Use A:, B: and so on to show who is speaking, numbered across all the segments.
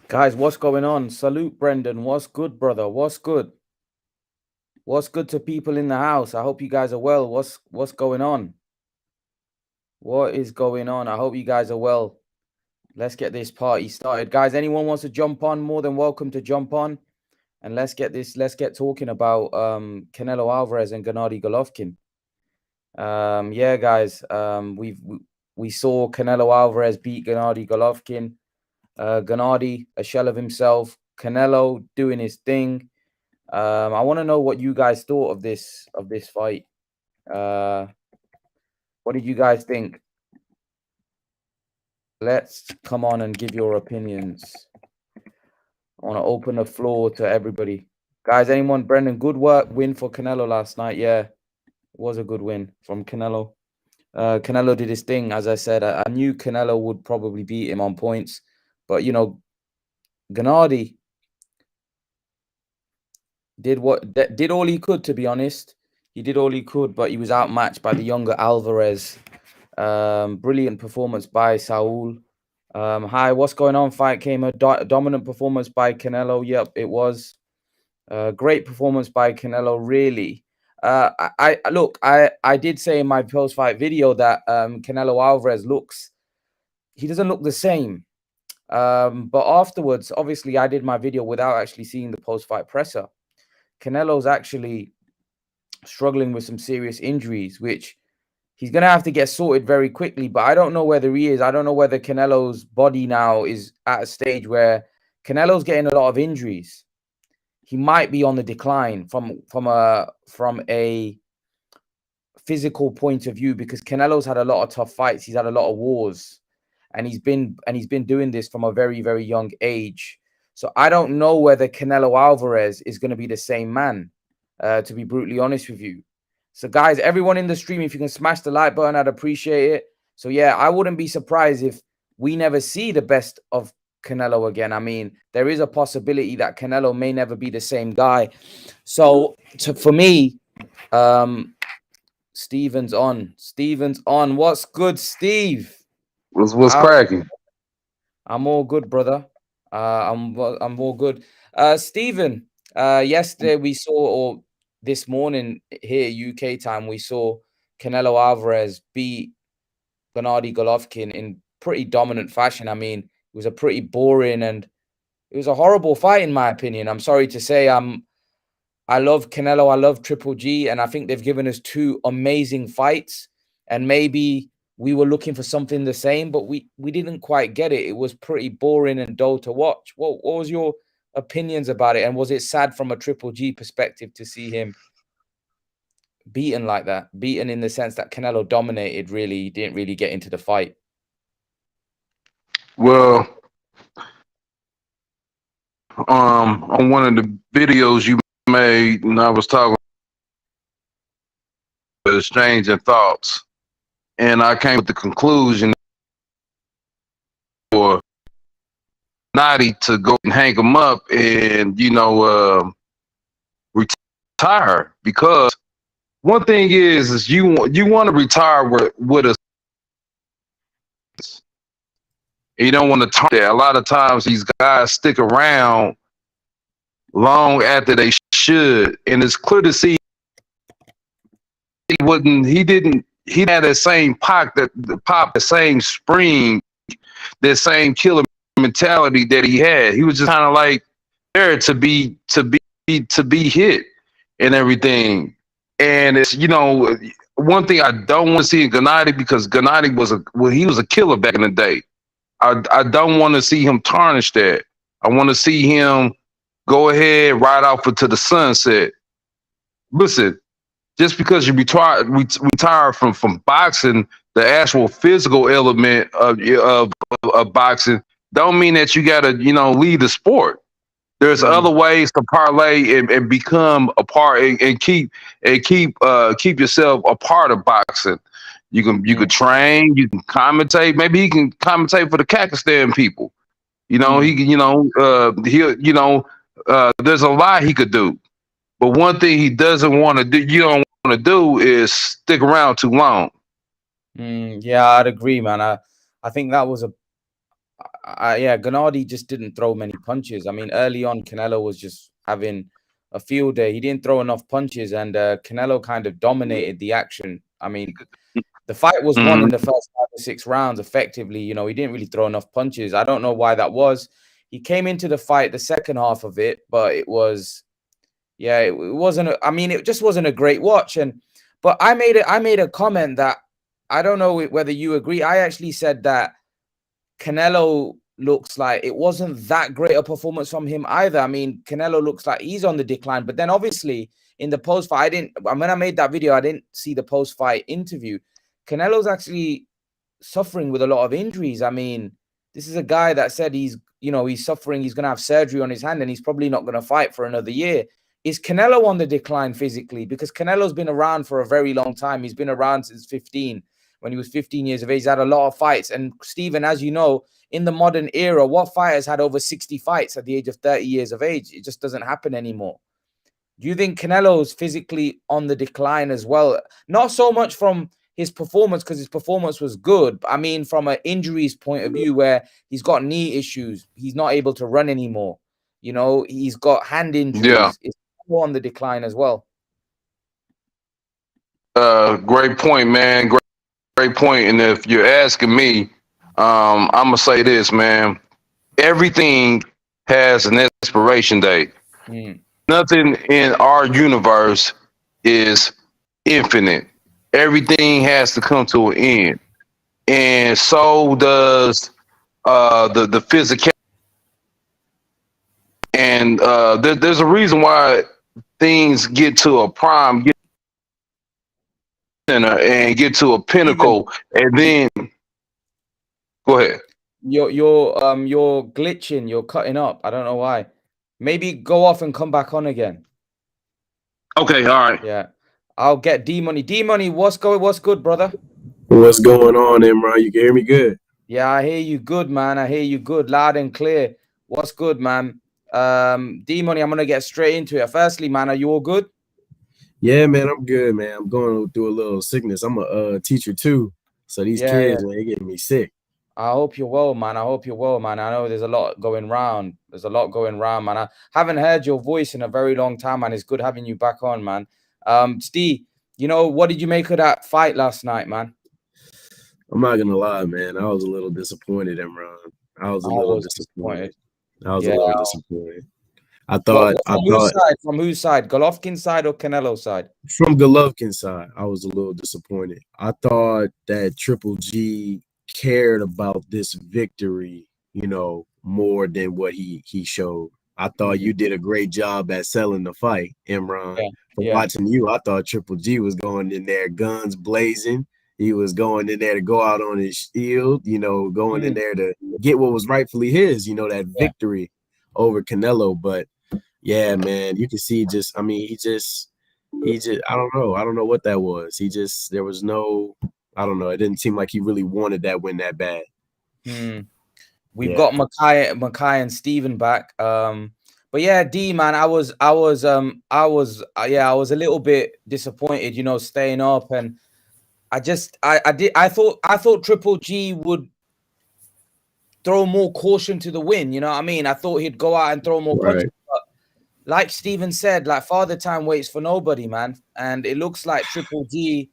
A: Guys, what's going on? Salute, Brendan. What's good, brother? What's good? What's good to people in the house? I hope you guys are well. What's going on? What is going on? I hope you guys are well. Let's get this party started. Guys, anyone wants to jump on, more than welcome to jump on. And let's get talking about Canelo Alvarez and Gennady Golovkin. Yeah, guys. We saw Canelo Alvarez beat Gennady Golovkin. Gennady, a shell of himself. Canelo doing his thing. I want to know what you guys thought of this fight. Uh, what did you guys think? Let's come on and give your opinions. I want to open the floor to everybody. Guys, anyone? Brendan, good work. Win for Canelo last night. Yeah, it was a good win from Canelo. Canelo did his thing. As I said, I knew Canelo would probably beat him on points. But, Gennady did all he could, to be honest. He did all he could, but he was outmatched by the younger Alvarez. Brilliant performance by Saul. Hi, what's going on? Fight came a dominant performance by Canelo. Yep, it was. Great performance by Canelo, really. I did say in my post-fight video that Canelo Alvarez he doesn't look the same. But afterwards, obviously, I did my video without actually seeing the post-fight presser. Canelo's actually struggling with some serious injuries, which he's going to have to get sorted very quickly. But I don't know whether he is. I don't know whether Canelo's body now is at a stage where Canelo's getting a lot of injuries. He might be on the decline from a physical point of view, because Canelo's had a lot of tough fights. He's had a lot of wars, and he's been doing this from a very, very young age. So I don't know whether Canelo Alvarez is going to be the same man, to be brutally honest with you. So guys, everyone in the stream, if you can smash the like button, I'd appreciate it. So yeah, I wouldn't be surprised if we never see the best of Canelo again. I mean, there is a possibility that Canelo may never be the same guy. So for me, Steven's on. What's good, Steve?
B: What's cracking?
A: I'm all good, brother. I'm all good. Steven, yesterday we saw, or this morning here UK time, we saw Canelo Alvarez beat Gennady Golovkin in pretty dominant fashion. I mean, it was a pretty boring and it was a horrible fight, in my opinion. I'm sorry to say, I love Canelo, I love Triple G, and I think they've given us two amazing fights. And maybe we were looking for something the same, but we didn't quite get it. It was pretty boring and dull to watch. What was your opinions about it? And was it sad from a Triple G perspective to see him beaten like that? Beaten in the sense that Canelo dominated, really. He didn't really get into the fight.
B: Well, on one of the videos you made, and I was talking about exchanging thoughts, and I came with the conclusion for Naughty to go and hang him up and retire, because one thing is you want to retire with a, you don't want to turn that. A lot of times these guys stick around long after they should, and it's clear to see he had that same the same spring, that same killer mentality that he had. He was just kind of like there to be hit and everything. And it's, one thing I don't want to see in Gennady, because Gennady he was a killer back in the day. I don't want to see him tarnish that. I want to see him go ahead, ride off into the sunset. Listen, just because you retire from boxing, the actual physical element of boxing, don't mean that you got to leave the sport. There's other ways to parlay and become a part, and keep yourself a part of boxing. You could train, you can commentate. Maybe he can commentate for the Kakistan people. He can, there's a lot he could do. But one thing he doesn't want to do, you don't want to do, is stick around too long.
A: Yeah, I'd agree, man. I think that was yeah, Gennady just didn't throw many punches. I mean, early on, Canelo was just having a field day. He didn't throw enough punches, and Canelo kind of dominated the action. I mean, the fight was won in the first 5 or 6 rounds effectively. You know, he didn't really throw enough punches. I don't know why that was. He came into the fight, the second half of it, but it was, yeah, it wasn't. I mean, it just wasn't a great watch. But I made a comment that I don't know whether you agree. I actually said that Canelo looks like it wasn't that great a performance from him either. I mean, Canelo looks like he's on the decline. But then obviously in the post fight, when I made that video, I didn't see the post fight interview. Canelo's actually suffering with a lot of injuries. I mean, this is a guy that said he's suffering. He's going to have surgery on his hand, and he's probably not going to fight for another year. Is Canelo on the decline physically? Because Canelo's been around for a very long time. He's been around since 15. When he was 15 years of age, he's had a lot of fights. And Stephen, as you know, in the modern era, what fighters had over 60 fights at the age of 30 years of age? It just doesn't happen anymore. Do you think Canelo's physically on the decline as well? Not so much from his performance, because his performance was good. I mean, from an injuries point of view, where he's got knee issues, he's not able to run anymore. You know, he's got hand injuries.
B: Yeah.
A: It's on the decline as well.
B: Great point, man. Great point. And if you're asking me, I'm gonna say this, man. Everything has an expiration date. Nothing in our universe is infinite. Everything has to come to an end, and so does the physical. And there's a reason why things get to a prime, and get to a pinnacle, and then go ahead.
A: You're glitching. You're cutting up. I don't know why. Maybe go off and come back on again.
B: Okay, all right.
A: Yeah, I'll get D Money. D Money, what's good, brother?
C: What's going on, Imran? You can hear me good?
A: Yeah, I hear you good, man. I hear you good, loud and clear. What's good, man? D Money, I'm gonna get straight into it. Firstly, man, are you all good?
C: Yeah, man, I'm good, man. I'm going through a little sickness. I'm a teacher too, so these kids, man, they getting me sick.
A: I hope you're well, man. I hope you're well, man. I know there's a lot going round. There's a lot going round, man. I haven't heard your voice in a very long time, man. It's good having you back on, man. Steve, you know, what did you make of that fight last night, man?
C: I'm not gonna lie, man. I was a little disappointed, Imran. I was a little disappointed. I was a little disappointed.
A: From whose side? Golovkin's side or Canelo's side?
C: From Golovkin's side, I was a little disappointed. I thought that Triple G cared about this victory, you know, more than what he showed. I thought you did a great job at selling the fight, Imran. Watching you, I thought Triple G was going in there guns blazing. He was going in there to go out on his shield, you know, going in there to get what was rightfully his, you know, that victory over Canelo. But yeah, man, you can see just, I mean, he just, I don't know what that was. There was no, I don't know. It didn't seem like he really wanted that win that bad.
A: We've got Makai and Steven back. But yeah, D man, I was a little bit disappointed, you know, staying up, and I thought Triple G would throw more caution to the wind, you know what I mean? I thought he'd go out and throw more punches. But like Steven said, like Father Time waits for nobody, man. And it looks like Triple G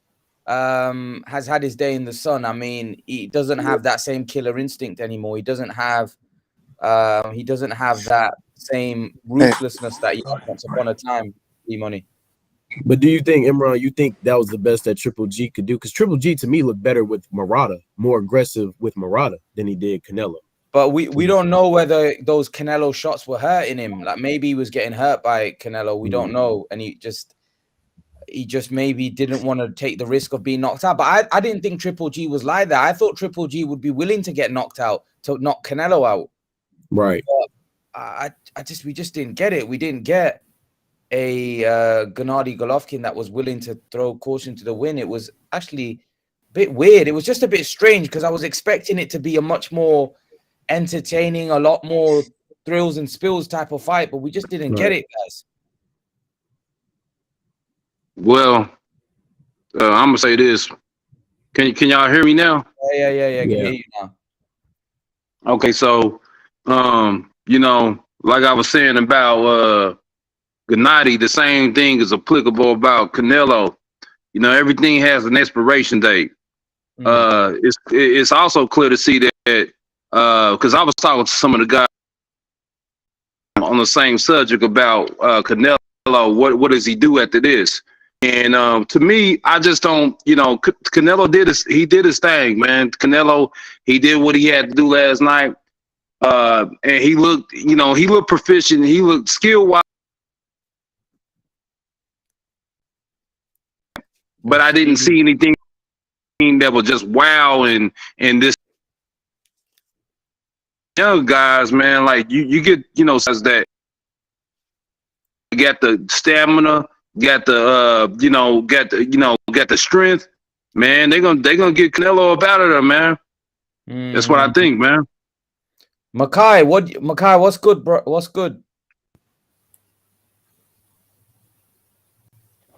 A: has had his day in the sun. I mean, he doesn't have that same killer instinct anymore. He doesn't have that same ruthlessness that he had once upon a time, E-Money.
C: But do you think, Imran, you think that was the best that Triple G could do? Because Triple G to me looked better with Murata, more aggressive with Murata than he did Canelo.
A: But we don't know whether those Canelo shots were hurting him. Like maybe he was getting hurt by Canelo. We don't know. And he just maybe didn't want to take the risk of being knocked out. But I didn't think Triple G was like that. I thought Triple G would be willing to get knocked out to knock Canelo out.
C: Right.
A: But we just didn't get it. We didn't get a Gennady Golovkin that was willing to throw caution to the wind. It was actually a bit weird. It was just a bit strange because I was expecting it to be a much more entertaining, a lot more thrills and spills type of fight, but we just didn't get it, guys.
B: Well, I'm gonna say this. Can y'all hear me now?
A: Yeah. I can hear you now.
B: Okay, so you know, like I was saying about Gennady, the same thing is applicable about Canelo. You know, everything has an expiration date.
A: Mm,
B: It's also clear to see that because I was talking to some of the guys on the same subject about Canelo. What does he do after this? And to me, I just don't. You know, Canelo did his thing, man. Canelo, he did what he had to do last night. And he looked, you know, he looked proficient. He looked skill wise, but I didn't see anything that was just wow. And this young guys, man, like you get, you know, says that got the stamina, got the got the strength. Man, they gonna get Canelo up out of there, man. That's what I
A: mm.
B: think, man.
A: Makai, what's good, bro? What's good?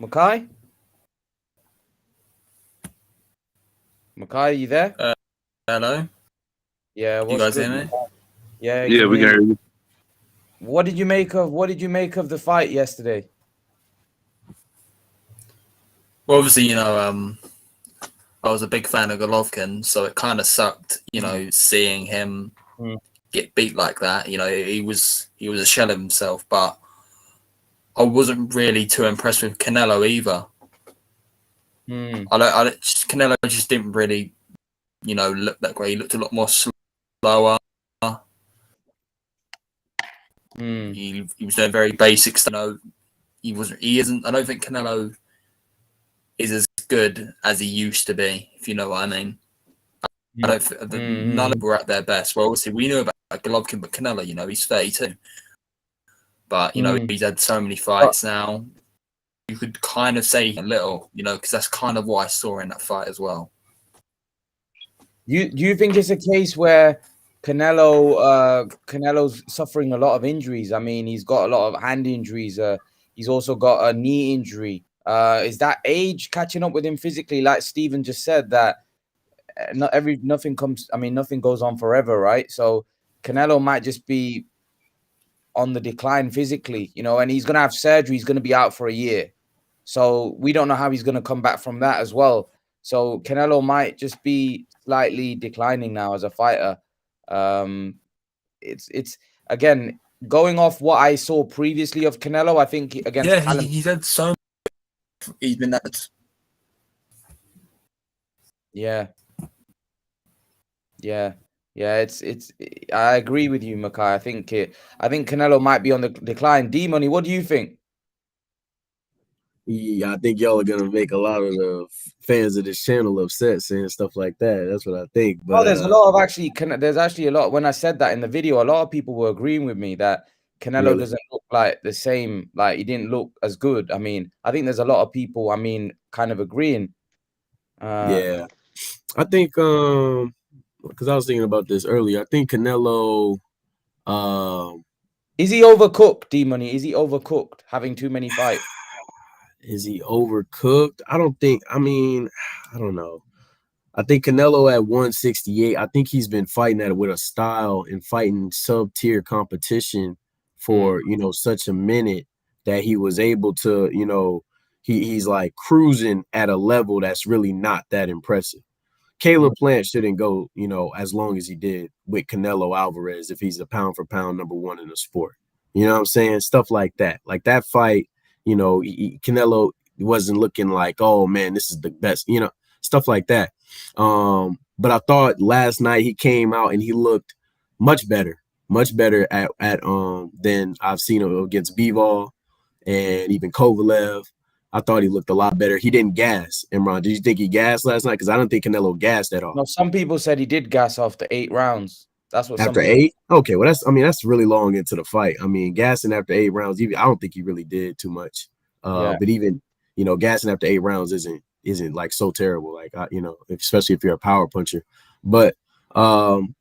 A: Makai? Makai, you there?
D: Hello,
A: Yeah,
D: you
A: what's
D: guys
A: good,
D: hear me?
A: Makai? Yeah,
B: Yeah,
A: can
B: we
A: hear
B: can
A: you.
B: hear you.
A: What did you make of the fight yesterday?
D: Well, obviously, you know, I was a big fan of Golovkin, so it kind of sucked, you know, seeing him
A: Mm,
D: get beat like that. You know, he was a shell of himself, but I wasn't really too impressed with Canelo either.
A: mm,
D: Canelo just didn't really, you know, look that great. He looked a lot more slower.
A: mm,
D: He was doing very basic stuff. You know, he isn't. I don't think Canelo is as good as he used to be. If you know what I mean. I
A: mm,
D: don't. None of
A: mm,
D: them were at their best. Well, obviously we knew about Golovkin, but Canelo, you know, he's 32, but you know
A: mm.
D: he's had so many
A: But
D: fights now. You could kind of say a little, you know, because that's kind of what I saw in that fight as well.
A: do you think it's a case where Canelo's suffering a lot of injuries? I mean, he's got a lot of hand injuries. He's also got a knee injury. Is that age catching up with him physically? Like Steven just said, that nothing goes on forever, right? So Canelo might just be on the decline physically, you know, and he's going to have surgery. He's going to be out for a year. So we don't know how he's going to come back from that as well. So Canelo might just be slightly declining now as a fighter. Um, it's again going off what I saw previously of Canelo. I think against
D: Yeah,
A: Callum,
D: he's had so. He's been that.
A: yeah, yeah, yeah. It's. I agree with you, Makai. I think Canelo might be on the decline. D Money, what do you think?
C: Yeah, I think y'all are gonna make a lot of the fans of this channel upset saying stuff like that. That's what I think.
A: Oh,
C: But
A: there's a lot of actually. There's actually a lot. When I said that in the video, a lot of people were agreeing with me that Canelo
C: really,
A: doesn't look like the same. Like he didn't look as good. I mean, I think there's a lot of people. I mean, kind of agreeing. Uh,
C: yeah, I think because I was thinking about this earlier. I think Canelo um
A: is he overcooked, D Money? Is he overcooked, having too many fights?
C: is he overcooked? I don't think. I mean, I don't know. I think Canelo at 168, I think he's been fighting at it with a style and fighting sub-tier competition
A: Mm,
C: for, you know, such a minute that he was able to, you know, he's like cruising at a level that's really not that impressive.
A: mm,
C: Caleb Plant shouldn't go, you know, as long as he did with Canelo Alvarez if he's a pound for pound number one in the sport. You know what I'm saying? Stuff like that. Like that fight, you know, Canelo wasn't looking like, oh man, this is the best, you know, stuff like that. But I thought last night he came out and he looked much better at than I've seen him against Bivol and even Kovalev. I thought he looked a lot better. He didn't gas. Imran, did you think he gassed last night? Because I don't think Canelo gassed at all.
A: no, some people said he did gas after 8 rounds. That's what some
C: After
A: people.
C: 8? Okay, well that's really long into the fight. I mean, gassing after 8 rounds, even I don't think he really did too much.
A: Yeah.
C: But even you know, gassing after 8 rounds isn't like so terrible. Like you know, especially if you're a power puncher. But um,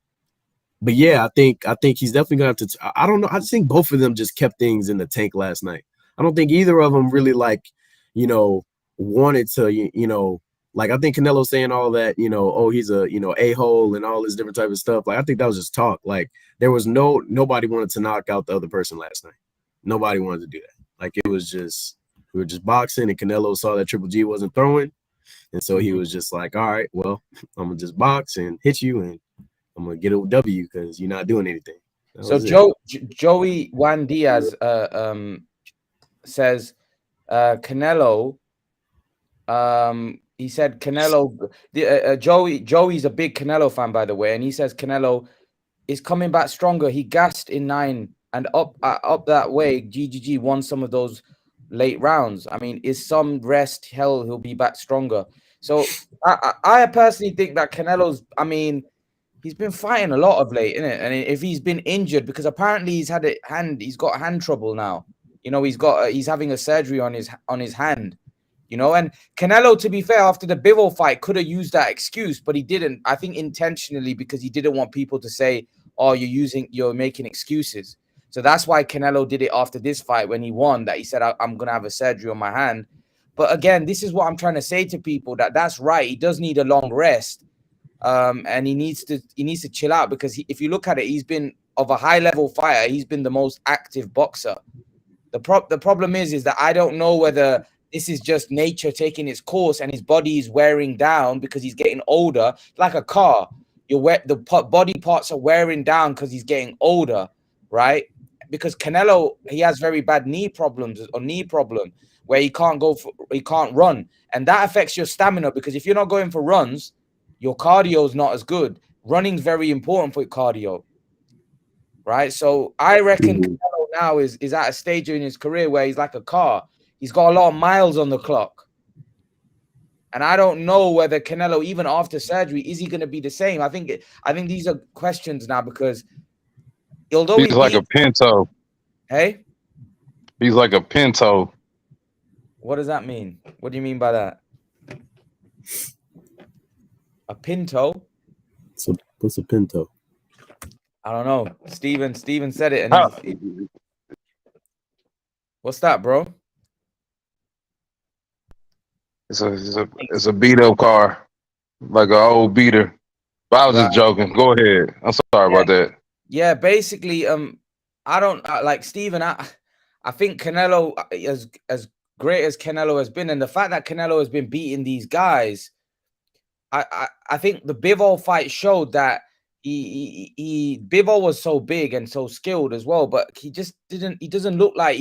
C: but yeah, I think he's definitely gonna have to. I don't know. I just think both of them just kept things in the tank last night. I don't think either of them really like, you know, wanted to, you know, Like, I think Canelo saying all that, you know, oh, he's a, you know, a-hole and all this different type of stuff. Like, I think that was just talk. Like, there was nobody wanted to knock out the other person last night. Nobody wanted to do that. Like, it was just, we were just boxing, and Canelo saw that Triple G wasn't throwing. And so he was just like, all right, well, I'm going to just box and hit you, and I'm going to get a W because you're not doing anything.
A: So Joey Juan Diaz says Canelo. He said Canelo. Joey's a big Canelo fan, by the way, and he says Canelo is coming back stronger. He gassed in 9 and up that way. GGG won some of those late rounds. I mean, is some rest? Hell, he'll be back stronger. So I personally think that Canelo's. I mean, he's been fighting a lot of late, innit? And if he's been injured, because apparently he's got hand trouble now. You know, he's having a surgery on his hand. You know, and Canelo, to be fair, after the Bivol fight, could have used that excuse, but he didn't. I think intentionally, because he didn't want people to say, "Oh, you're making excuses." So that's why Canelo did it after this fight when he won. That he said, "I'm gonna have a surgery on my hand." But again, this is what I'm trying to say to people, that's right. He does need a long rest. And he needs to chill out, because if you look at it, he's been of a high level fighter. He's been the most active boxer. The problem is that I don't know whether this is just nature taking its course and his body is wearing down because he's getting older. Like a car, the body parts are wearing down because he's getting older, right? Because Canelo, he has very bad knee problem where he can't run, and that affects your stamina, because if you're not going for runs, your cardio is not as good. Running's very important for cardio, right? So I reckon Canelo now is at a stage in his career where he's like a car. He's got a lot of miles on the clock. And I don't know whether Canelo, even after surgery, is he going to be the same? I think these are questions now, because although
B: he's like a Pinto.
A: Hey?
B: He's like a Pinto.
A: What does that mean? What do you mean by that? A Pinto?
C: So what's a Pinto?
A: I don't know. Steven said it. And what's that, bro?
B: It's a beat up car, like an old beater. But I was just joking. Go ahead. I'm sorry about that.
A: Yeah, basically, I don't like Steven. I think Canelo, as great as Canelo has been, and the fact that Canelo has been beating these guys, I think the Bivol fight showed that Bivol was so big and so skilled as well, but he doesn't look like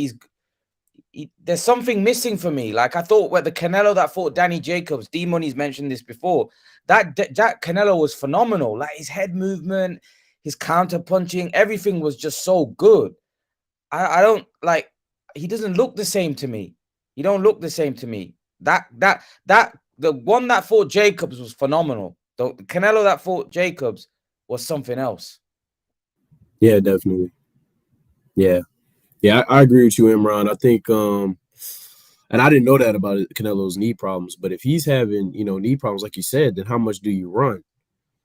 A: there's something missing for me. Like, I thought the Canelo that fought Danny Jacobs, D-Money's mentioned this before, that Canelo was phenomenal. Like, his head movement, his counter punching, everything was just so good. I don't like, he doesn't look the same to me. He don't look the same to me. The one that fought Jacobs was phenomenal. The Canelo that fought Jacobs was something else.
C: Yeah, definitely. Yeah, I agree with you, Imran. I think, and I didn't know that about Canelo's knee problems, but if he's having, knee problems, like you said, then how much do you run?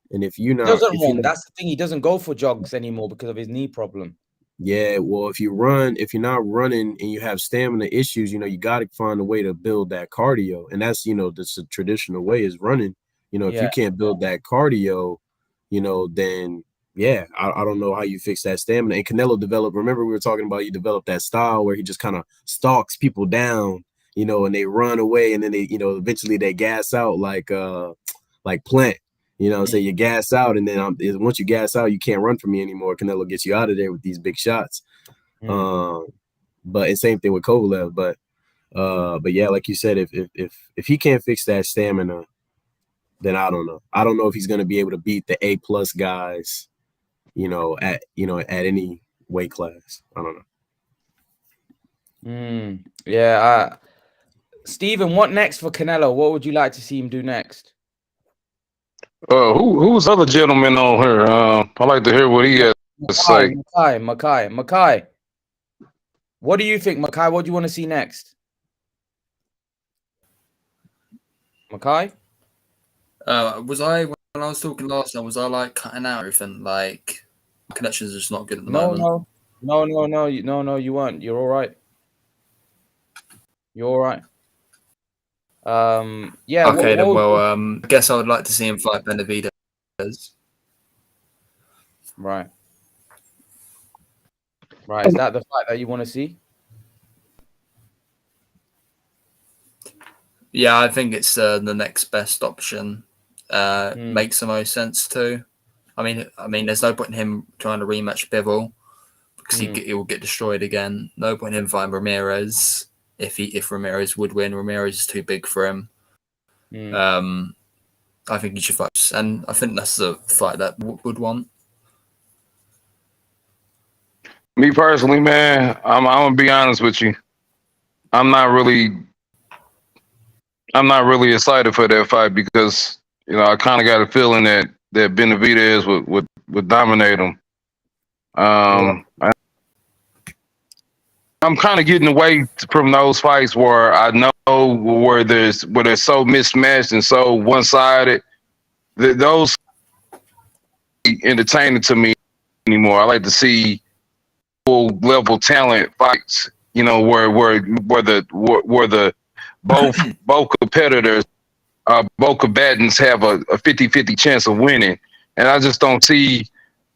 C: And if you're not,
A: doesn't run, that's the thing. He doesn't go for jogs anymore because of his knee problem.
C: Yeah, well, if you're not running and you have stamina issues, you got to find a way to build that cardio, and that's that's a traditional way is running. If you can't build that cardio, then yeah, I don't know how you fix that stamina. And Canelo developed. Remember, we were talking about he developed that style where he just kind of stalks people down, and they run away, and then they, eventually they gas out like Plant. So you gas out, and then once you gas out, you can't run from me anymore. Canelo gets you out of there with these big shots. But and same thing with Kovalev. But yeah, like you said, if he can't fix that stamina, then I don't know. I don't know if he's going to be able to beat the A+ guys, at any weight class. I don't know.
A: Yeah. Steven, what next for Canelo? What would you like to see him do next?
B: Who's other gentleman on here? I'd like to hear what he has to say.
A: Makai. What do you think, Makai? What do you want to see next? Makai?
D: When I was talking last time, was I like cutting out everything? Like, my connection's just not good at the moment.
A: No, you weren't. You're all right. Yeah.
D: Okay, then.
A: What
D: Well, I guess I would like to see him fight Benavidez.
A: right. Right. Is that the fight that you want to see?
D: Yeah, I think it's the next best option.
A: Hmm.
D: Makes the most sense too. I mean, there's no point in him trying to rematch Bivol because he will get destroyed again. No point in him fighting Ramirez if Ramirez would win. Ramirez is too big for him. I think he should fight, and I think that's the fight that would want.
B: Me personally, man, I'm gonna be honest with you. I'm not really excited for that fight because I kind of got a feeling that Benavidez would dominate him.
A: Right.
B: I'm kind of getting away from those fights where I know where they're so mismatched and so one sided. Those entertaining to me anymore. I like to see full level talent fights. Where the both competitors, both combatants have a 50-50 chance of winning, and I just don't see.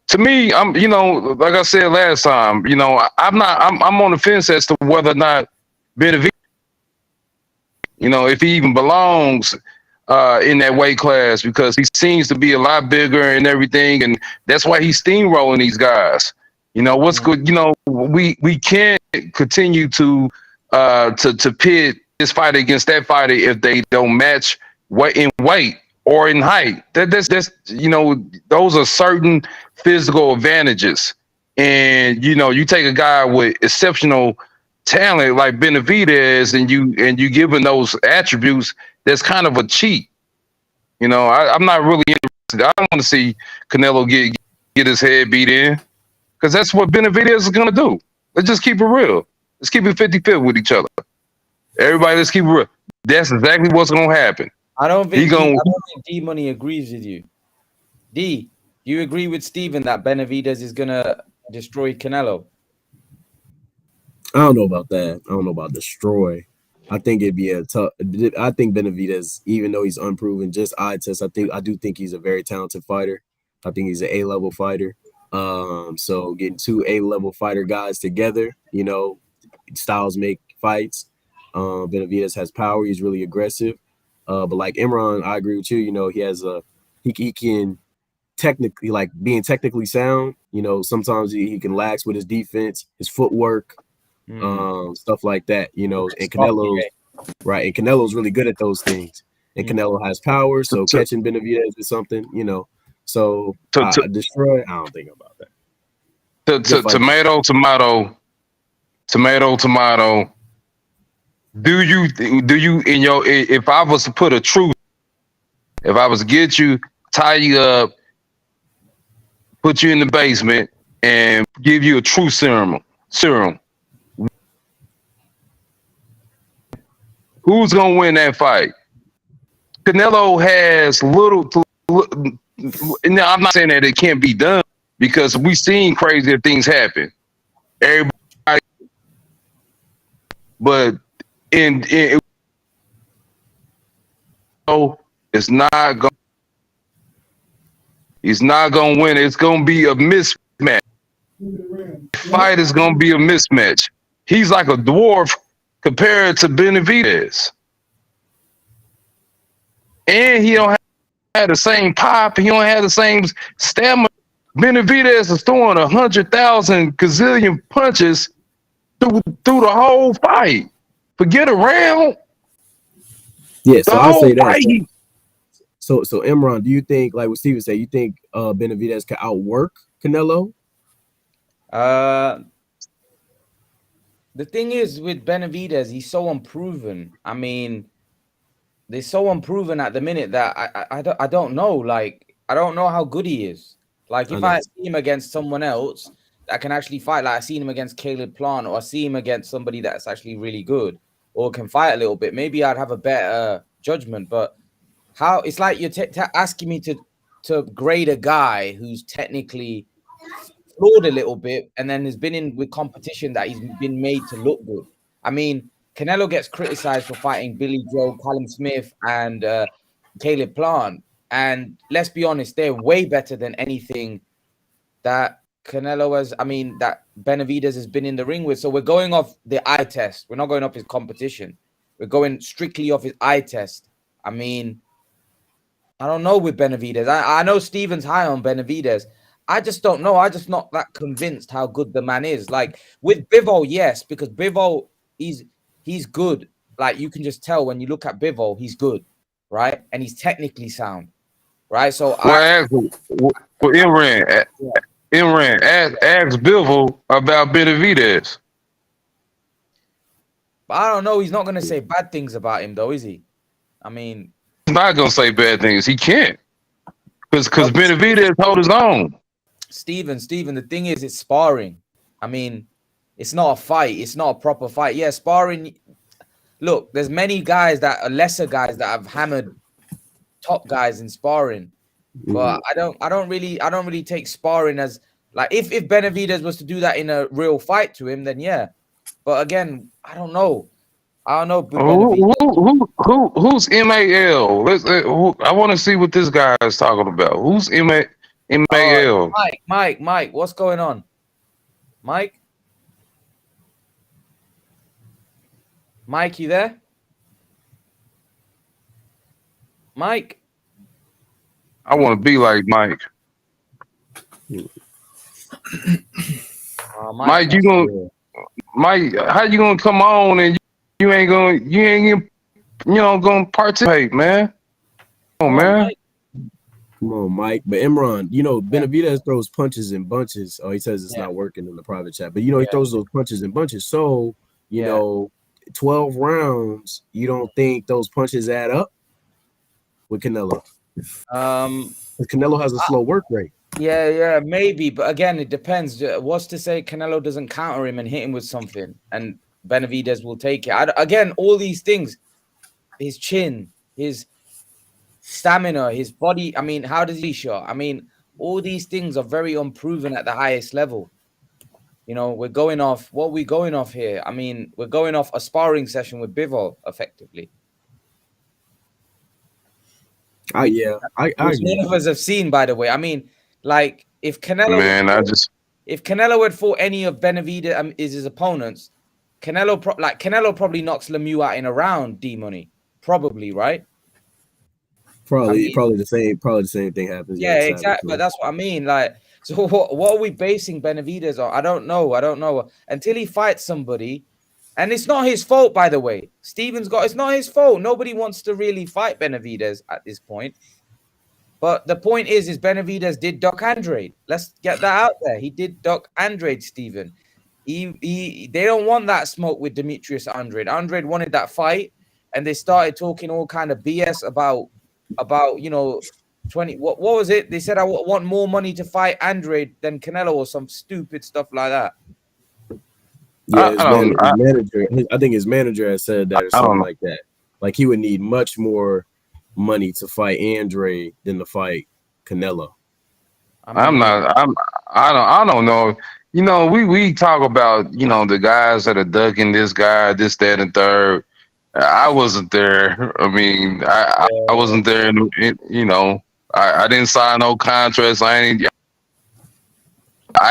B: To me, I'm like I said last time, I'm on the fence as to whether or not Benavidez, if he even belongs in that weight class, because he seems to be a lot bigger and everything, and that's why he's steamrolling these guys. What's good? We can't continue to pit this fighter against that fighter if they don't match weight or in height. That's those are certain physical advantages, and you take a guy with exceptional talent like Benavidez and you give him those attributes. That's kind of a cheat. I'm not really interested. I don't want to see Canelo get his head beat in, because that's what Benavidez is going to do. Let's just keep it real. Let's keep it 50-50 with each other. Everybody, let's keep it real. That's exactly what's going to happen.
A: I don't think D Money agrees with you. D, do you agree with Steven that Benavidez is gonna destroy Canelo?
C: I don't know about that. I don't know about destroy. I think it'd be a tough. I think Benavidez, even though he's unproven, just eye test. I do think he's a very talented fighter. I think he's an A-level fighter. So getting two A-level fighter guys together, styles make fights. Benavidez has power. He's really aggressive. But like Imran, I agree with you. He has he can technically, like being technically sound. Sometimes he can lax with his defense, his footwork, stuff like that. And Canelo's right, and Canelo's really good at those things. And Canelo has power, so catching Benavidez is something. So destroy. I don't think about that.
B: Tomato. Do you in your, if I was to put a truth, if I was to get you, tie you up, put you in the basement, and give you a true serum, who's gonna win that fight? Canelo has little. Now, I'm not saying that it can't be done, because we've seen crazier things happen. Everybody, but it's not going. He's not going to win. It's going to be a mismatch. Fight is going to be a mismatch. He's like a dwarf compared to Benavidez, and he don't have the same pop. He don't have the same stamina. Benavidez is throwing 100,000 gazillion punches through the whole fight. Forget around.
C: Yeah, so I'll say that. So Imran, do you think, like what Steven said, you think Benavidez can outwork Canelo?
A: The thing is with Benavidez, he's so unproven. I mean, they're so unproven at the minute that I don't know. Like, I don't know how good he is. Like, if I see him against someone else that can actually fight, like I seen him against Caleb Plant, or I see him against somebody that's actually really good or can fight a little bit, maybe I'd have a better judgment. But how it's like you're asking me to grade a guy who's technically flawed a little bit and then has been in with competition that he's been made to look good. I mean, Canelo gets criticized for fighting Billy Joe, Callum Smith, and Caleb Plant. And let's be honest, they're way better than anything that Canelo has, that Benavidez has been in the ring with. So we're going off the eye test. We're not going off his competition. We're going strictly off his eye test. I don't know with Benavidez. I know Steven's high on Benavidez. I just don't know. I'm just not that convinced how good the man is. Like with Bivol, yes, because Bivol, he's good. Like you can just tell when you look at Bivol, he's good, right? And he's technically sound, right? So
B: Imran, ask Bivol about Benavidez.
A: But I don't know. He's not going to say bad things about him, though, is he?
B: He's not gonna say bad things. He can't, because Benavidez hold his own.
A: Steven, the thing is, it's sparring. It's not a fight. It's not a proper fight. Yeah, sparring. Look, there's many guys that are lesser guys that have hammered top guys in sparring, but I don't really take sparring as like if Benavidez was to do that in a real fight to him, then yeah. But again, I don't know.
B: Who's MAL? I want to see what this guy is talking about. Who's MAL?
A: Mike, what's going on? Mike, you there? Mike,
B: I want to be like Mike. Mike, how you gonna come on and you ain't gonna participate, man? Come on, man.
C: Come on, Mike. But Imran, Benavidez throws punches in bunches. Oh, he says it's not working in the private chat, but he throws those punches in bunches. So 12 rounds. You don't think those punches add up with Canelo? Canelo has a slow work rate.
A: Yeah, maybe. But again, it depends. What's to say Canelo doesn't counter him and hit him with something and Benavidez will take it? Again, all these things, his chin, his stamina, his body. How does he shot? All these things are very unproven at the highest level. We're going off. What are we going off here? We're going off a sparring session with Bivol, effectively.
C: Which
A: none of us have seen, by the way. Like if Canelo, if Canelo had fought any of Benavidez is his opponents, Canelo probably knocks Lemieux out in a round. D-Money, probably, right?
C: Probably the same thing happens.
A: Yeah, exactly. But that's what I mean. Like, so what are we basing Benavidez on? I don't know. Until he fights somebody, and it's not his fault, by the way. It's not his fault. Nobody wants to really fight Benavidez at this point. But the point is Benavidez did duck Andrade. Let's get that out there. He did duck Andrade, Steven. They don't want that smoke with Demetrius Andrade. Andrade wanted that fight, and they started talking all kind of BS about 20. What was it? They said I want more money to fight Andrade than Canelo or some stupid stuff like that.
C: Yeah, I think his manager has said that or something like that. Like he would need much more money to fight Andrade than to fight Canelo.
B: I don't know. We talk about the guys that are ducking this guy, this, that, and third. I wasn't there. I wasn't there. I didn't sign no contracts. I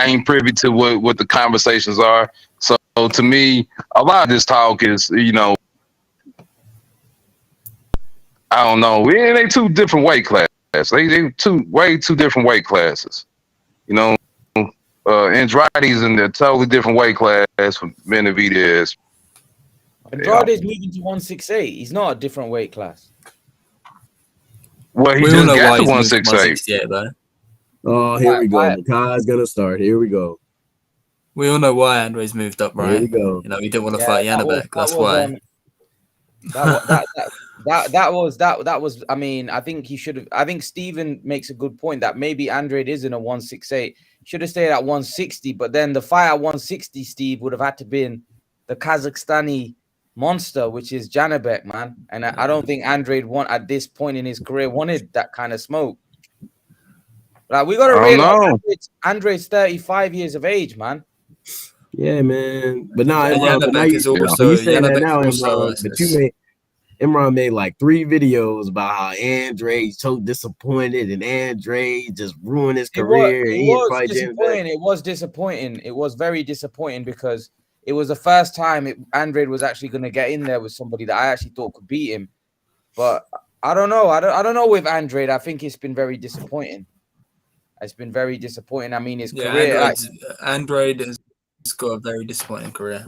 B: ain't privy to what the conversations are. So to me, a lot of this talk is, I don't know. They two different weight classes. They way two different weight classes. Andrade's in a totally different weight class from Benavidez.
A: Andrade's moving to 168. He's not a different weight class.
B: Well, he just got to 168
D: though.
C: Oh, here we go. Makai's gonna start. Here we go.
D: We all know why Andre's moved up, right?
C: Here we go.
D: He didn't want to fight Yanabek. That's why.
A: That was. I think he should have. I think Steven makes a good point that maybe Andrade is in a 168. Should have stayed at 160, but then the fight at 160, Steve, would have had to been the Kazakhstani monster, which is Janabek, man. And I don't think Andrade at this point in his career wanted that kind of smoke. Like we got to realize Andre's 35 years of age, man.
C: Yeah, man. But nah,
D: And
C: Imran. But now
D: Janabek is
C: you,
B: Yeah.
C: but
D: also
C: you saying that
D: Janabek's
C: now,
D: also
C: Imran. But Imran made like 3 videos about how Andre so disappointed and Andre just ruined his career and
A: It
C: he had to
A: was
C: fight Janabek.
A: disappointing. It was disappointing. It was very disappointing because it was the first time Andrade was actually going to get in there with somebody that I actually thought could beat him. But I don't know. I don't know with Andrade. I think it's been very disappointing. It's been very disappointing. I mean, his career, like,
D: Andrade has got a very disappointing career.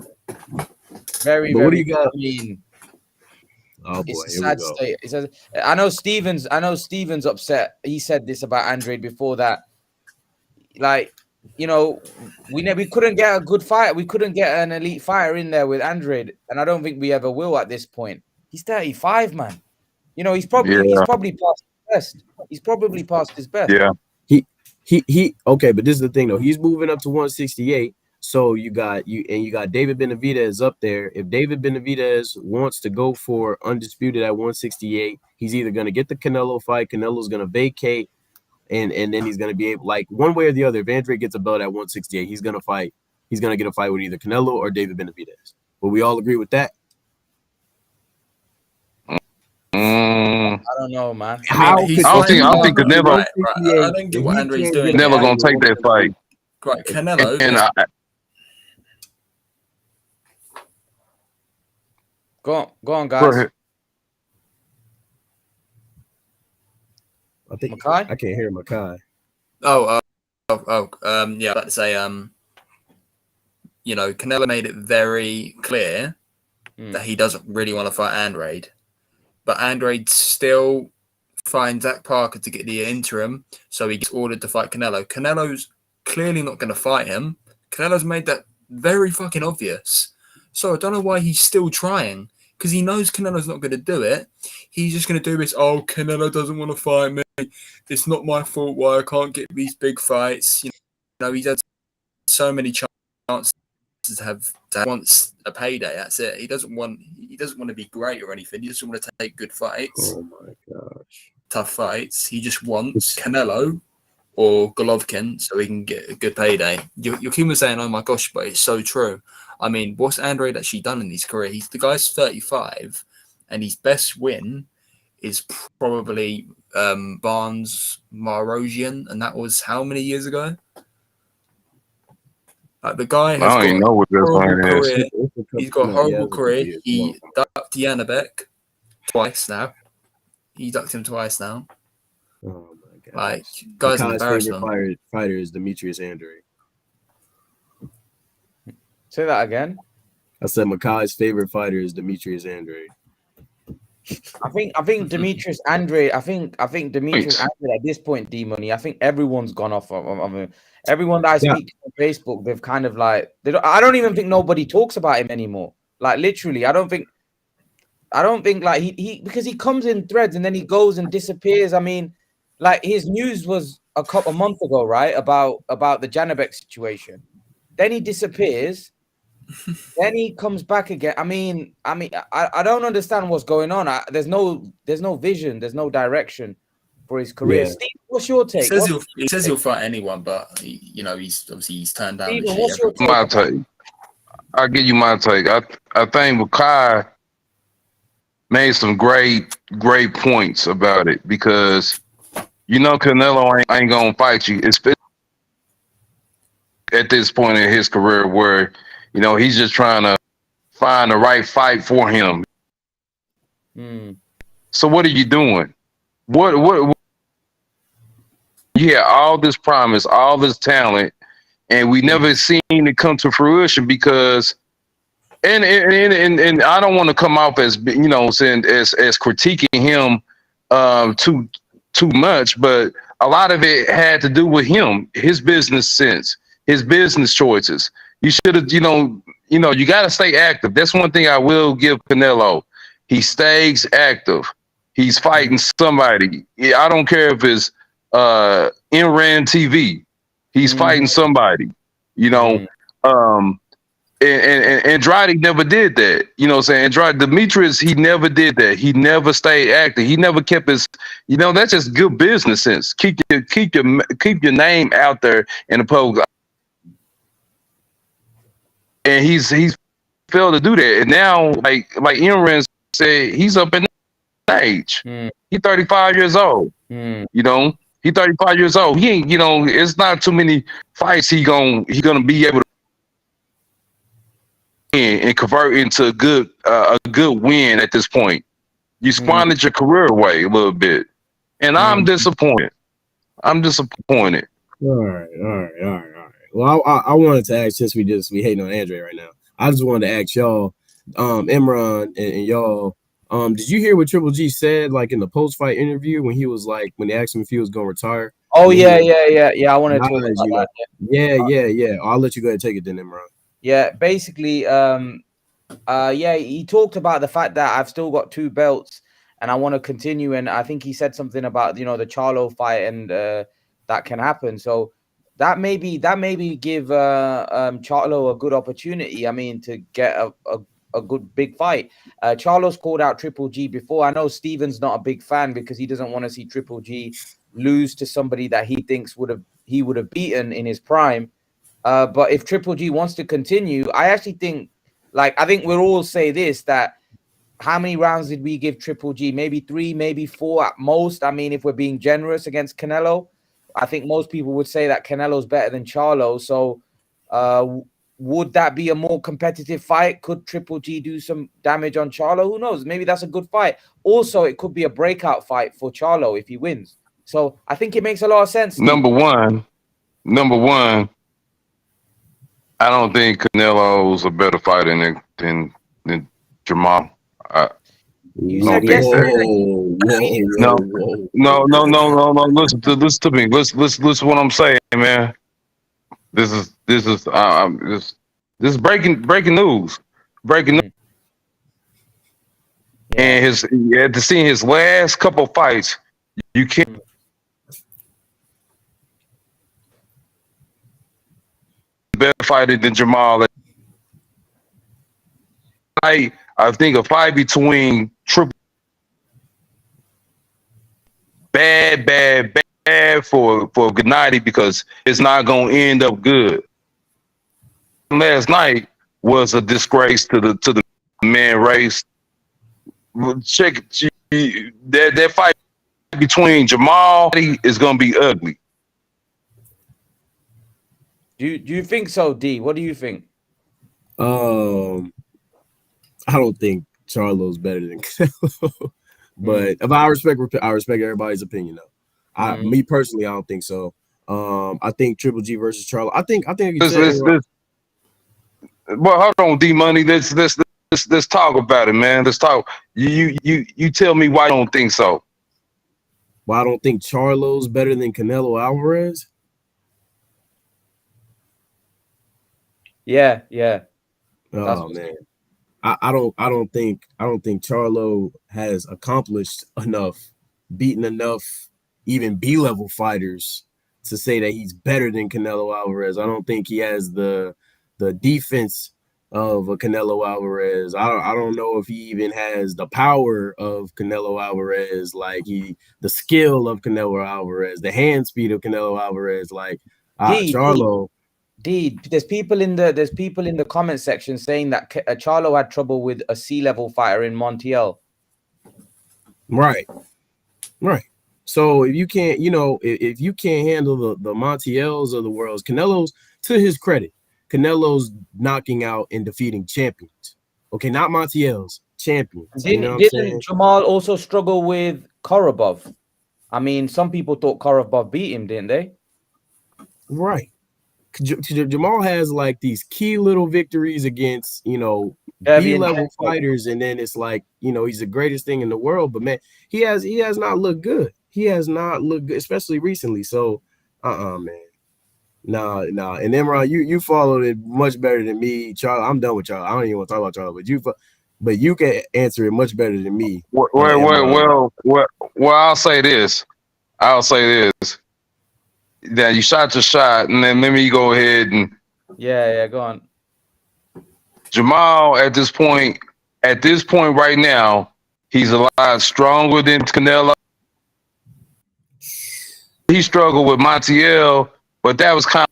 A: very,
C: But what do
A: very.
C: you got?
A: I mean,
C: Oh boy,
A: it's a
C: here we
A: sad
C: go.
A: state. It says, I know Stevens upset. He said this about Andrade before that, like, you know, we couldn't get a good fight. We couldn't get an elite fighter in there with Andrade, and I don't think we ever will at this point. He's 35, man. You know, he's probably
B: Yeah.
A: past his best. He's probably past his best.
B: Yeah.
C: He okay, but this is the thing though. He's moving up to 168. So you got David Benavidez up there. If David Benavidez wants to go for undisputed at 168, he's either gonna get the Canelo fight, Canelo's gonna vacate, and then he's gonna be able, like, one way or the other. If Andre gets a belt at 168, he's gonna fight. He's gonna get a fight with either Canelo or David Benavidez. But we all agree with that.
B: Mm,
A: I don't know, man.
C: How
D: I mean,
C: could
B: I don't think
C: Canelo
B: Canelo
D: right. I don't get what Andre's doing
B: never
D: here.
B: gonna take that fight.
D: Right, Canelo.
B: And
A: Go on,
B: go
A: guys.
B: ahead.
C: I think
A: Makai?
C: I can't hear Makai.
D: Yeah, about to say, you know, Canelo made it very clear that he doesn't really want to fight Andrade, but Andrade still finds Zach Parker to get the interim, so he gets ordered to fight Canelo. Canelo's clearly not going to fight him. Canelo's made that very fucking obvious. So I don't know why he's still trying, because he knows Canelo's not going to do it. He's just going to do this, oh, Canelo doesn't want to fight me. It's not my fault why I can't get these big fights. You know, he's had so many chances to have wants a payday. That's it. He doesn't want to be great or anything. He doesn't want to take good fights.
C: Oh my gosh.
D: Tough fights. He just wants Canelo or Golovkin so he can get a good payday. Joaquin was saying, oh my gosh, but it's so true. I mean, what's Andrade actually done in his career? The guy's 35 and his best win is probably Barnes Marosian, and that was how many years ago? The guy has
B: I don't even know what this
D: horrible
B: one is.
D: career. He's got a horrible career. He ducked Janabek twice now. He ducked him twice now.
C: Oh my god!
D: Like, guys, an
C: Makai's
D: embarrassment.
C: favorite fighter is Demetrius Andrade.
A: Say that again.
C: I said Makai's favorite fighter is Demetrius Andrade.
A: I think Demetrius Andrade. I think Demetrius Andrade at this point, D-Money. I think everyone's gone off of him. Everyone that I speak to on Facebook, they've kind of like I don't even think nobody talks about him anymore. Like, literally, I don't think like he because he comes in threads and then he goes and disappears. I mean, like, his news was a month ago, right? About the Janabek situation. Then he disappears. Then he comes back again. I mean, I don't understand what's going on. There's no vision. There's no direction for his career.
C: Yeah.
A: Steve, what's your take?
D: He says he'll fight anyone, but he's obviously he's turned down.
A: Steven, what's your take?
B: My take. I'll give you my take. I think Makai made some great points about it, because you know Canelo ain't gonna fight you, especially at this point in his career where, you know, he's just trying to find the right fight for him. So what are you doing? What you had all this promise, all this talent, and we never seen it come to fruition because and I don't want to come off as, you know, saying as critiquing him too much, but a lot of it had to do with him, his business sense, his business choices. You should have, you know, you got to stay active. That's one thing I will give Canelo. He stays active. He's fighting somebody. I don't care if it's Enran TV. He's fighting somebody, you know. And Andrade never did that. You know what I'm saying? Demetrius, he never did that. He never stayed active. He never kept his, you know, that's just good business sense. Keep your name out there in the public. and he's failed to do that. And now, like Imran said, he's up in age. He's 35 years old. You know, he's 35 years old. He ain't, you know, it's not too many fights he gonna be able to win and convert into a good win at this point. You squandered your career away a little bit, and I'm disappointed. I'm disappointed.
C: All right. Well, I wanted to ask, since we hating on Andre right now, I just wanted to ask y'all, Imran and y'all, did you hear what Triple G said like in the post fight interview when he was like, when they asked him if he was gonna retire?
A: Oh yeah. I want to talk about
C: you know,
A: that.
C: Yeah. I'll let you go ahead and take it then, Imran.
A: Yeah, basically, he talked about the fact that I've still got 2 belts and I want to continue. And I think he said something about, you know, the Charlo fight and that can happen. So that maybe give Charlo a good opportunity. I mean, to get a good big fight. Charlo's called out Triple G before. I know Steven's not a big fan because he doesn't want to see Triple G lose to somebody that he thinks would have beaten in his prime. But if Triple G wants to continue, I actually think, I think we'll all say this, that how many rounds did we give Triple G? Maybe 3, maybe 4 at most. I mean, if we're being generous against Canelo, I think most people would say that Canelo's better than Charlo. So would that be a more competitive fight? Could Triple G do some damage on Charlo? Who knows? Maybe that's a good fight. Also, it could be a breakout fight for Charlo if he wins. So I think it makes a lot of sense, Steve.
B: Number one, I don't think Canelo's a better fighter than Jamal.
A: You said yes.
B: No. Listen to me. Listen to what I'm saying, man. This is breaking news. Breaking news. And after seeing his last couple fights, you can't. Better fighter than Jamal. I think a fight between Triple bad for Gennady, because it's not gonna end up good. Last night was a disgrace to the man race. Check that fight between Jamal is gonna be ugly.
A: Do you think so, D? What do you think?
C: I don't think Charlo's better than Canelo, but if I respect everybody's opinion though. Me personally, I don't think so. I think Triple G versus Charlo. I think
B: well, hold on, D Money. Let's talk about it, man. Let's talk. You tell me why I don't think so.
C: Why I don't think Charlo's better than Canelo Alvarez?
A: Yeah.
C: Oh man, I don't think Charlo has accomplished enough, beaten enough, even B-level fighters to say that he's better than Canelo Alvarez. I don't think he has the defense of a Canelo Alvarez. I don't know if he even has the power of Canelo Alvarez, like the skill of Canelo Alvarez, the hand speed of Canelo Alvarez. Like Charlo.
A: There's people in the comment section saying that Charlo had trouble with a C-level fighter in Montiel.
C: Right. So if you can't, if you can't handle the Montiels of the world, Canelo's, to his credit, Canelo's knocking out and defeating champions. Okay, not Montiels, champions.
A: Didn't Jamal also struggle with Korobov? I mean, some people thought Korobov beat him, didn't they?
C: Right. Jamal has like these key little victories against, B-level fighters, and then it's like, he's the greatest thing in the world, but man, he has not looked good. He has not looked good, especially recently. So, man. Nah. And Imran, you followed it much better than me. Charlie, I'm done with Charlie. I don't even want to talk about Charlie, but you can answer it much better than me.
B: Well, I'll say this. Now you shot your shot, and then let me go ahead and
A: go on.
B: Jamal at this point right now, he's a lot stronger than Canelo. He struggled with Montiel, but that was kind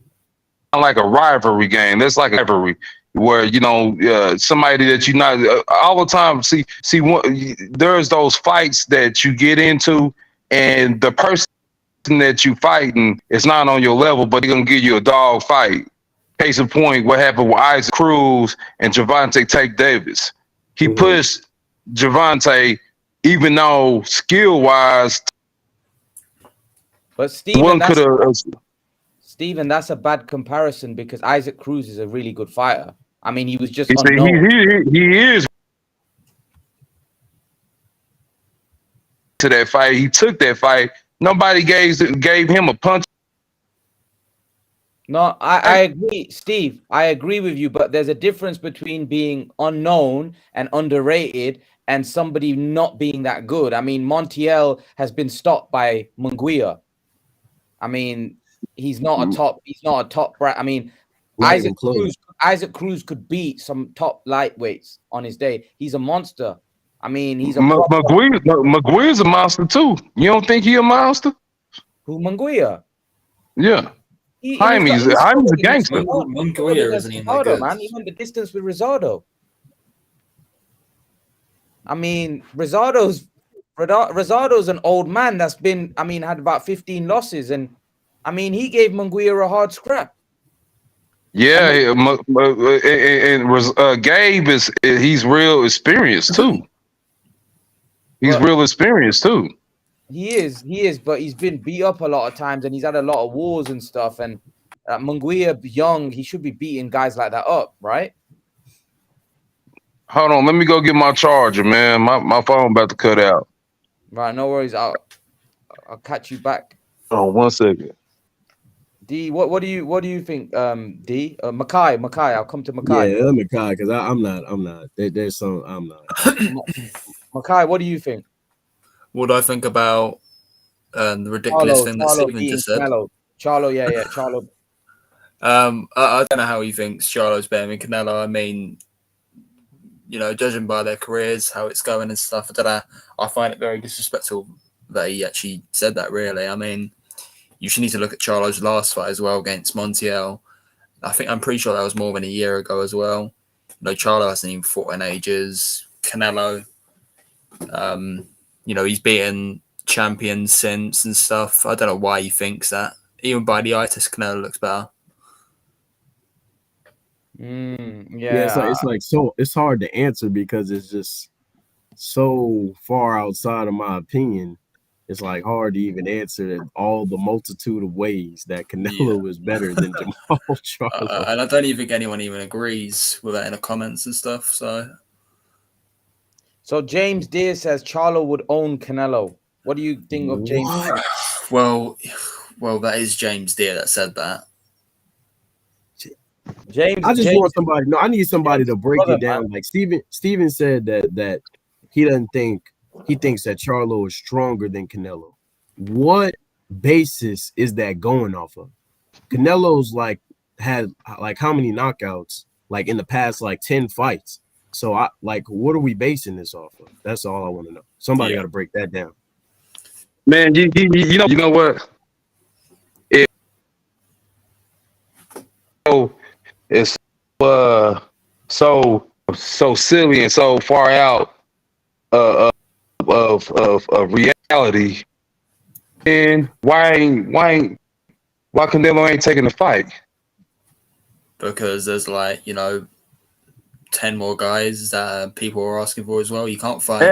B: of like a rivalry game. That's like a rivalry. where somebody that you not all the time. There's those fights that you get into, and the person that you fighting is not on your level, but they're gonna give you a dog fight. Case in point, what happened with Isaac Cruz and Gervonta Tank Davis. He pushed Gervonta, even though skill wise,
A: But Steven,
B: one could have.
A: Steven, that's a bad comparison because Isaac Cruz is a really good fighter. I mean, he was just
B: He
A: unknown.
B: he is to that fight. He took that fight. Nobody gave him a punch.
A: No, I agree, Steve. I agree with you, but there's a difference between being unknown and underrated and somebody not being that good. I mean, Montiel has been stopped by Munguia. I mean, he's not a top. I mean, Isaac Cruz could beat some top lightweights on his day. He's a monster. I mean, he's a
B: Munguia's a monster too. You don't think he a monster?
A: Who, Munguia?
B: Yeah. Jaime's a gangster.
D: Munguia isn't even that good.
A: Man. He went the distance with Rosado. I mean, Rosado's an old man that's been, had about 15 losses. And, he gave Munguia a hard scrap.
B: Yeah, and Gabe he's real experienced too. He's real experienced too.
A: He is, but he's been beat up a lot of times and he's had a lot of wars and stuff. And Munguia, young, he should be beating guys like that up, right?
B: Hold on, let me go get my charger, man. My phone about to cut out.
A: Right, no worries. I'll catch you back.
B: Oh, 1 second.
A: D, what do you think? D, Makai, I'll come to Makai.
C: Yeah, Makai, because I'm not. There's some I'm not.
A: Makai, what do you think?
D: What do I think about the ridiculous thing that Steven just said?
A: Charlo, yeah, Charlo.
D: I don't know how he thinks Charlo's better than Canelo. I mean, judging by their careers, how it's going and stuff, I don't know. I find it very disrespectful that he actually said that, really. I mean, you should need to look at Charlo's last fight as well against Montiel. I'm pretty sure that was more than a year ago as well. Charlo hasn't even fought in ages. Canelo, he's beaten champions since and stuff. I don't know why he thinks that. Even by the eye test, Canelo looks better.
C: It's hard to answer because it's just so far outside of my opinion. It's like hard to even answer all the multitude of ways that Canelo is better than Jamal Charlo.
D: And I don't even think anyone even agrees with that in the comments and stuff.
A: So James Deere says Charlo would own Canelo. What do you think of James?
D: Well, that is James Deere that said that.
A: James,
C: I just want somebody. No, I need somebody to break it down. Man. Like Steven said that he doesn't think. He thinks that Charlo is stronger than Canelo. What basis is that going off of? Canelo's had how many knockouts in the past 10 fights. So what are we basing this off of? That's all I want to know. Somebody got to break that down.
B: Man, you know what? It's so silly and so far out of reality. And why Canelo ain't taking the fight?
D: Because there's 10 more guys that people are asking for as well. You can't fight.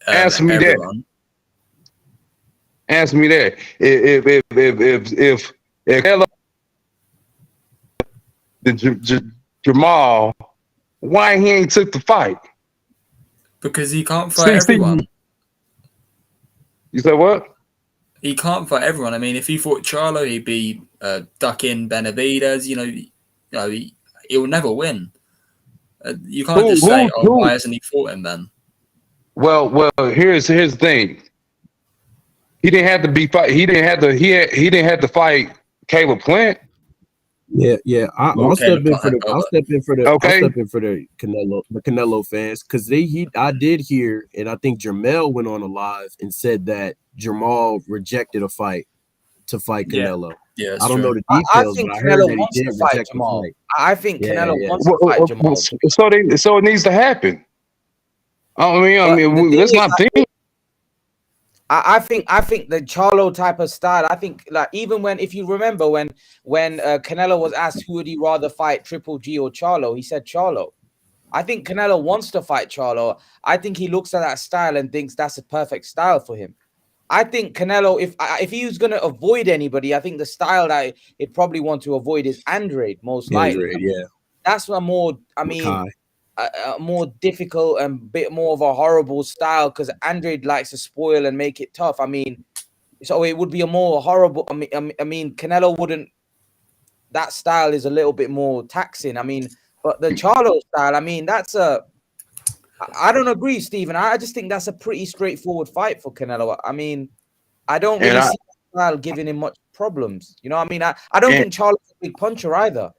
B: Answer me that. Answer me that. If Canelo, Jamal, why he ain't took the fight?
D: Because he can't fight everyone.
B: You said what?
D: He can't fight everyone. I mean, if he fought Charlo, he'd be ducking Benavidez. He'll never win. You can't just say, why hasn't he fought him then?
B: Well, here's the thing. He didn't have to be fight. He didn't have to fight Caleb Plant.
C: Yeah. I'll step in for the Canelo fans because I did hear, and I think Jermel went on a live and said that Jamal rejected a fight to fight Canelo.
D: Yeah,
C: I don't know the
A: I
C: details,
A: think
C: but I heard
A: Canelo
C: that he
A: wants
C: did
A: to fight
C: reject the
A: Jamal.
C: fight.
A: I think
C: Yeah,
A: Canelo
C: yeah.
A: wants to fight Jamal.
B: So it needs to happen.
A: But the thing
B: Let's
A: is,
B: not think.
A: I think the Charlo type of style. I think like even when, if you remember when Canelo was asked who would he rather fight, Triple G or Charlo, he said Charlo. I think Canelo wants to fight Charlo. I think he looks at that style and thinks that's a perfect style for him. I think Canelo, if he was going to avoid anybody, I think the style that he'd probably want to avoid is Andrade, most likely.
C: Andrade, yeah.
A: That's a more, I mean, a more difficult and bit more of a horrible style because Andrade likes to spoil and make it tough. I mean, so it would be a more horrible. I mean, Canelo wouldn't. That style is a little bit more taxing. I mean, but the Charlo style, I mean, that's a. I don't agree, Stephen. I just think that's a pretty straightforward fight for Canelo. I mean, I don't really see that style giving him much problems. You know what I mean? I don't think Charlo's a big puncher either.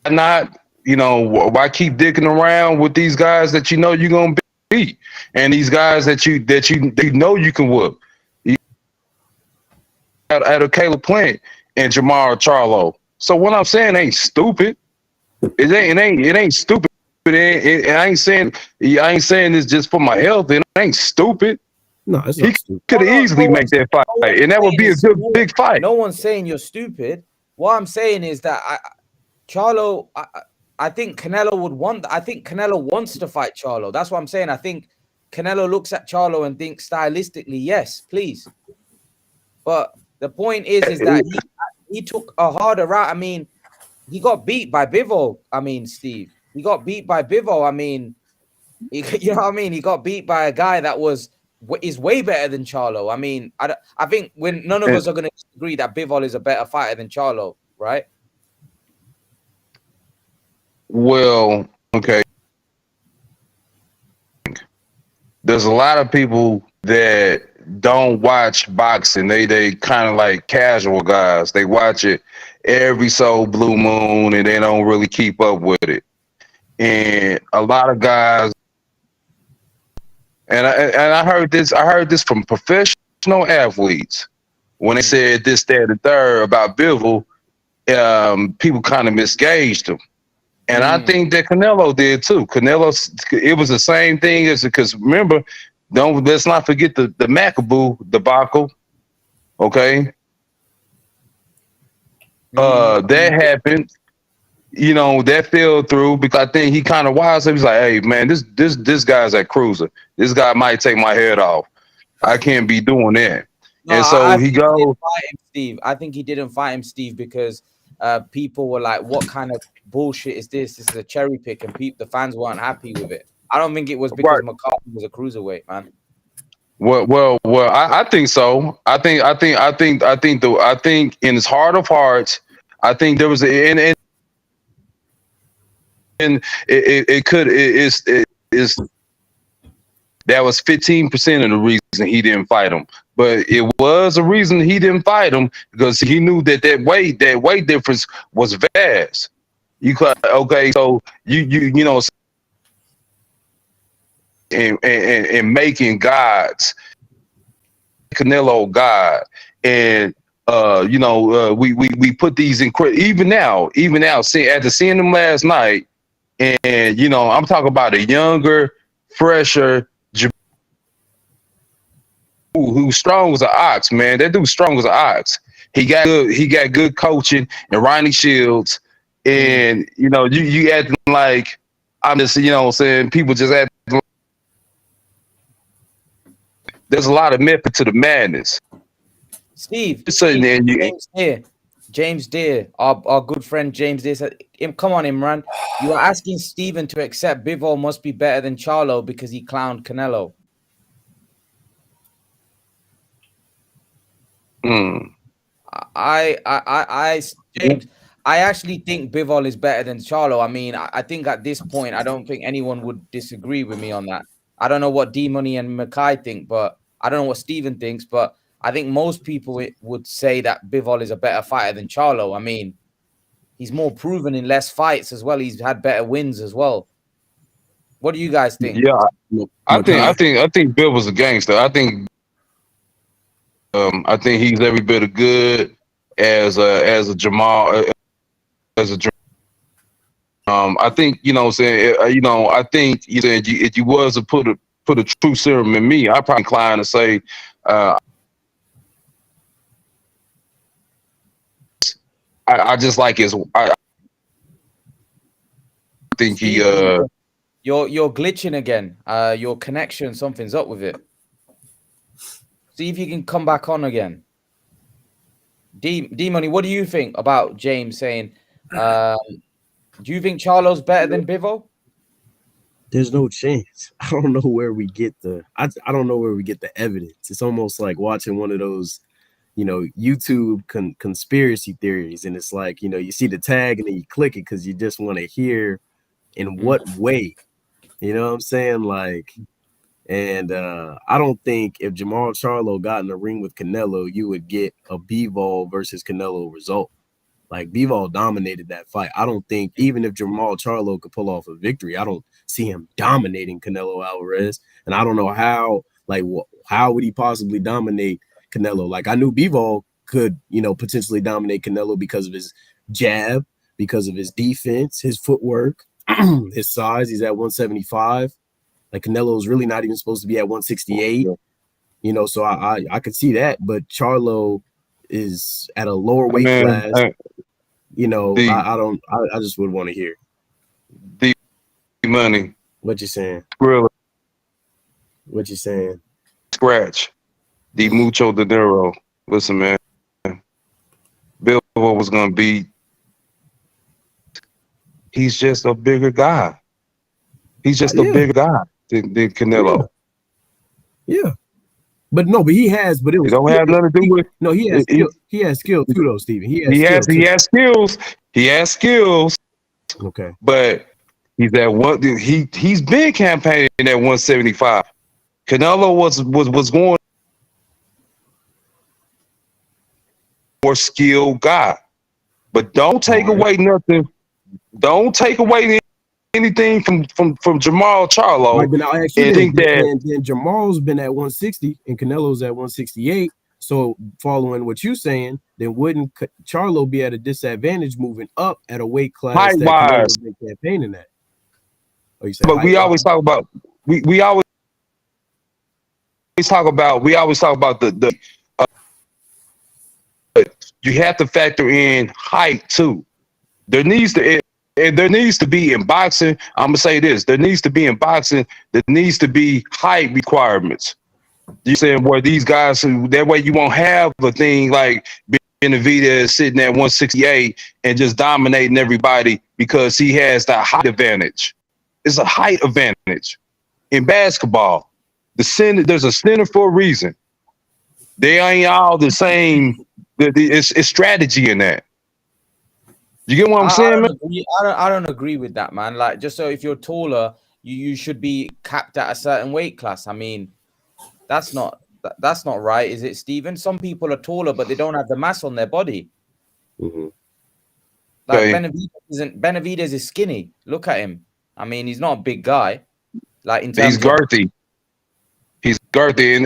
B: Not, why keep dicking around with these guys that you know you're gonna beat, and these guys that you know you can whoop. At a Caleb Plant and Jamar Charlo. So what I'm saying ain't stupid. It ain't stupid. I ain't saying this just for my health. It ain't stupid.
C: No, it's not stupid.
B: Could easily make that fight, and that would be a good big fight.
A: No one's saying you're stupid. What I'm saying is that Charlo, I think Canelo would want. I think Canelo wants to fight Charlo. That's what I'm saying. I think Canelo looks at Charlo and thinks stylistically, yes, please. But the point is that he took a harder route. I mean, he got beat by Bivol. I mean, Steve, he got beat by Bivol. I mean, you know what I mean? He got beat by a guy that is way better than Charlo. I mean, I think when none of us are going to disagree that Bivol is a better fighter than Charlo, right?
B: Well, okay. There's a lot of people that don't watch boxing. They kind of like casual guys. They watch it every so blue moon and they don't really keep up with it. And a lot of guys, and I heard this from professional athletes when they said this, that, and the third about Bivol. People kind of misgauged him. And I think that Canelo did too. It was the same thing because remember, let's not forget the McAboo debacle. Okay. That happened, that fell through because I think he kind of wise. He was like, hey man, this guy's at cruiser. This guy might take my head off. I can't be doing that.
A: No,
B: and so he goes.
A: Steve. I think he didn't fight him, Steve, because people were like, what kind of bullshit is this? This is a cherry pick, and the fans weren't happy with it. I don't think it was because McCarthy was a cruiserweight, man.
B: Well, I think so. I think in his heart of hearts, I think there was that was 15% of the reason he didn't fight him, but it was a reason he didn't fight him because he knew that weight difference was vast. So you and making gods, Canelo God, and we put these even now after seeing them last night, and I'm talking about a younger, fresher, who's strong as an ox, man. That dude's strong as an ox. He got good coaching and Ronnie Shields, and you acting like I'm just saying people just act. There's a lot of method to the madness.
A: Steve, James Deere, our good friend James Deere said, come on, Imran. You are asking Stephen to accept Bivol must be better than Charlo because he clowned Canelo. James, I actually think Bivol is better than Charlo. I mean, I think at this point, I don't think anyone would disagree with me on that. I don't know what D-Money and Mackay think, but I don't know what Steven thinks, but I think most people would say that Bivol is a better fighter than Charlo. I mean, he's more proven in less fights as well. He's had better wins as well. What do you guys think?
B: Yeah, I think Bivol's a gangster. I think I think he's every bit as good as a Jamal as a. I think what I'm saying. I think if you was to put a true serum in me, I'd probably incline to say. I just like his. I think he.
A: Stevie, you're glitching again. Your connection, something's up with it. See if you can come back on again. D Money, what do you think about James saying? Do you think Charlo's better than Bivol?
C: There's no chance. I don't know where we get I don't know where we get the evidence. It's almost like watching one of those, YouTube conspiracy theories, and it's like, you see the tag and then you click it because you just want to hear in what way. You know what I'm saying? Like, and I don't think if Jamal Charlo got in the ring with Canelo, you would get a Bivol versus Canelo result. Like, Bivol dominated that fight. I don't think, even if Jamal Charlo could pull off a victory, I don't see him dominating Canelo Alvarez. And I don't know how, how would he possibly dominate Canelo? Like, I knew Bivol could, potentially dominate Canelo because of his jab, because of his defense, his footwork, his size. He's at 175. Like, Canelo's really not even supposed to be at 168. So I could see that. But Charlo is at a lower weight class. I just would want to hear
B: the money.
C: What you saying?
B: Really?
C: What you saying?
B: Scratch. The mucho dinero. Listen, man. Bill was gonna be. He's just a bigger guy. He's just a bigger guy than Canelo.
C: Yeah. But he has. But it
B: don't have nothing to do with.
C: No, he has. He has skill too, though, Steven. He has
B: skills. He has skills.
C: Okay.
B: But he's at one. He's been campaigning at 175. Canelo was going more skilled guy. But don't take away nothing. Don't take away anything from Jamal Charlo.
C: Right, but now I actually think that Jamal's been at 160 and Canelo's at 168. So following what you're saying, then wouldn't Charlo be at a disadvantage moving up at a weight class that Canelo's been campaigning at?
B: But we always talk about we always talk about the you have to factor in height too. There needs to be in boxing. I'm gonna say this: there needs to be in boxing. There needs to be height requirements. You saying where these guys, that way you won't have a thing like Benavidez sitting at 168 and just dominating everybody because he has that height advantage. It's a height advantage in basketball. There's a center for a reason. They ain't all the same. It's strategy in that. You get what I'm saying, man?
A: I don't agree with that, man. Like, just so if you're taller, you should be capped at a certain weight class. I mean, that's not right, is it, Steven? Some people are taller, but they don't have the mass on their body.
C: Mm-hmm.
A: Like Benavidez is skinny. Look at him. I mean, he's not a big guy. Like, in terms
B: he's girthy. He's girthy, and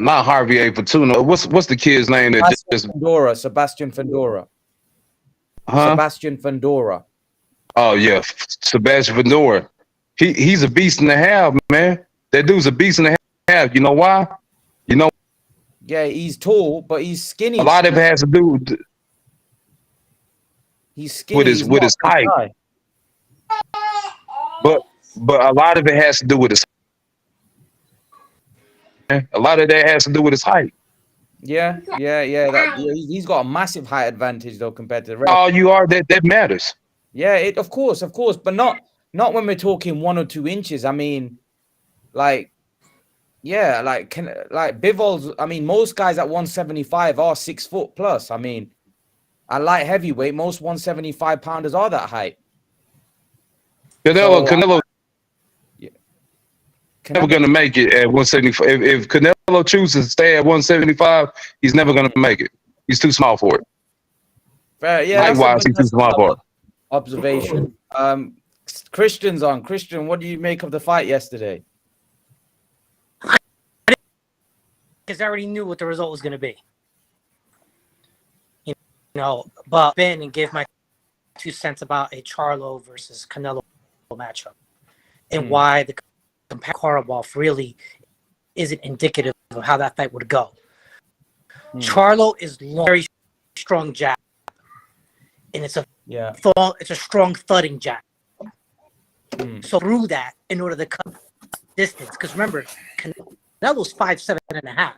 B: not Harvey A. Fortuna. What's the kid's name?
A: Sebastian Fundora.
B: Huh?
A: Sebastian Fundora.
B: Oh yeah, Sebastian Fundora. He's a beast and a half, man. That dude's a beast and a half. You know why?
A: Yeah, he's tall, but he's skinny.
B: A lot of it has to do with
A: he's skinny
B: with his height.
A: Guy.
B: But a lot of it has to do with his. A lot of that has to do with his height.
A: Yeah. He's got a massive height advantage though compared to the rest.
B: All you are that matters.
A: Yeah, of course, but not when we're talking 1 or 2 inches. I mean, like Bivol's. I mean, most guys at 175 are 6 foot plus. I mean, at light heavyweight, most 175 pounders are that height.
B: Canelo. Never going to make it at 175. If Canelo chooses to stay at 175, he's never going to make it. He's too small for it.
A: Fair, yeah.
B: Likewise, he's too small for it.
A: Observation. Christian's on. Christian, what do you make of the fight yesterday?
E: because I already knew what the result was going to be. You know, but Ben and give my 2 cents about a Charlo versus Canelo matchup and why the Karabov really isn't indicative of how that fight would go. Charlo is very strong jab, and it's a strong thudding jab. So through that, in order to cut distance, because remember, Canelo's 5'7.5".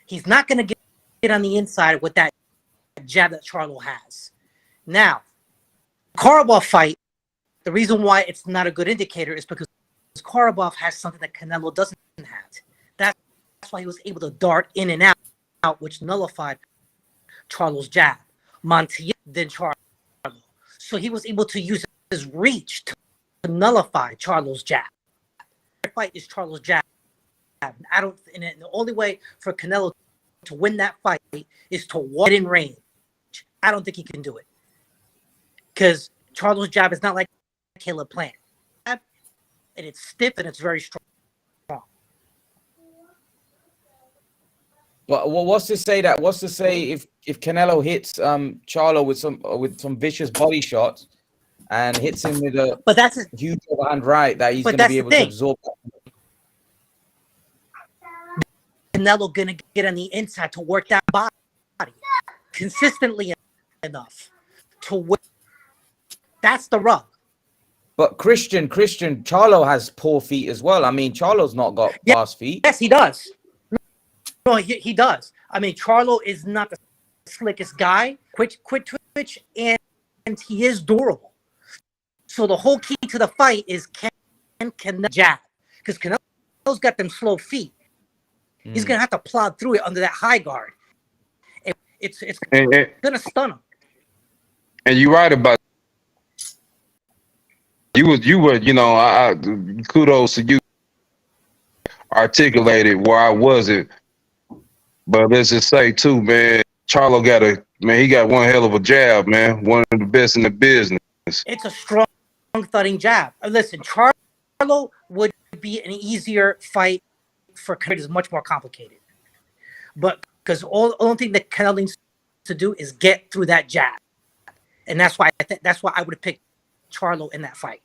E: He's not going to get on the inside with that jab that Charlo has. Now, Karabov fight, the reason why it's not a good indicator is because Karabov has something that Canelo doesn't have. That's why he was able to dart in and out, which nullified Charlo's jab. Montiel then Charlo. So he was able to use his reach to nullify Charlo's jab. The fight is Charlo's jab. And the only way for Canelo to win that fight is to walk in range. I don't think he can do it. Because Charlo's jab is not like Caleb Plant. And it's stiff and it's very strong.
A: But what's to say if Canelo hits Charlo with some vicious body shots and hits him with a huge overhand right that he's going to be able to absorb that.
E: Canelo going to get on the inside to work that body consistently enough to win. That's the rub.
A: But Christian, Charlo has poor feet as well. I mean, Charlo's not got fast feet.
E: Yes, he does. No, he does. I mean, Charlo is not the slickest guy. Quick twitch, and he is durable. So the whole key to the fight is can Canelo jab, because Canelo's got them slow feet. He's gonna have to plod through it under that high guard. It's gonna stun him.
B: And you're right about you were I kudos to you articulated where I wasn't. But let's just say too, man, Charlo he got one hell of a jab, man. One of the best in the business.
E: It's a strong thudding jab. Listen, Charlo would be an easier fight for Canelo. Is much more complicated. But because the only thing that Canelo needs to do is get through that jab. And that's why I would have picked Charlo in that fight.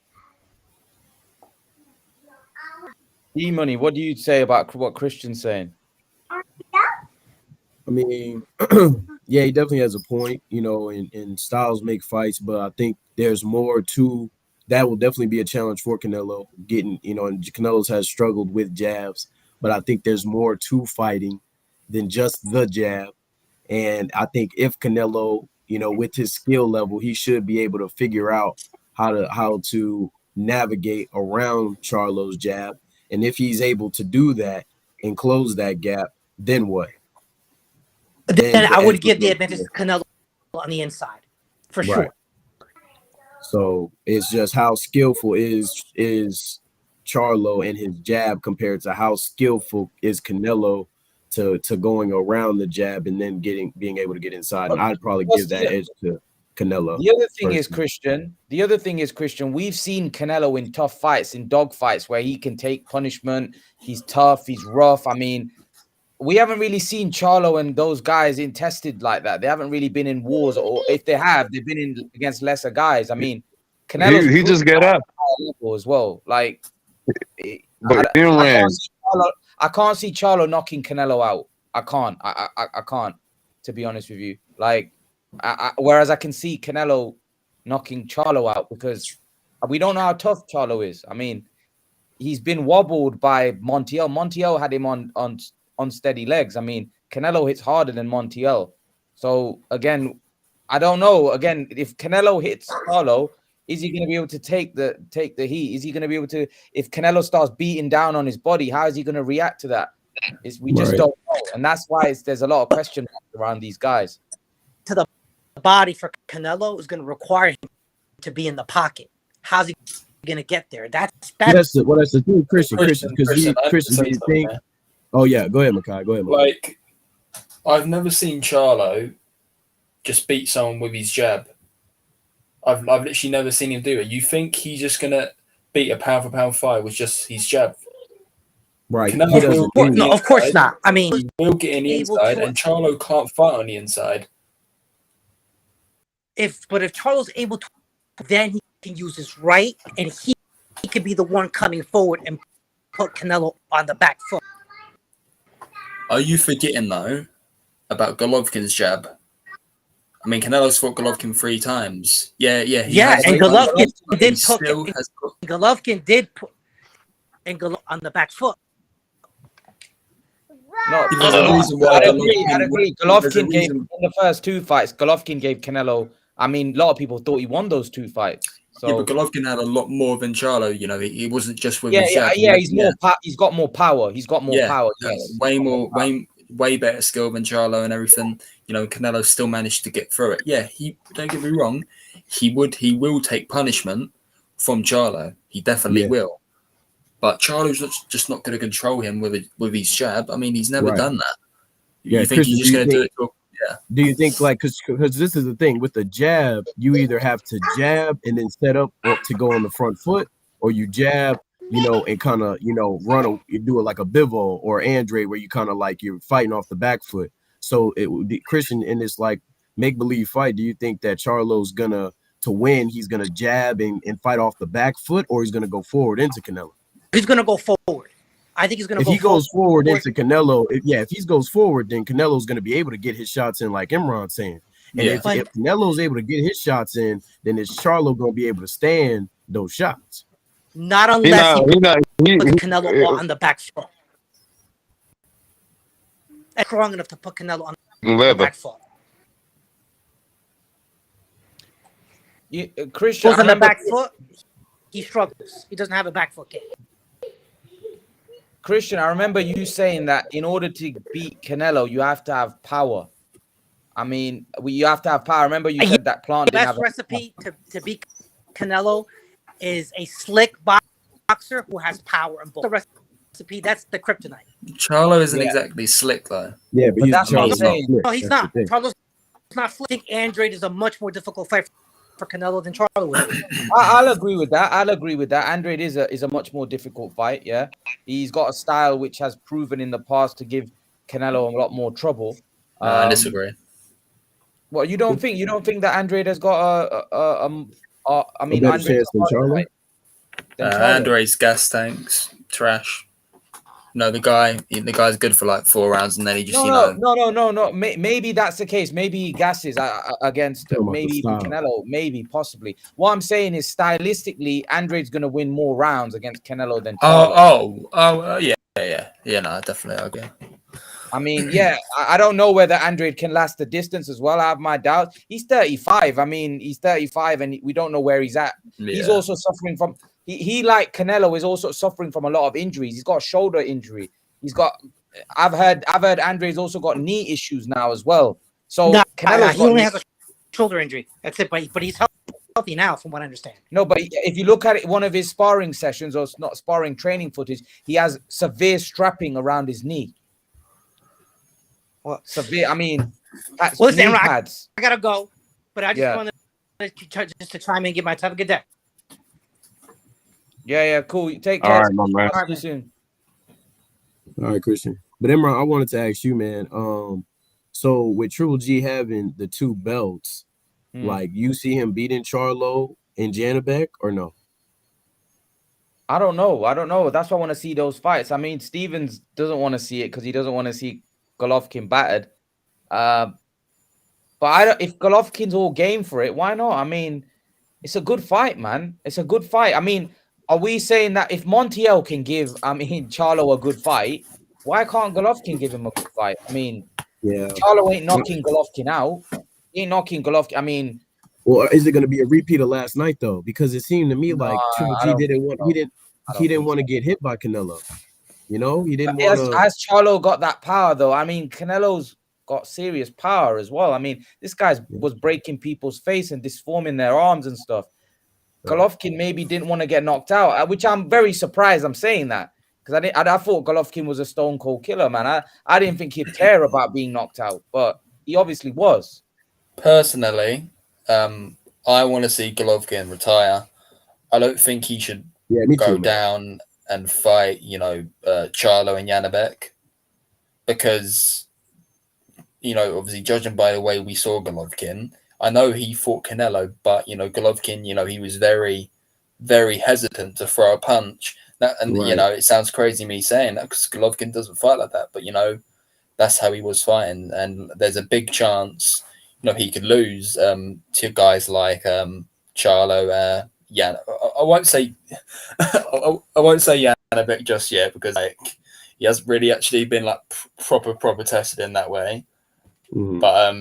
A: E-Money, what do you say about what Christian's saying?
C: I mean, yeah, he definitely has a point, and styles make fights, but I think there's more to that. Will definitely be a challenge for Canelo and Canelo's has struggled with jabs, but I think there's more to fighting than just the jab. And I think if Canelo, with his skill level, he should be able to figure out how to navigate around Charlo's jab. And if he's able to do that and close that gap, then what?
E: Then I would give the advantage to Canelo on the inside, for sure.
C: So it's just how skillful is Charlo and his jab compared to how skillful is Canelo to going around the jab and then being able to get inside. And I'd probably give that edge to Canelo.
A: The other thing is, Christian, we've seen Canelo in tough fights, in dog fights, where he can take punishment. He's tough, he's rough. I mean, we haven't really seen Charlo and those guys tested like that. They haven't really been in wars, or if they have, they've been in against lesser guys. I mean, Canelo
B: he just got up
A: as well. Like,
B: but
A: I can't see Charlo knocking Canelo out. I can't, to be honest with you. Like, whereas I can see Canelo knocking Charlo out because we don't know how tough Charlo is. I mean, he's been wobbled by Montiel. Montiel had him on steady legs. I mean, Canelo hits harder than Montiel. So again, I don't know. Again, if Canelo hits Charlo, is he going to be able to take the heat? Is he going to be able to? If Canelo starts beating down on his body, how is he going to react to that? We just don't know, and that's why there's a lot of question around these guys.
E: To the body for Canelo is going to require him to be in the pocket. How's he going to get there? That's
C: the thing, Christian, because do you think? Oh yeah, go ahead, Makai. Go ahead. Makai.
D: Like, I've never seen Charlo just beat someone with his jab. I've literally never seen him do it. You think he's just gonna beat a pound for pound fight with just his jab?
C: Right.
D: Canelo
C: He doesn't.
D: will-
E: No, of course not. I mean,
D: He will get in the
E: able
D: inside,
E: to-
D: and Charlo can't fight on the inside.
E: if Charlo's able to, then he can use his right, and he could be the one coming forward and put Canelo on the back foot.
D: Are you forgetting though about Golovkin's jab? I mean, Canelo's fought Golovkin 3 times. Yeah. He
E: Yeah,
D: has
E: and
D: great punch,
E: Golovkin
D: but
E: did
D: he
E: put
D: still has got-
E: Golovkin did put on the back foot.
A: No,
D: There's a reason why
A: I'd agree.
D: there's a
A: Golovkin gave
D: reason-
A: in the first 2 fights. Golovkin gave Canelo. I mean, a lot of people thought he won those 2 fights. So
D: Yeah, but Golovkin had a lot more than Charlo. You know, he wasn't just with
A: yeah,
D: his jab.
A: he's more. He's got more power. He's got more power. Yes,
D: way more, way better skill than Charlo and everything. You know, Canelo still managed to get through it. Yeah, he don't get me wrong. He will take punishment from Charlo. He definitely will. But Charlo's just not going to control him with his jab. I mean, he's never done that.
C: Yeah,
D: you think
C: Christian,
D: he's just going to do it?
C: Do you think like because this is the thing with the jab, you either have to jab and then set up to go on the front foot, or you jab, and kind of you do it like a Bivol or Andre where you kind of like you're fighting off the back foot. So it would be Christian in this like make believe fight. Do you think that Charlo's gonna to win? He's gonna jab and fight off the back foot, or he's gonna go forward into Canelo?
E: He's gonna go forward. I think he's gonna.
C: If he goes forward into Canelo, if he goes forward, then Canelo's going to be able to get his shots in, like Imran's saying. And if Canelo's able to get his shots in, then is Charlo going to be able to stand those shots?
E: Not unless he puts Canelo on the back foot. That's strong enough to put Canelo on the back foot.
A: Christian,
E: on the back foot, he struggles. He doesn't have a back foot game.
A: Christian, I remember you saying that in order to beat Canelo, you have to have power. I mean, you have to have power. I remember you said that Plant didn't have
E: the best recipe to beat Canelo is a slick boxer who has power and both. The recipe, that's the kryptonite.
D: Charlo isn't exactly slick though.
C: Yeah, but
A: that's what I'm saying.
E: No, he's not. Charlo's not slick. I think Andrade is a much more difficult fight for Canelo than Charlo is.
A: I'll agree with that. Andrade is a much more difficult fight. Yeah, he's got a style which has proven in the past to give Canelo a lot more trouble.
D: I disagree.
A: Well, you don't think that Andrade has got I mean,
C: better chance than Charlo?
D: Andrade's gas tanks trash. No, the guy's good for like 4 rounds, and then he just
A: no. Maybe that's the case. Maybe he gasses against maybe Canelo. Maybe possibly. What I'm saying is stylistically, Andrade's going to win more rounds against Canelo than Charlo.
D: Yeah. No, definitely. Okay.
A: I mean, yeah, I don't know whether Andrade can last the distance as well. I have my doubts. He's 35. I mean, he's 35, and we don't know where he's at. Yeah. He's also suffering from. He like Canelo is also suffering from a lot of injuries. He's got a shoulder injury. He's got. I've heard Andre's also got knee issues now as well. So
E: he only has a shoulder injury. That's it. But he's healthy now, from what I understand.
A: No, but if you look at it, one of his sparring sessions or not sparring training footage, he has severe strapping around his knee. What severe? I mean,
E: listen, I gotta go, but I just wanted to chime in and give my time. Have a good day.
A: Yeah, cool. Take care.
B: All right, my man.
A: Talk to you soon.
C: All right, Christian. But Imran, I wanted to ask you, man. So with Triple G having the 2 belts, like you see him beating Charlo and Janabek or no?
A: I don't know. That's why I want to see those fights. I mean, Stevens doesn't want to see it because he doesn't want to see Golovkin battered. But if Golovkin's all game for it, why not? I mean, it's a good fight, man. It's a good fight. I mean, are we saying that if Montiel can give, Charlo a good fight, why can't Golovkin give him a good fight? I mean, Charlo ain't knocking Golovkin out. He ain't knocking Golovkin. I mean,
C: well, is it going to be a repeat of last night though? Because it seemed to me like Triple G didn't want to get hit by Canelo. You know, he didn't want to.
A: Has Charlo got that power though? I mean, Canelo's got serious power as well. I mean, this guy's was breaking people's face and disforming their arms and stuff. Golovkin maybe didn't want to get knocked out, which I'm very surprised. I'm saying that because I thought Golovkin was a stone cold killer, man. I didn't think he'd care about being knocked out, but he obviously was.
D: Personally, I want to see Golovkin retire. I don't think he should go down and fight, Charlo and Janabek, because, obviously judging by the way we saw Golovkin, I know he fought Canelo, but Golovkin, he was very, very hesitant to throw a punch. And
C: Right.
D: it sounds crazy me saying that because Golovkin doesn't fight like that, but that's how he was fighting, and there's a big chance he could lose to guys like Charlo. I won't say I won't say Janabek just yet, because he hasn't really actually been like proper tested in that way.
C: Mhm.
D: But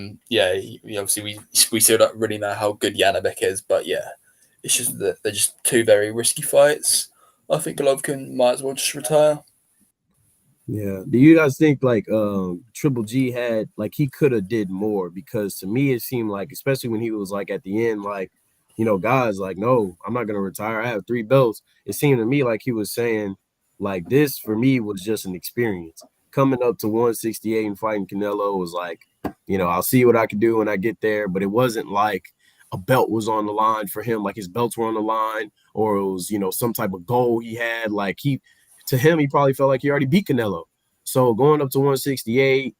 D: obviously we still don't really know how good Janabek is. But yeah, it's just that they're just two very risky fights. I think Golovkin might as well just retire.
C: Yeah. Do you guys think like Triple G had like he could have did more? Because to me it seemed like, especially when he was like at the end, like, guys like, no, I'm not gonna retire. I have 3 belts. It seemed to me like he was saying, like, this for me was just an experience. Coming up to 168 and fighting Canelo was like, I'll see what I can do when I get there. But it wasn't like a belt was on the line for him, like his belts were on the line, or it was, some type of goal he had. Like to him, he probably felt like he already beat Canelo. So going up to 168,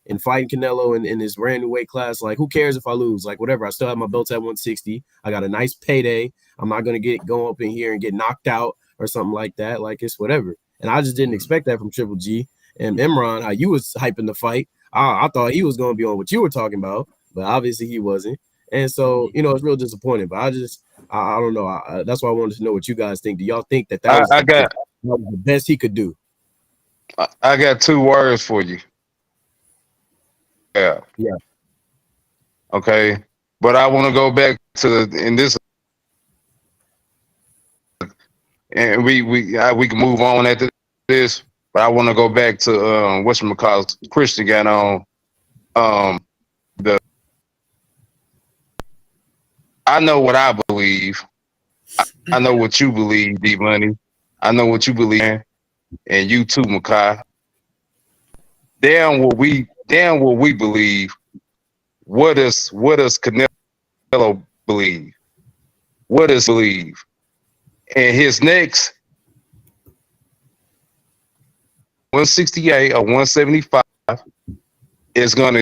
C: and fighting Canelo in his brand new weight class, like, who cares if I lose? Like, whatever. I still have my belts at 160. I got a nice payday. I'm not going to go up in here and get knocked out or something like that. Like, it's whatever. And I just didn't expect that from Triple G. And Imran, how you was hyping the fight, I thought he was going to be on what you were talking about, but obviously he wasn't. And so, it's real disappointing. But I don't know. That's why I wanted to know what you guys think. Do y'all think that was the best he could do?
B: I got 2 words for you. Yeah.
C: Yeah.
B: Okay. But I want to go back to this, and we can move on after this. But I want to go back to whatchamacallit, Christian got on. I know what I believe. I know what you believe, D Money. I know what you believe in. And you too, Makai. Damn what we believe. What does Canelo believe? What does believe? And his next 168 or 175 is gonna,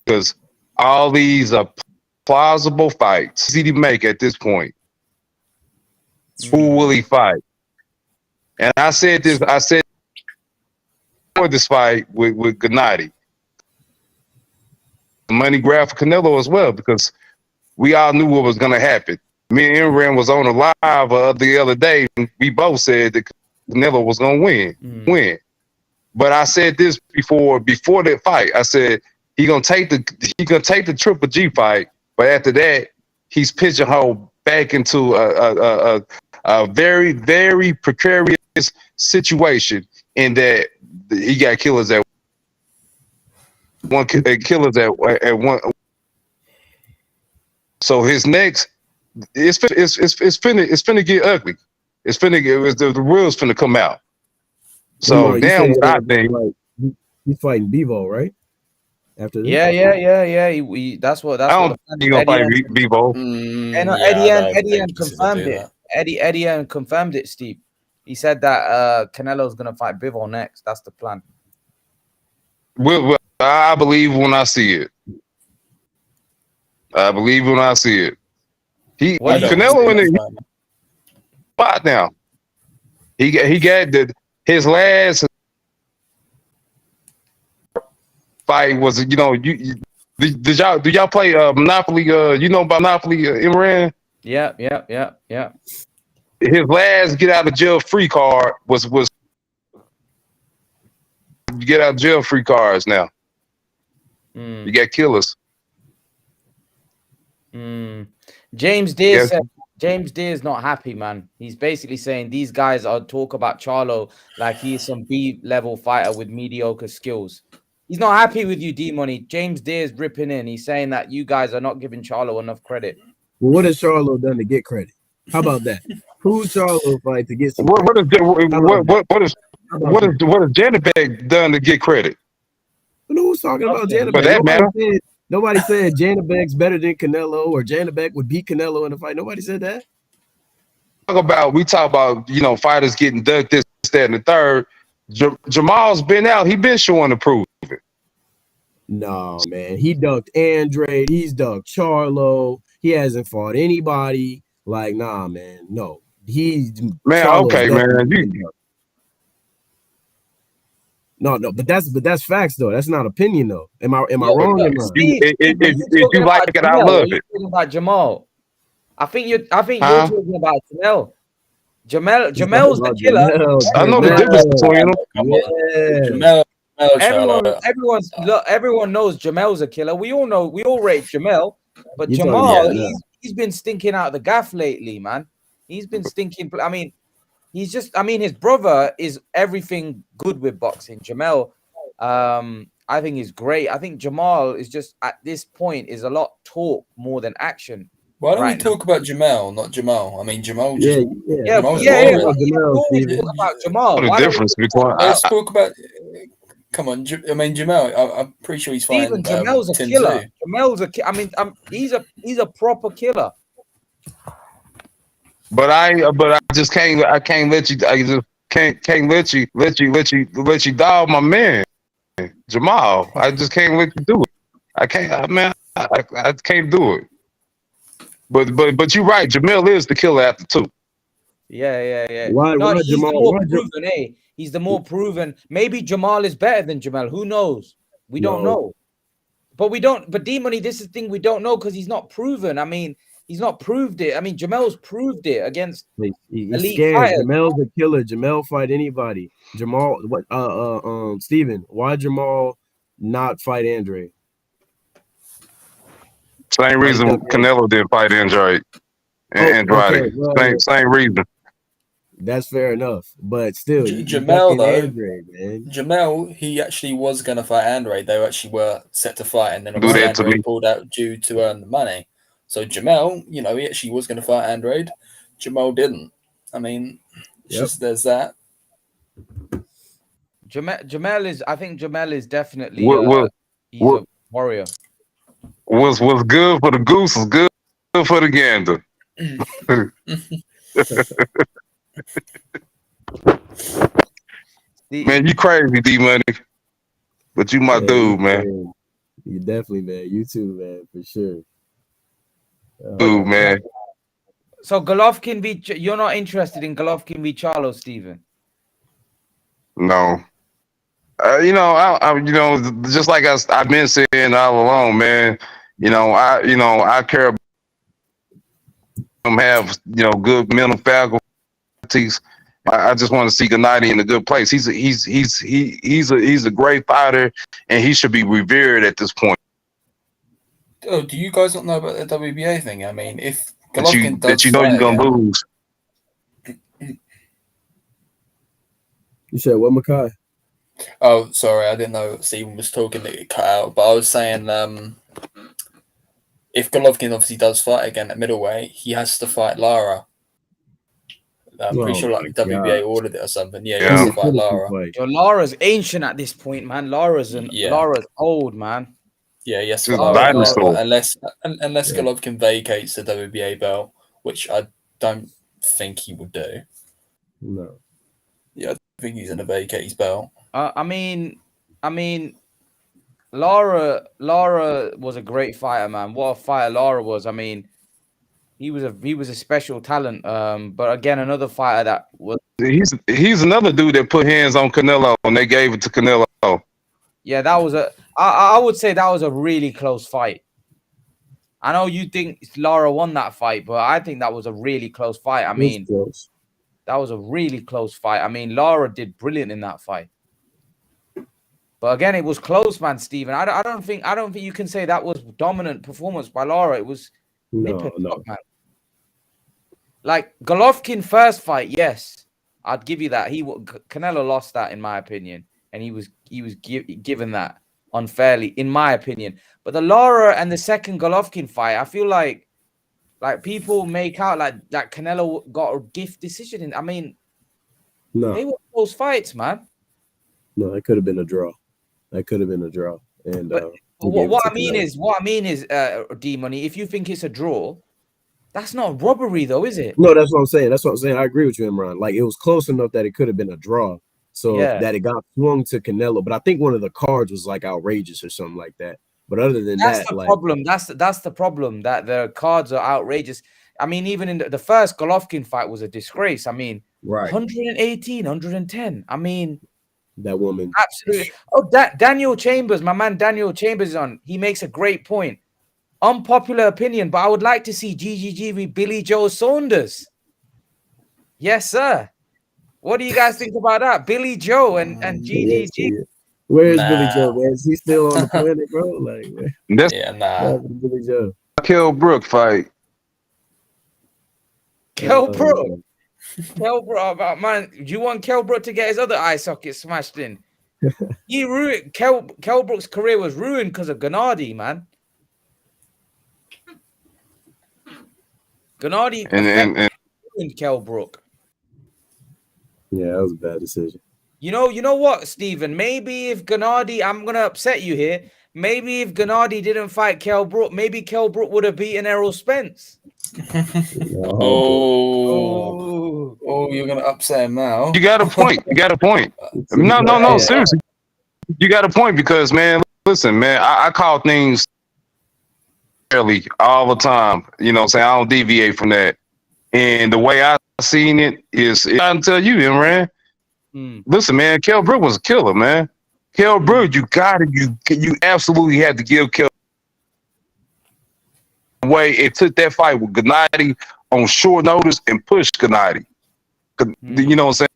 B: because all these are plausible fights. Easy to make at this point. Who will he fight? And I said for this fight with Gennady, the money grab for Canelo as well, because we all knew what was going to happen. Me and Imran was on a live the other day, and we both said that Canelo was going to win. But I said this before that fight. I said he gonna take the Triple G fight, but after that, he's pigeonholed back into a very, very precarious situation, in that he got killers at one. So his next, it's finna get ugly. It's finna get, the reel's finna come out. So damn, what I think.
C: He's fighting Bevo, right? After this?
A: Yeah. That's what.
B: I don't think he's gonna fight Bevo.
A: Eddie confirmed it. Eddie confirmed it, Steve. He said that Canelo's gonna fight Bivol next. That's the plan.
B: Well, I believe when I see it. I believe when I see it. Canelo in the spot now. He got his last fight was, do y'all play Monopoly? You know about Monopoly, Imran?
A: Yeah.
B: His last get out of jail free card was get out of jail free cards now. You got killers.
A: James Deere said James Deere's not happy, man. He's basically saying these guys are talk about Charlo like he's some B-level fighter with mediocre skills. He's not happy with you, D-Money. James Deere's ripping in. He's saying that you guys are not giving Charlo enough credit.
C: Well, what has Charlo done to get credit? How about that? Who's Charlo fight to get some
B: what is Janabek done to get credit?
C: Who's talking about Janabek?
B: But that matter.
C: Nobody said Janabek's better than Canelo or Janabek would beat Canelo in a fight. Nobody said that.
B: about fighters getting ducked, this, that, and the third. Jamal's been out. He been showing the proof.
C: No, man. He ducked Andre. He's ducked Charlo. He hasn't fought anybody. Like, nah, man. No.
B: Man,
C: Charlo's
B: okay, man.
C: No, but that's facts though. That's not opinion though. Am I
A: Yeah,
C: wrong?
A: but
C: Am I?
B: If you like it, I love it.
A: Talking about Jamal. I think you're
B: Huh?
A: talking about Jamel. Jamel's the killer.
B: I know the difference between them.
C: Yeah.
D: Jamel,
A: Everyone knows Jamel's a killer. We all know. We all rate Jamel, but
C: You're talking
A: Jamal,
C: about
A: he's been stinking out the gaff lately, man. He's been stinking. I mean, his brother is everything good with boxing. Jamel, I think is great. I think Jamal is just at this point is a lot talk more than action.
D: Why don't we talk about Jamel, not Jamal? I mean, Jamal.
A: Talk about Jamal.
B: What the difference between?
D: Let's talk about. Come on, I mean Jamal. I'm pretty sure he's fine.
A: Steven, Jamel's a killer. Jamel's a killer. I mean, he's a proper killer.
B: But I just can't. I can't let you. I just can't let you dog my man, Jamal. I just can't let you do it. I can't. Man, I can't do it. But you're right. Jamel is the killer after two.
A: Yeah.
C: Why
A: he's
C: Jamal?
A: the more proven, He's the more proven. Maybe Jamal is better than Jamel. Who knows? We don't know. But D-Money, this is the thing we don't know because he's not proven. I mean, he's not proved it. I mean, Jamel's proved it against elite fighters.
C: Jamel's a killer. Jamal fight anybody. Jamal, Steven, why Jamal not fight Andre?
B: Same reason Canelo didn't fight Andrade.
C: Okay, well,
B: same reason.
C: That's fair enough, but still,
D: Jamel though.
C: Andre, man.
D: Jamel, he actually was going to fight Andre. They actually were set to fight, and then Andre pulled out due to earn the money. So Jamel, he actually was going to fight Andre. Jamal didn't. I mean, just there's that.
A: Jamel is. I think Jamel is definitely. He's a warrior.
B: What's good for the goose is good for the gander. Man, you crazy, D-Money. But you my dude, man.
C: You definitely, man. You too, man, for sure.
B: Dude, man.
A: So Golovkin you're not interested in Golovkin v. Charlo, Steven?
B: No. Just like I've been saying all along, man. I care about him have good mental faculties. I just want to see Gennady in a good place. He's a great fighter, and he should be revered at this point.
D: Oh, do you guys not know about the WBA thing? I mean, if Golovkin does
B: you're gonna lose.
C: You said what, Makai?
D: Oh, sorry, I didn't know Steven was talking that it cut out. But I was saying, if Golovkin obviously does fight again at middleweight, he has to fight Lara. I'm pretty sure WBA ordered it or something. Yeah, he has to fight Lara.
A: Yo, Lara's ancient at this point, man. Lara's old, man.
D: Yeah, yes,
B: dinosaur.
D: Unless Golovkin vacates the WBA belt, which I don't think he would do.
C: No.
D: Yeah, I think he's going to vacate his belt.
A: I mean, Lara was a great fighter, man. What a fighter Lara was. I mean, he was a special talent. But again, another fighter that was.
B: He's another dude that put hands on Canelo, and they gave it to Canelo.
A: Yeah, that was I would say that was a really close fight. I know you think Lara won that fight, but I think that was a really close fight. I mean, that was a really close fight. I mean, Lara did brilliant in that fight. But again, it was close, man, Steven. I don't think you can say that was dominant performance by Lara. It was
C: no.
A: Man. Like Golovkin first fight, yes, I'd give you that. Canelo lost that in my opinion, and he was given that unfairly in my opinion. But the Lara and the second Golovkin fight, I feel like people make out like Canelo got a gift decision. I mean, they were close fights, man.
C: No, it could have been a draw. That could have been a draw. And
A: what I mean is, D-Money, if you think it's a draw, That's not robbery, though, is it?
C: No, that's what I'm saying. That's what I'm saying. I agree with you, Imran. Like it was close enough that it could have been a draw. So
A: Yeah.
C: that it got swung to Canelo. But I think one of the cards was like outrageous or something like that. But other than
A: That's
C: that,
A: the
C: like
A: problem. That's the problem, that the cards are outrageous. I mean, even in the first Golovkin fight was a disgrace. I mean,
C: right,
A: 118, 110. I mean,
C: that woman.
A: absolutely. Oh, Daniel Chambers, my man Daniel Chambers is on. He makes a great point. Unpopular opinion, but I would like to see GGG with Billy Joe Saunders. Yes, sir. What do you guys think about that? Billy Joe and
C: Yes,
A: GGG.
C: where's Billy Joe,
D: Nah.
C: man? Is he still on the planet, bro? Like, where,
B: That's
D: Yeah,
C: what
D: nah.
C: happened to Billy Joe?
B: Kell Brook fight.
A: Kell
C: Uh,
A: Brook. Kell Brook, man. Do you want Kell Brook to get his other eye socket smashed in? He ruined Kell Brook's career was ruined because of Gennady, man. Gennady
B: And
A: effectively ruined Kell Brook.
C: yeah, that was a bad decision.
A: You know what, Stephen? Maybe if Gennady, I'm gonna upset you here. Maybe if Gennady didn't fight Kell Brook, maybe Kell Brook would have beaten Errol Spence.
D: Oh, you're gonna upset him now.
B: you got a point. You got a point.
C: Yeah.
B: No. Seriously, you got a point because, man, listen, man, I call things fairly all the time. You know what I'm saying? I don't deviate from that. And the way I seen it is, I can tell you, Imran, listen, man, Kell Brook was a killer, man. Kell Brook, you absolutely had to give Kell away. It took that fight with Gennady on short notice and pushed Gennady. You know what I'm saying?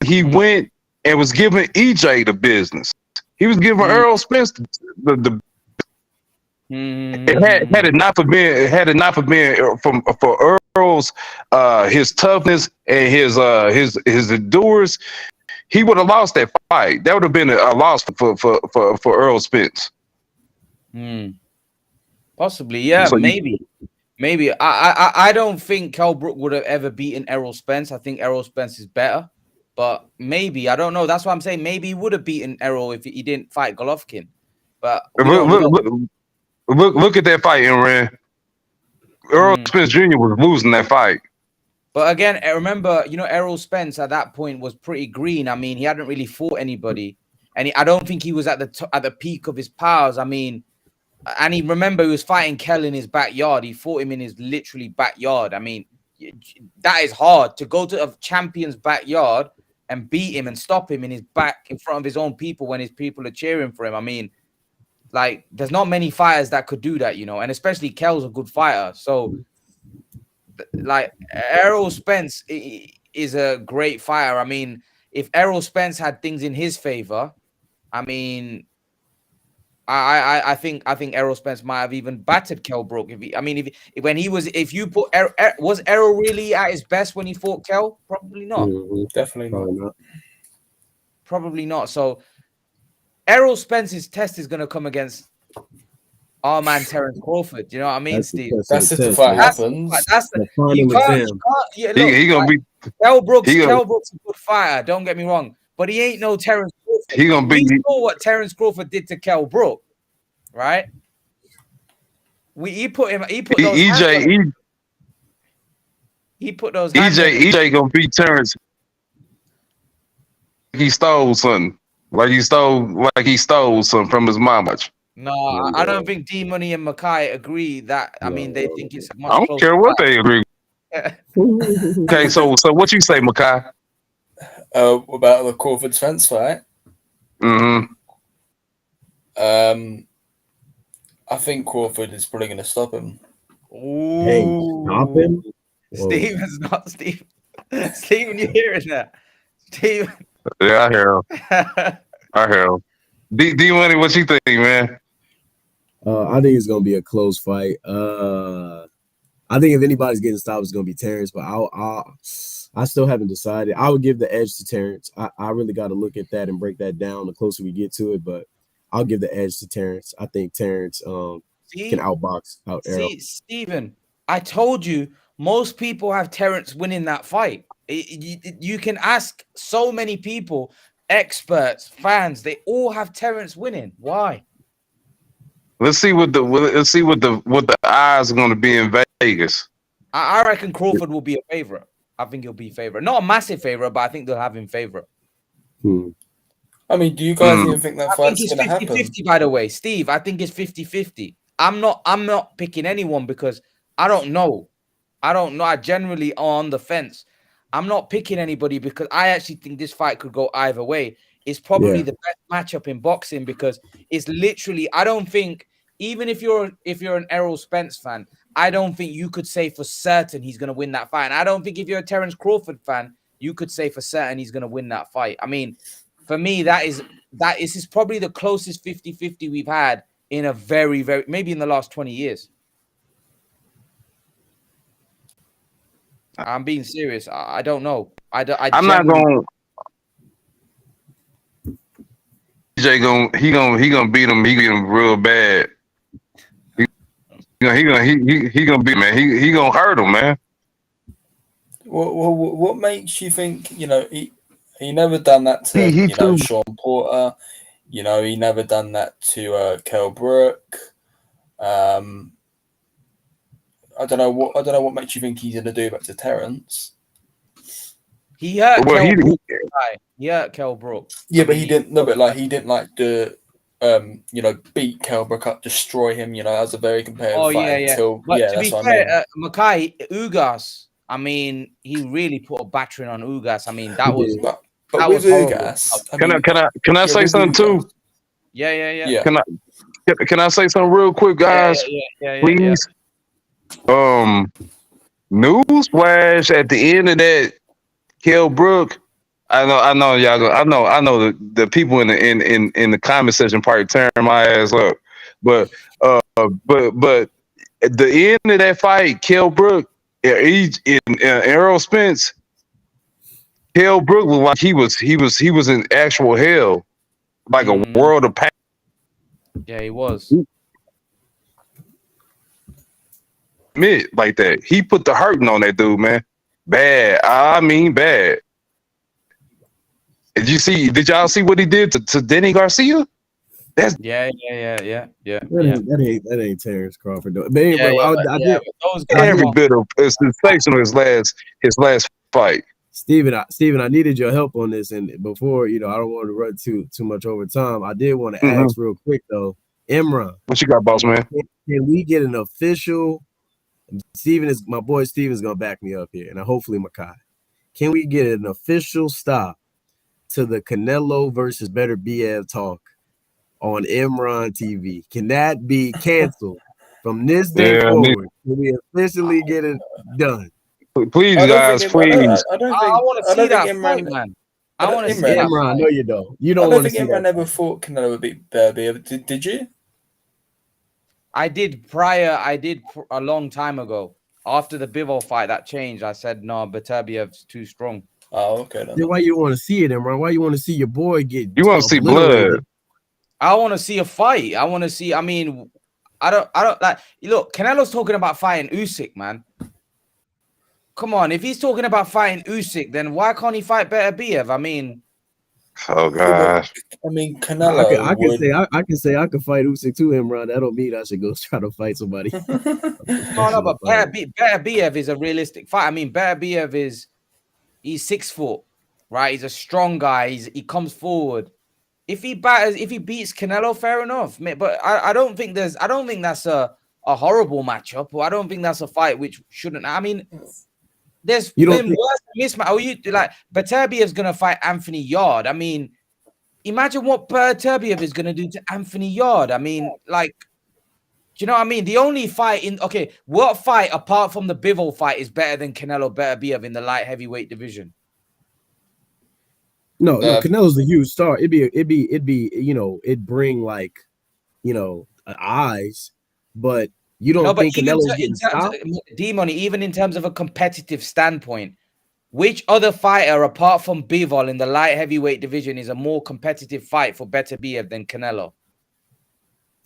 B: He went and was giving EJ the business. He was giving Earl Spence the had it not for being for Earl's his toughness and his endurance, he would have lost that fight. That would have been a loss for Earl Spence.
A: Possibly, yeah,
B: So
A: maybe. I don't think Kell Brook would have ever beaten Errol Spence. I think Errol Spence is better, but maybe, I don't know. That's why I'm saying maybe he would have beaten Errol if he didn't fight Golovkin. But we don't know.
B: Look at that fight, Imran. Earl Spence Jr. was losing that fight.
A: But again, I remember, Errol Spence at that point was pretty green. I mean, he hadn't really fought anybody, and I don't think he was at the peak of his powers. I mean, and he was fighting Kell in his backyard. He fought him in his literally backyard. I mean, that is hard to go to a champion's backyard and beat him and stop him in front of his own people when his people are cheering for him. I mean, like, there's not many fighters that could do that, and especially Kell's a good fighter. So, like, Errol Spence is a great fighter. I mean, if Errol Spence had things in his favor, I mean, I think Errol Spence might have even battered Kell Brook. If you put was Errol really at his best when he fought Kell? Probably not.
D: Definitely not.
A: Probably not. So Errol Spence's test is going to come against our man Terence Crawford. You know what I mean, Steve?
D: That's if the fight happens.
A: You can't. Yeah, look,
B: He gonna be.
A: Kell Brook's a good fighter. Don't get me wrong, but he ain't no Terence Crawford.
B: He gonna be.
A: We saw what Terence Crawford did to Kell Brook, right? He put those
B: EJ gonna beat Terence. He stole something. Like he stole something from his mama.
A: No, I don't think D Money and Makai agree that. I mean, they think it's much.
B: I don't care what they agree. Okay, so what you say, Makai?
D: About the Crawford Spence fight. I think Crawford is probably going to stop him.
C: Hey, stop him?
A: Steven's not Steven. Steven, you hearing that? Steven.
B: Yeah, I hear him. I hear him. D Money, what you think, man?
C: I think it's gonna be a close fight. I think if anybody's getting stopped, it's gonna be Terrence. But I still haven't decided. I would give the edge to Terrence. I really got to look at that and break that down the closer we get to it. But I'll give the edge to Terrence. I think Terrence can out Errol.
A: Steven, I told you most people have Terrence winning that fight. You can ask so many people, experts, fans, they all have Terrence winning. Why?
B: Let's see what the odds are going to be in Vegas.
A: I reckon Crawford will be a favorite. I think he'll be favorite. Not a massive favorite, but I think they'll have him favorite.
D: I mean, do you guys even think that
A: I think
D: fight's
A: it's
D: going to happen?
A: 50-50, by the way. Steve, I think it's 50-50. I'm not picking anyone because I don't know. I generally am on the fence. I'm not picking anybody because I actually think this fight could go either way. It's probably the best matchup in boxing because it's literally, I don't think, even if you're an Errol Spence fan, I don't think you could say for certain he's going to win that fight. And I don't think if you're a Terence Crawford fan, you could say for certain he's going to win that fight. I mean, for me, this is probably the closest 50-50 we've had in a very, very, maybe in the last 20 years. I'm being serious. I don't know.
B: I'm not going. He gonna beat him. He beat him real bad. He gonna beat him, man. He gonna hurt him, man.
D: What makes you think? He never done that to Sean Porter. He never done that to Kell Brook. I don't know what makes you think he's gonna do back to Terence.
A: He hurt Kell Brook. He hurt Kell Brook.
D: Yeah, but he didn't. No, but he didn't beat Kell Brook up, destroy him. That was a very competitive fight. Until,
A: but to
D: that's
A: be
D: what
A: fair,
D: I mean.
A: Makai Ugas. I mean, he really put a battering on Ugas. I mean, that was.
D: But
A: that
D: with
A: was
D: Ugas,
B: can I say something too?
A: Yeah.
B: Can I say something real quick, guys? Please. Newsflash at the end of that, Kell Brook. I know y'all. I know the people in the comment section probably tearing my ass up, but at the end of that fight, Kell Brook, Errol Spence, Kell Brook looked like he was in actual hell, like a world of pain.
A: Yeah, he was.
B: Admit like that. He put the hurting on that dude, man. Bad. I mean bad. Did y'all see what he did to Denny Garcia? That's
A: yeah.
C: That ain't Terence Crawford though. But anyway, I did
B: every bit of sensational his last fight.
C: Steven, I needed your help on this, and before I don't want to run too much over time. I did want to ask real quick though, Imran,
B: what you got, boss man?
C: Can we get an official? My boy Steven's gonna back me up here, and hopefully Makai. Can we get an official stop to the Canelo versus Better BF talk on Imran TV? Can that be canceled from this day forward? Can we officially get it done?
B: Please, guys, please.
A: I want to see that fight, man. I want to see that.
C: Imran, no, you don't. You don't want to see that.
D: I never thought Canelo would beat BF. Did you?
A: I did prior. I did a long time ago. After the Bivol fight, that changed. I said, no, Beterbiev's too strong.
D: Oh, okay.
C: Then why you want to see it, Imran? Why you want to see your boy get?
B: You want to see blood?
A: I want to see a fight. I want to see. I mean, I don't like. Look, Canelo's talking about fighting Usyk, man. Come on, if he's talking about fighting Usyk, then why can't he fight Beterbiev? I mean,
B: oh gosh.
D: I mean, Canelo.
C: I can say I could fight Usyk too, Imran. That don't mean I should go try to fight somebody.
A: no, but Beterbiev is a realistic fight. I mean, Beterbiev he's 6 foot, right? He's a strong guy. He comes forward. If he beats Canelo, fair enough. But I don't think that's a horrible matchup, or I don't think that's a fight which shouldn't. I mean, there's been worse mismatch. Oh, Beterbiev's gonna fight Anthony Yard. I mean, imagine what Beterbiev is gonna do to Anthony Yard. I mean, like, do you know what I mean? The only fight what fight apart from the Bivol fight is better than Canelo Beterbiev in the light heavyweight division?
C: No, Canelo's a huge star. It'd bring like, eyes, but you don't think Canelo's getting stopped?
A: D-Money, even in terms of a competitive standpoint, which other fighter apart from Bivol in the light heavyweight division is a more competitive fight for Beterbiev than Canelo?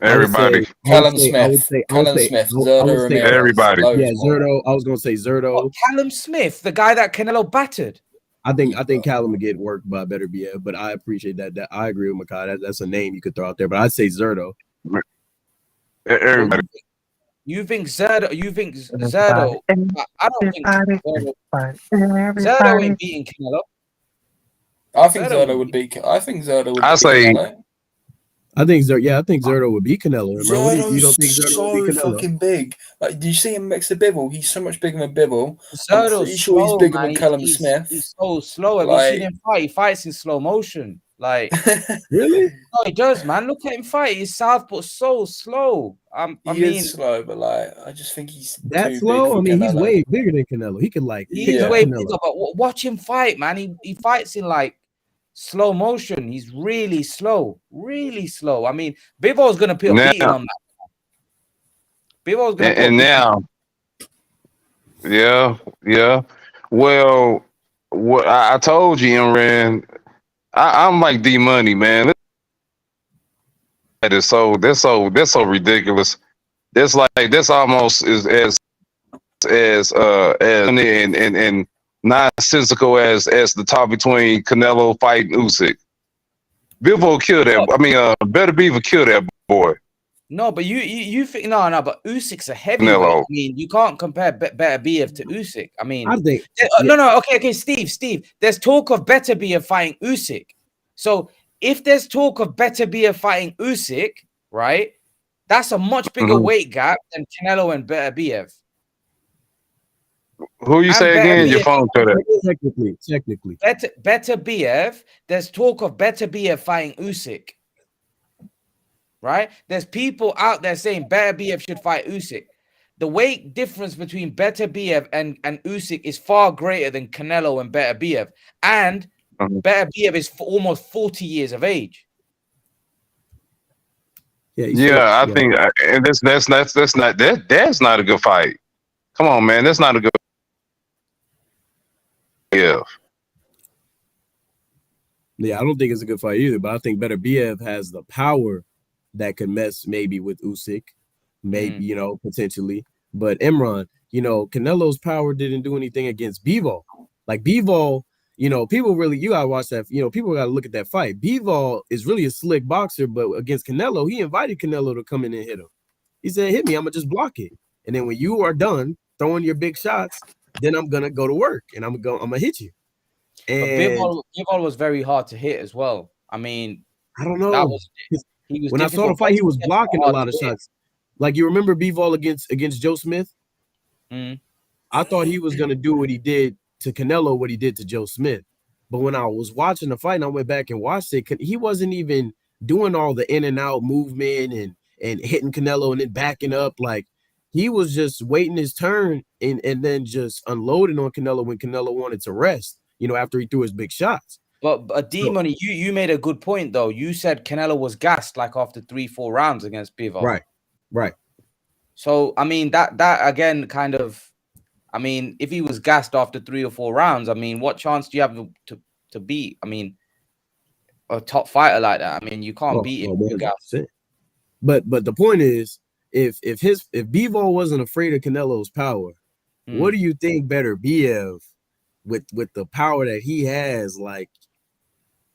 B: Everybody.
D: Callum Smith. Zurdo Ramirez.
B: Everybody.
C: Yeah, Zurdo. I was gonna say Zurdo.
A: Oh, Callum Smith, the guy that Canelo battered.
C: I think Callum would get worked by Beterbiev, but I appreciate that. I agree with Makai. That's a name you could throw out there, but I'd say Zurdo.
B: Everybody.
A: You think Zerdo? You think Zerdo? I don't think Zerdo ain't beating Canelo.
D: I think
A: Zerdo
D: Zerdo would beat. I think Zerdo would
B: I
D: beat
B: say-
D: Canelo.
C: I think Zerdo would beat Canelo. Bro. You don't think
D: Zerdo's
C: Zerdo would beat
D: so
C: Canelo?
D: fucking big. Like, do you see him next to Bivol? He's so much bigger than Bivol. I'm
A: Zerdo's
D: pretty sure he's
A: slow,
D: bigger
A: man.
D: than Callum
A: He's
D: Smith.
A: so slow. Have you seen him fight? He fights in slow motion. Like,
C: Really?
A: no, he does, man. Look at him fight. He's southpaw so slow. I
D: He
A: mean,
D: is slow, but like, I just think he's
C: That
D: too
C: slow?
D: big for
C: I mean,
D: Canelo.
C: he's way bigger than Canelo. He could like
A: he's
C: pick up
A: way
C: Canelo.
A: bigger, but watch him fight, man. He fights in like slow motion. He's really slow, really slow. I mean, Bivol's gonna put a beating on that. Bivol's gonna put a
B: And
A: beating.
B: now, yeah. Well, what I told you, Imran, I'm like D Money, man. That's so ridiculous. That's almost as and nonsensical as the talk between Canelo fighting Usyk. Bivol killed that. I mean, Better Beaver killed that boy.
A: No, but you think no, but Usyk's a heavyweight.
B: Canelo.
A: I mean, you can't compare Better BF to Usyk. I mean,
C: I think
A: no, okay, Steve. There's talk of Better BF fighting Usyk. So if there's talk of Better BF fighting Usyk, right, that's a much bigger weight gap than Canelo and Better BF.
B: Who you say again? Your phone cut out.
C: Technically.
A: Better BF. There's talk of Better BF fighting Usyk. Right? There's people out there saying Better BF should fight Usyk. The weight difference between Better BF and Usyk is far greater than Canelo and Better BF. And Better BF is almost 40 years of age.
B: Yeah, I think, and that's not a good fight. Come on, man, that's not a good. Yeah,
C: I don't think it's a good fight either. But I think Better BF has the power that could mess maybe with Usyk, maybe potentially. But Imran, Canelo's power didn't do anything against Bivol. Like Bivol, people really, you gotta watch that. People gotta look at that fight. Bivol is really a slick boxer, but against Canelo, he invited Canelo to come in and hit him. He said, "Hit me, I'm gonna just block it, and then when you are done throwing your big shots, then I'm gonna go to work and I'm gonna hit you." And
A: but Bivol was very hard to hit as well. I mean,
C: I don't know.
A: That was,
C: when I saw the fight, he was blocking a lot of shots. Like you remember Bivol against Joe Smith? I thought he was gonna do what he did to Canelo, what he did to Joe Smith. But when I was watching the fight and I went back and watched it, he wasn't even doing all the in and out movement and hitting Canelo and then backing up. Like he was just waiting his turn and then just unloading on Canelo when Canelo wanted to rest, after he threw his big shots.
A: But D-Money, you made a good point though. You said Canelo was gassed like after 3-4 rounds against Bivol.
C: Right.
A: So I mean that again kind of, I mean, if he was gassed after 3 or 4 rounds, I mean, what chance do you have to beat? I mean, a top fighter like that. I mean, you can't beat him.
C: 100%. But the point is, if Bivol wasn't afraid of Canelo's power, what do you think Better BF with the power that he has? Like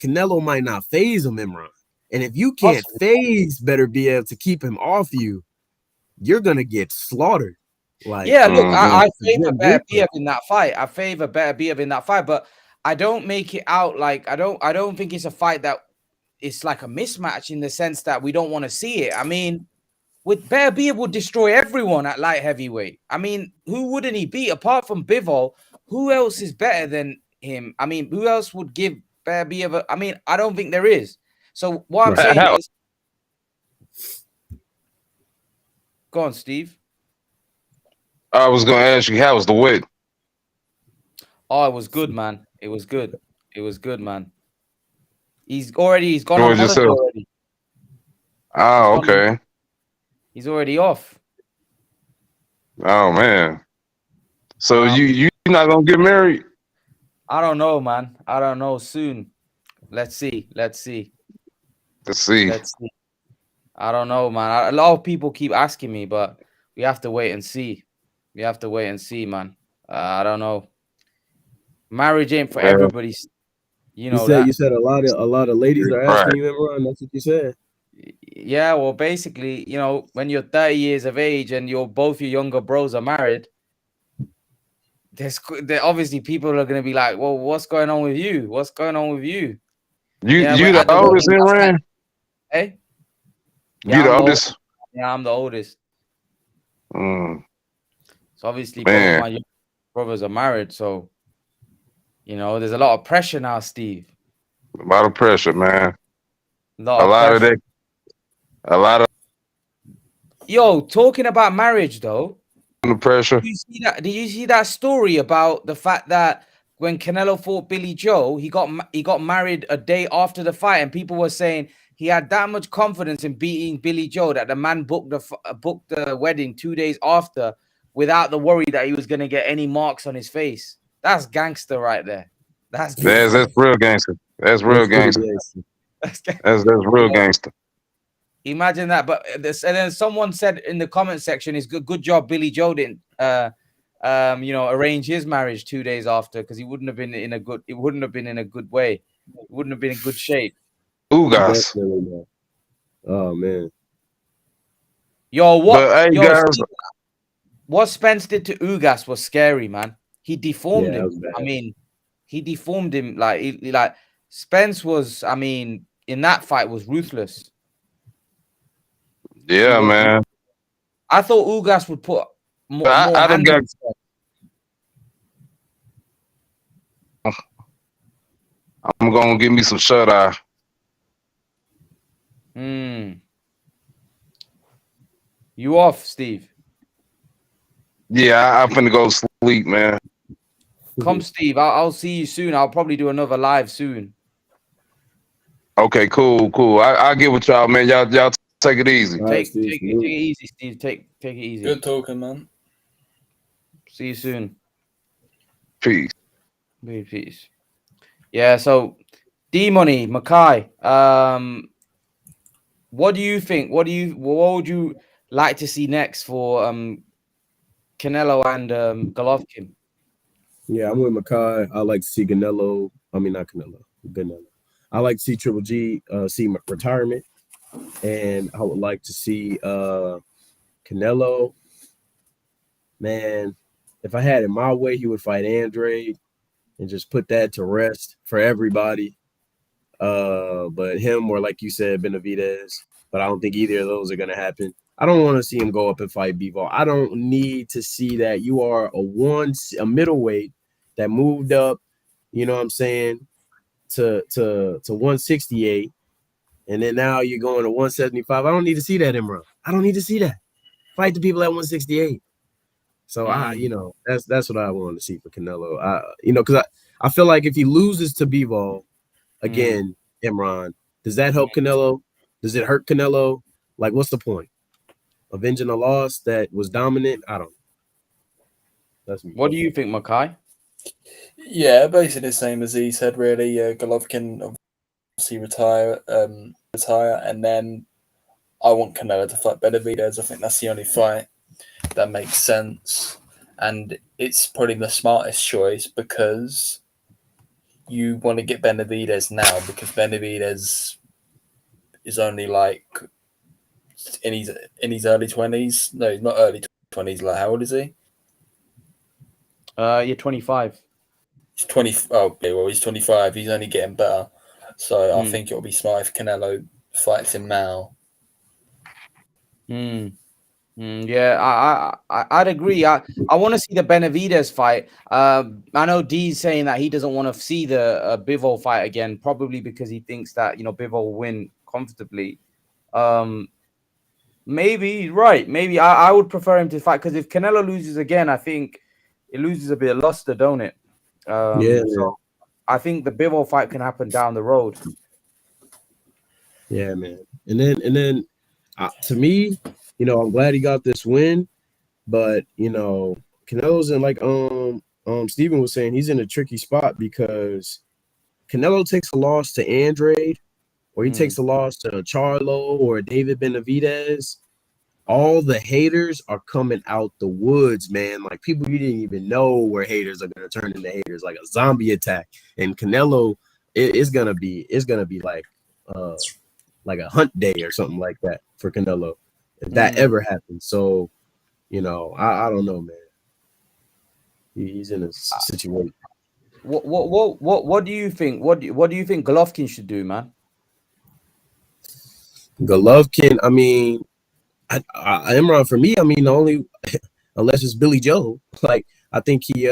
C: Canelo might not phase him, Imran. And if you can't phase Better BF to keep him off you, you're gonna get slaughtered. Like,
A: yeah, look, I favor Better BF in that fight. I favor Better BF in that fight, but I don't make it out like I don't think it's a fight that it's like a mismatch in the sense that we don't want to see it. I mean, with Better BF would destroy everyone at light heavyweight. I mean, who wouldn't he beat apart from Bivol? Who else is better than him? I mean, who else would give Better BF I mean, I don't think there is. So what I'm saying is, go on, Steve.
B: I was gonna ask you, how was the weight?
A: Oh, it was good, man. It was good, man. He's gone on holiday already.
B: Oh, okay.
A: He's already off.
B: Oh man. So you not gonna get married?
A: I don't know, man. I don't know. Soon. Let's see. I don't know, man. A lot of people keep asking me, but we have to wait and see. Man. I don't know. Marriage ain't for everybody. You
C: said a lot of ladies are asking you, Imran. That's what you said.
A: Yeah, well, basically, you know, when you're 30 years of age and both your younger bros are married, there obviously people are going to be like, well, what's going on with you? What's going on with you? Yeah, but
B: You the
A: at the
B: oldest
A: wedding,
B: in
A: that's like,
B: Rand?
A: hey,
B: You
A: yeah,
B: the
A: I'm the oldest.
B: oldest?
A: Yeah, I'm the oldest.
B: Mm,
A: So obviously, both of
B: man,
A: my younger brothers are married. So, you know, there's a lot of pressure now, Steve.
B: a lot of pressure, man.
A: A lot
B: A
A: of
B: lot of
A: pressure.
B: that. A lot of
A: Yo, talking about marriage though,
B: the pressure.
A: did you see that? Did you see that story about the fact that when Canelo fought Billy Joe, he got married a day after the fight, and people were saying he had that much confidence in beating Billy Joe that the man booked the wedding 2 days after without the worry that he was going to get any marks on his face. That's gangster right there. That's
B: That's
A: gangster.
B: real gangster. That's real
C: That's pretty
B: gangster.
C: gangster.
A: That's gangster.
B: That's real gangster.
A: Imagine that. But this, and then someone said in the comment section, "Is good job Billy Joe didn't you know, arrange his marriage 2 days after, because he wouldn't have been in a good, it wouldn't have been in a good way. It wouldn't have been in good shape."
B: Ugas.
C: Definitely not. Oh man.
B: But hey, guys,
A: Steve, what Spence did to Ugas was scary, man. He
C: Yeah,
A: deformed
C: that
A: him.
C: was
A: I
C: bad.
A: mean, he deformed him like like Spence was. I mean, in that fight was ruthless. He
B: yeah,
A: was.
B: man.
A: I thought Ugas would put more
B: I done
A: hands
B: got.
A: on Spence.
B: I'm gonna give me some shut eye.
A: Hmm. You off, Steve?
B: Yeah, I'm finna go to sleep, man.
A: Come, Steve. I'll see you soon. I'll probably do another live soon.
B: Okay, cool. I get with y'all, man. Y'all take it easy.
C: All right,
A: Take
C: Steve.
A: take it
C: Salute.
A: easy, Steve. Take it easy.
D: Good talking, man.
A: See you soon.
B: Peace.
A: Peace. Yeah. So, D Money, Makai. What do you think? What would you like to see next for Canelo and Golovkin?
C: Yeah, I'm with Makai. I like to see Canelo. I mean, not Canelo. Canelo. I like to see Triple G see retirement, and I would like to see Canelo. Man, if I had it my way, he would fight Andre and just put that to rest for everybody. But him or like you said, Benavidez. But I don't think either of those are gonna happen. I don't want to see him go up and fight Bivol. I don't need to see that. You are a middleweight that moved up, you know what I'm saying, to 168, and then now you're going to 175. I don't need to see that, Imran. I don't need to see that. Fight the people at 168. So that's what I want to see for Canelo. Because I feel like if he loses to Bivol again, Imran, does that help Canelo? Does it hurt Canelo? Like, what's the point? Avenging a loss that was dominant? I don't know. That's me.
A: What do you think, Makai?
D: Yeah, basically the same as he said. Really, Golovkin obviously retire, and then I want Canelo to fight Benavidez. I think that's the only fight that makes sense, and it's probably the smartest choice because you want to get Benavidez now because Benavidez is only like in his early 20s. No, he's not early 20s. Like, how old is he?
A: You're 25.
D: He's 20. Oh, okay, well, he's 25. He's only getting better. So I
A: Mm.
D: think it'll be smart if Canelo fights him now.
A: Yeah, I'd agree. I want to see the Benavidez fight. I know D's saying that he doesn't want to see the Bivol fight again, probably because he thinks that, you know, Bivol will win comfortably. Maybe he's right. Maybe I would prefer him to fight, because if Canelo loses again, I think it loses a bit of luster, don't it?
C: Yeah,
A: So
C: man.
A: I think the Bivol fight can happen down the road.
C: Yeah, man. And then to me, I'm glad he got this win, but Canelo's in, like Steven was saying, he's in a tricky spot because Canelo takes a loss to Andrade, or he takes a loss to Charlo or David Benavidez. All the haters are coming out the woods, man. Like, people you didn't even know were haters are gonna turn into haters, like a zombie attack. And Canelo, it's gonna be like a hunt day or something like that for Canelo, if that ever happens. So, I don't know, man. He's in a situation.
A: What do you think? What do you think Golovkin should do, man?
C: Golovkin, I mean, Imran, for me, I mean, the only unless it's Billy Joe, like I think he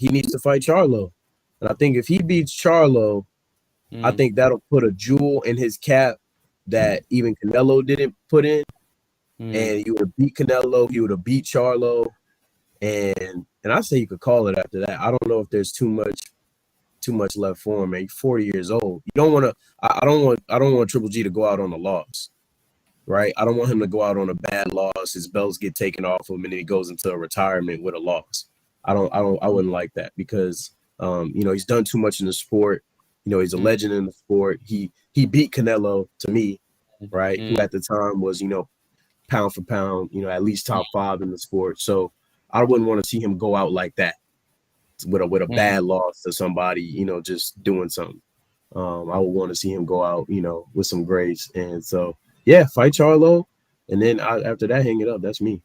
C: needs to fight Charlo, and I think if he beats Charlo, I think that'll put a jewel in his cap that even Canelo didn't put in, and he would have beat Canelo, he would have beat Charlo, and I say you could call it after that. I don't know if there's too much left for him, man. He's 40 years old. You don't want to. I don't want Triple G to go out on a loss, right? I don't want him to go out on a bad loss. His belts get taken off him, and then he goes into a retirement with a loss. I wouldn't like that because he's done too much in the sport. He's a legend in the sport. He beat Canelo to me, right? Who at the time was pound for pound, at least top 5 in the sport. So I wouldn't want to see him go out like that with a bad loss to somebody, just doing something. I would want to see him go out, with some grace. And so, yeah, fight Charlo, and then after that, hang it up. That's me.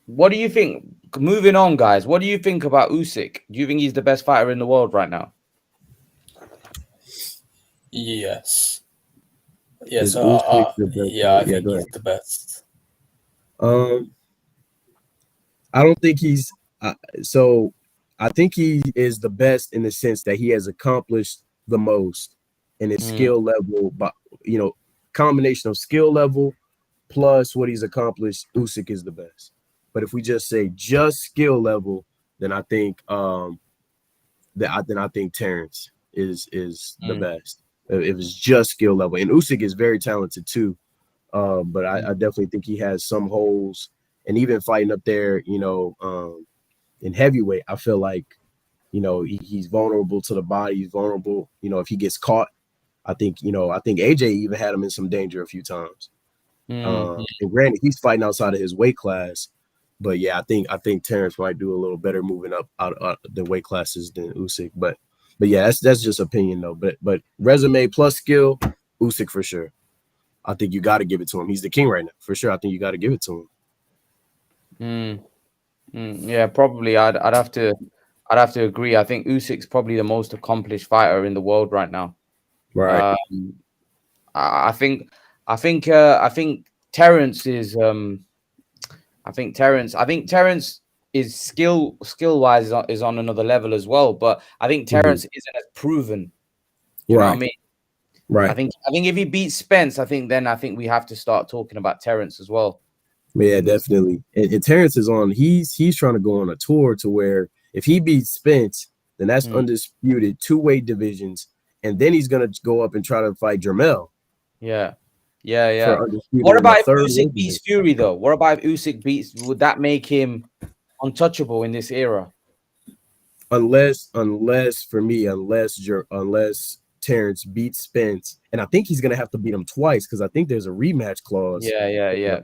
A: What do you think? Moving on, guys. What do you think about Usyk? Do you think he's the best fighter in the world right now?
D: Yes.
C: Is
D: Yes.
C: Usyk the best
D: I
C: fighter?
D: think
C: Go
D: he's
C: ahead.
D: the best.
C: I don't think he's so. I think he is the best in the sense that he has accomplished the most in his skill level, but combination of skill level plus what he's accomplished, Usyk is the best. But if we just say just skill level, then I think I think Terrence is the best. If it's just skill level, and Usyk is very talented too. But I definitely think he has some holes, and even fighting up there, in heavyweight, I feel like, he's vulnerable to the body. He's vulnerable, if he gets caught. I think AJ even had him in some danger a few times. And granted, he's fighting outside of his weight class, but yeah, I think Terrence might do a little better moving up out the weight classes than Usyk. But yeah, that's just opinion though. But resume plus skill, Usyk for sure. I think you got to give it to him. He's the king right now, for sure. I think you got to give it to him.
A: Yeah, probably. I'd have to agree. I think Usyk's probably the most accomplished fighter in the world right now.
C: Right.
A: I think Terrence is. I think Terrence is skill wise is on another level as well. But I think Terrence isn't as proven. You know what I mean?
C: Right.
A: I think if he beats Spence, I think we have to start talking about Terrence as well.
C: Yeah, definitely. And Terrence is on. He's trying to go on a tour to where if he beats Spence, then that's undisputed 2-weight divisions, and then he's gonna go up and try to fight Jermell.
A: Yeah.
C: For undisputed
A: What about if
C: third
A: Usyk beats Fury though? What about if Usyk beats? Would that make him untouchable in this era?
C: Unless for me, unless Terrence beats Spence, and I think he's gonna have to beat him twice because I think there's a rematch clause.
A: Yeah.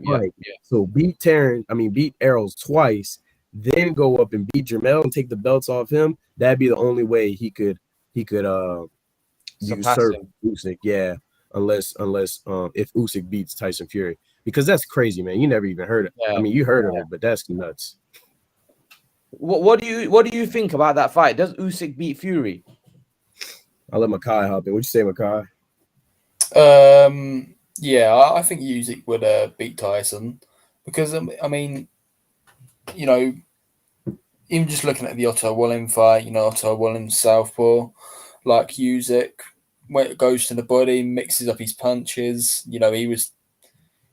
C: So beat Errol's twice, then go up and beat Jermell and take the belts off him. That'd be the only way he could usurp Usyk. Yeah, unless if Usyk beats Tyson Fury, because that's crazy, man. You never even heard it.
A: Yeah.
C: I mean, you heard of it, but that's nuts.
A: What do you think about that fight? Does Usyk beat Fury?
C: I'll let Makai hop in. What'd you say, Makai?
D: Yeah, I think Usyk would beat Tyson because I mean, even just looking at the Otto Wallin fight, Otto Wallin's southpaw, like Usyk, when it goes to the body, mixes up his punches.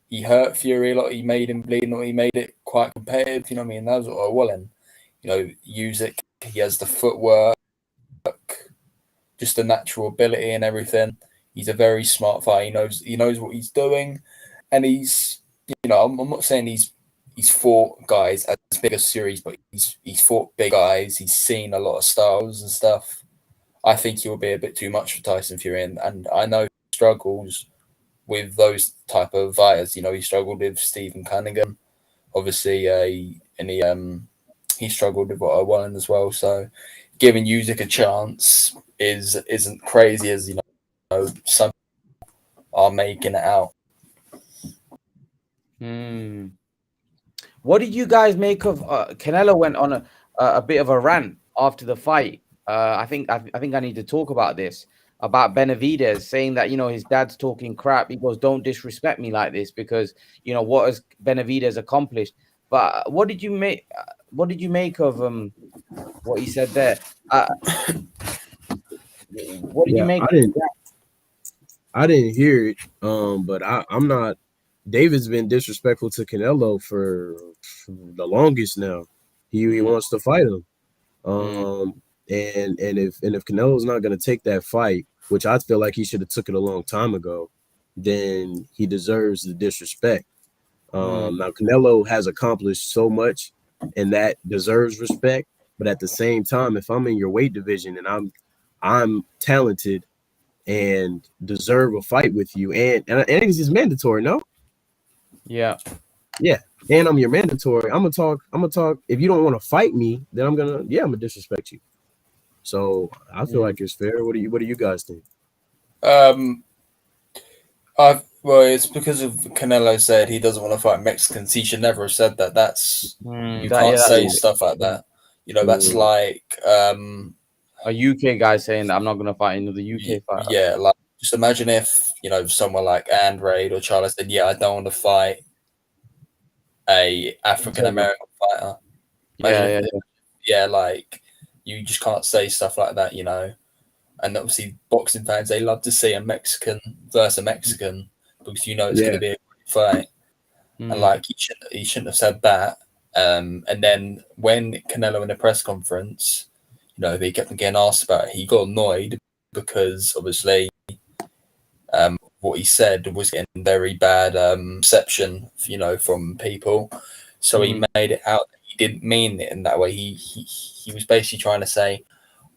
D: He hurt Fury a lot. He made him bleed. He made it quite competitive. You know what I mean? That was Otto Wallin. Usyk, he has the footwork, just the natural ability and everything. He's a very smart fighter. He knows what he's doing, and he's I'm not saying he's fought guys as big as Fury, but he's fought big guys. He's seen a lot of styles and stuff. I think he will be a bit too much for Tyson Fury, and I know he struggles with those type of fighters. He struggled with Stephen Cunningham, obviously, he struggled with Otto Wallin as well. So giving Usyk a chance isn't crazy as some are making it out.
A: What did you guys make of Canelo went on a bit of a rant after the fight? I think I need to talk about this, about Benavidez saying that, you know, his dad's talking crap. He goes, "Don't disrespect me like this," because, you know, what has Benavidez accomplished? But what did you make? What did you make of what he said there? What did you make?
C: I didn't hear it. But I'm not. David's been disrespectful to Canelo for the longest now. He wants to fight him. And if Canelo's not gonna take that fight, which I feel like he should have took it a long time ago, then he deserves the disrespect. Now Canelo has accomplished so much, and that deserves respect. But at the same time, if I'm in your weight division and I'm talented and deserve a fight with you, and it's mandatory, no?
A: Yeah.
C: And I'm your mandatory. I'm gonna talk. If you don't want to fight me, then I'm gonna disrespect you. So I feel like it's fair. What do you guys think?
D: Well, it's because of Canelo said he doesn't want to fight Mexicans. He should never have said that. That's you can't say stuff like that. You know, that's like
A: a UK guy saying that I'm not going to fight another UK fighter.
D: Yeah, like just imagine if, you know, someone like Andrade or Charles said, "Yeah, I don't want to fight a African American fighter." Yeah, like you just can't say stuff like that, you know. And obviously, boxing fans, they love to see a Mexican versus a Mexican because, you know, it's going to be a great fight. And like he shouldn't have said that. And then when Canelo in the press conference, you know, he kept getting asked about it, he got annoyed because obviously what he said was getting very bad reception, you know, from people. So he made it out that he didn't mean it in that way. He was basically trying to say,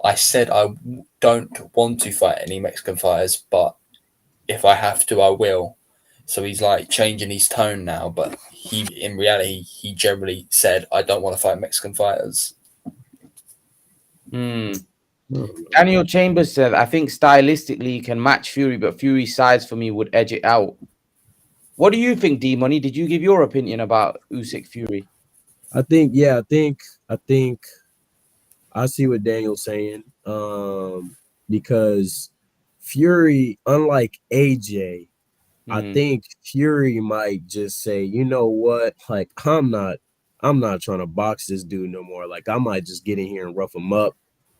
D: I said I don't want to fight any Mexican fighters, but if I have to, I will. So he's like changing his tone now, but in reality, he generally said, I don't want to fight Mexican fighters.
A: Daniel Chambers said, I think stylistically he can match Fury, but Fury's size for me would edge it out. What do you think, D-Money? Did you give your opinion about Usyk Fury?
C: I think I see what Daniel's saying. Because Fury, unlike AJ, I think Fury might just say, you know what, like I'm not trying to box this dude no more. Like I might just get in here and rough him up.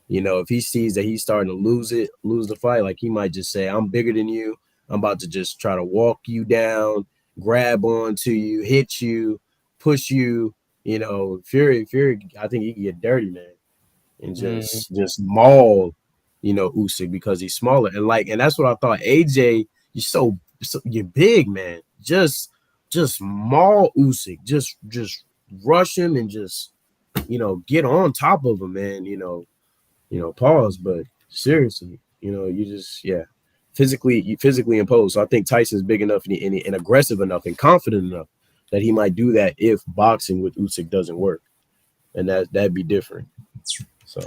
C: You know, if he sees that he's starting to lose the fight, like he might just say, I'm bigger than you. I'm about to just try to walk you down, grab onto you, hit you, push you. You know, Fury, I think he can get dirty, man, and just maul, you know, Usyk because he's smaller. And that's what I thought. AJ, you're big, man. Just maul Usyk. Just rush him and just, you know, get on top of him, man. You know, pause, but seriously, you know, you just physically impose. So I think Tyson's big enough and aggressive enough and confident enough that he might do that if boxing with Usyk doesn't work, and that'd be different. So,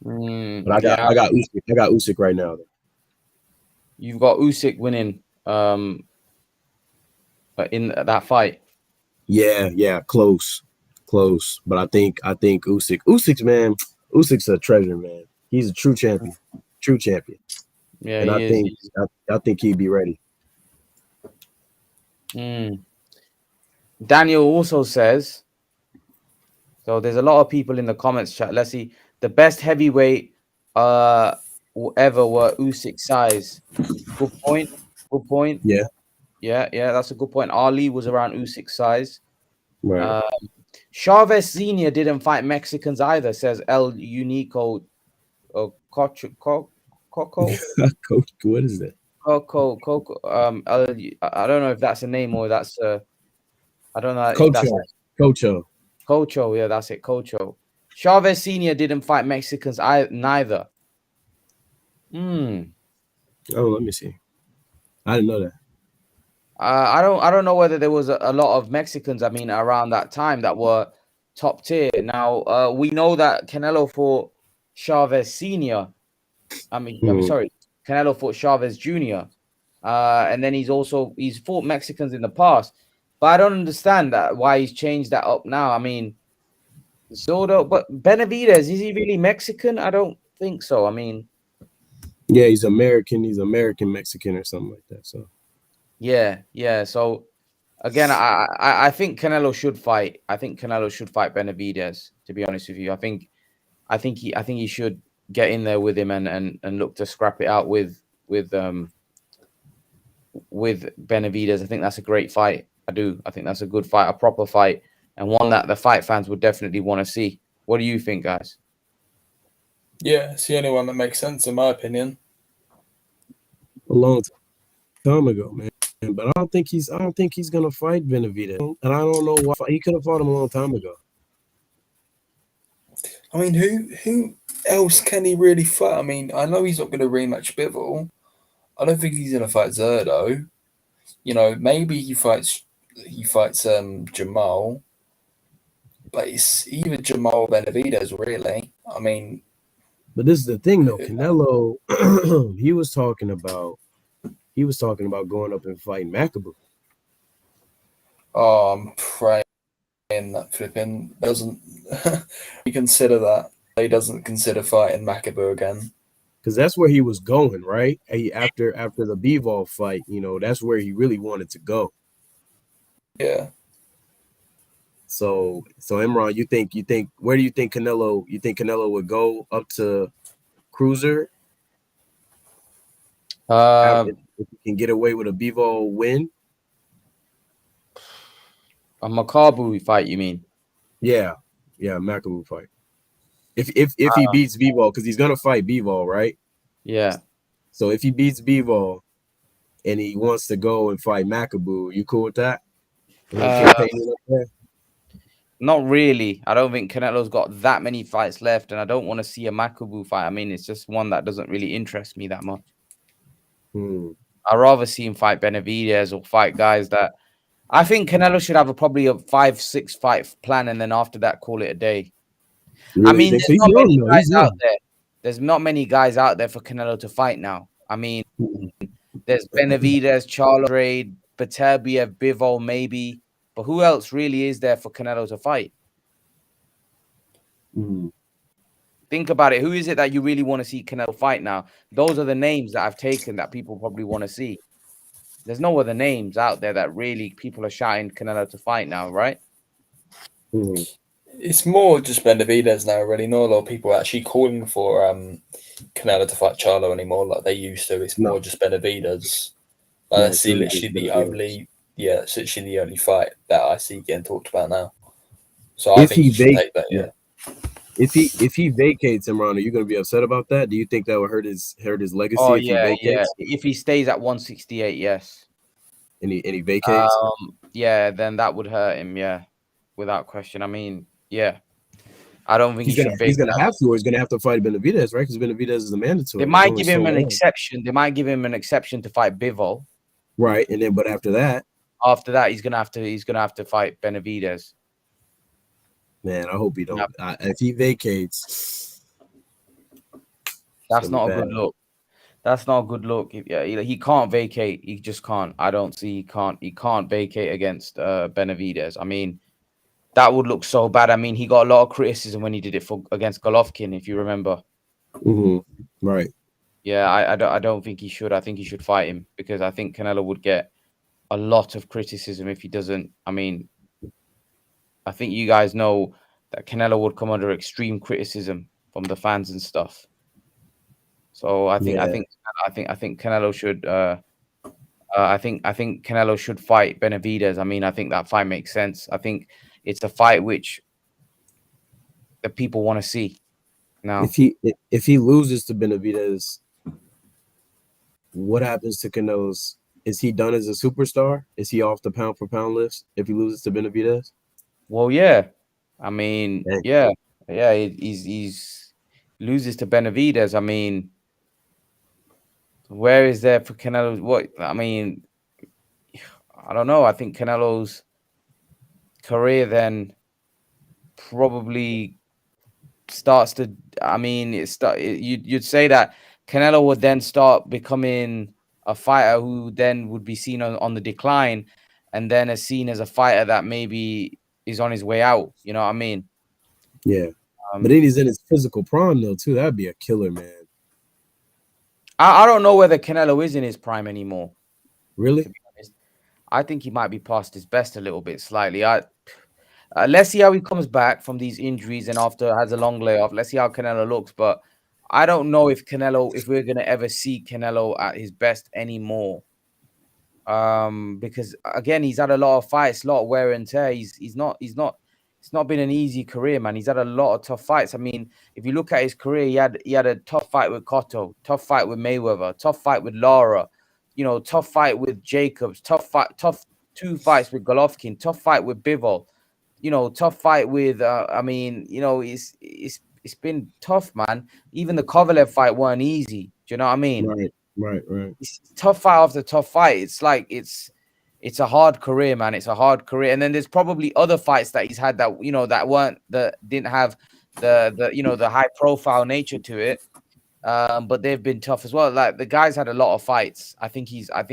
C: but I got Usyk right now. Though.
A: You've got Usyk winning in that fight.
C: Yeah, close, but I think Usyk's a treasure, man. He's a true champion. Yeah, and I think he'd be ready.
A: Daniel also says, so there's a lot of people in the comments chat. Let's see. The best heavyweight ever were Usyk size. Good point.
C: Yeah,
A: that's a good point. Ali was around Usyk size.
C: Right.
A: Chavez Senior didn't fight Mexicans either, says El Unico Coco.
C: Coach, what is that?
A: Coco. I don't know if that's a name or that's I don't know. Cocho, yeah, that's it. Cocho. Chavez Senior didn't fight Mexicans neither.
C: Oh, let me see. I didn't know that.
A: I don't know whether there was a lot of Mexicans, I mean, around that time that were top tier. Now we know that Canelo fought Chavez Senior. I'm sorry, Canelo fought Chavez Jr. And then he's fought Mexicans in the past. But I don't understand that why he's changed that up now. I mean, but Benavidez, is he really Mexican? I don't think so. I mean,
C: yeah, he's American. He's American Mexican or something like that. So
A: yeah. So again, I think Canelo should fight. I think Canelo should fight Benavidez. To be honest with you, I think he should get in there with him and look to scrap it out with Benavidez. I think that's a great fight. I do. I think that's a good fight, a proper fight, and one that the fight fans would definitely want to see. What do you think, guys?
D: Yeah, it's the only one that makes sense in my opinion.
C: a long time ago, man. But I don't think he's gonna fight Benavidez, and I don't know why. He could have fought him a long time ago.
D: I mean, who else can he really fight? I mean, I know he's not going to rematch Bivol. I don't think he's going to fight Zerdo. You know, maybe he fights Jamal, but it's either Jamal or Benavidez, really. I mean,
C: But this is the thing, though. Canelo, he was talking about going up and fighting Makabu.
D: oh, I'm praying that flipping doesn't consider that. He doesn't consider fighting Makabu again.
C: Because that's where he was going, right? After the Bivol fight, that's where he really wanted to go.
D: Yeah.
C: So Imran, you think where do you think Canelo? You think Canelo would go up to cruiser? If he can get away with a Bivol win?
A: A Makabu fight, you mean?
C: Yeah, Makabu fight. If he beats Bivol, because he's gonna fight Bivol, right?
A: Yeah.
C: So if he beats Bivol and he wants to go and fight Makabu, you cool with that?
A: Not really. I don't think Canelo's got that many fights left, and I don't want to see a Makabu fight. I mean, it's just one that doesn't really interest me that much. I'd rather see him fight Benavidez or fight guys that I think Canelo should have probably a 5-6 fight plan, and then after that, call it a day.
C: Really?
A: I mean, there's not many guys out there. There's not many guys out there for Canelo to fight now. I mean, there's Benavidez, Charlo, Beterbiev, Bivol, maybe. But who else really is there for Canelo to fight? Think about it. Who is it that you really want to see Canelo fight now? Those are the names that I've taken that people probably want to see. There's no other names out there that really people are shouting Canelo to fight now, right?
D: It's more just Benavidez now, really. Not a lot of people are actually calling for Canelo to fight Charlo anymore like they used to. It's more just Benavidez. That's literally the only, it's literally the only fight that I see getting talked about now. So I think he should take that. Yeah.
C: If he vacates, Imran, are you going to be upset about that? Do you think that would hurt his legacy?
A: Oh
C: if he vacates?
A: If he stays at 168, yes.
C: And he vacates?
A: Yeah, then that would hurt him. Yeah, without question. I mean, yeah. I don't think
C: he's gonna have to. Or he's gonna have to fight Benavidez, right? Because Benavidez is the mandatory.
A: They might give him an exception. They might give him an exception to fight Bivol.
C: Right, and then but after that,
A: he's gonna have to fight Benavidez.
C: Man, I hope he don't. If he vacates,
A: that's not a good look. That's not a good look. He can't vacate. He just can't. I don't see he can't vacate against Benavidez. I mean, that would look so bad. I mean, he got a lot of criticism when he did it against Golovkin, if you remember.
C: Right.
A: Yeah, I don't think he should. I think he should fight him because I think Canelo would get a lot of criticism if he doesn't. I mean, I think you guys know that Canelo would come under extreme criticism from the fans and stuff. So I think Canelo should. I think Canelo should fight Benavidez. I mean, I think that fight makes sense. I think it's a fight which the people want to see. Now,
C: if he loses to Benavidez, what happens to Canelo's? Is he done as a superstar? Is he off the pound for pound list if he loses to Benavidez?
A: Well, yeah. I mean, yeah. He's loses to Benavidez. I mean, where is there for Canelo? What I mean, I don't know. I think Canelo's career then probably starts to. I mean, you'd say that Canelo would then start becoming a fighter who then would be seen on the decline, and then is seen as a fighter that maybe is on his way out. You know what I mean?
C: Yeah. But then he's in his physical prime though too. That'd be a killer, man.
A: I don't know whether Canelo is in his prime anymore.
C: Really?
A: To be honest, I think he might be past his best a little bit, slightly. Let's see how he comes back from these injuries and after has a long layoff. Let's see how Canelo looks. But I don't know if we're gonna ever see Canelo at his best anymore. Because again, he's had a lot of fights, a lot of wear and tear. He's not it's not been an easy career, man. He's had a lot of tough fights. I mean, if you look at his career, he had a tough fight with Cotto, tough fight with Mayweather, tough fight with Lara, tough fight with Jacobs, tough 2 fights with Golovkin, tough fight with Bivol, tough fight with I mean, it's been tough, man. Even the Kovalev fight weren't easy. Do you know what I mean?
C: Right.
A: It's tough fight after tough fight. It's like it's a hard career, man. It's a hard career. And then there's probably other fights that he's had that that didn't have the high profile nature to it. But they've been tough as well. Like the guy's had a lot of fights. I think he's a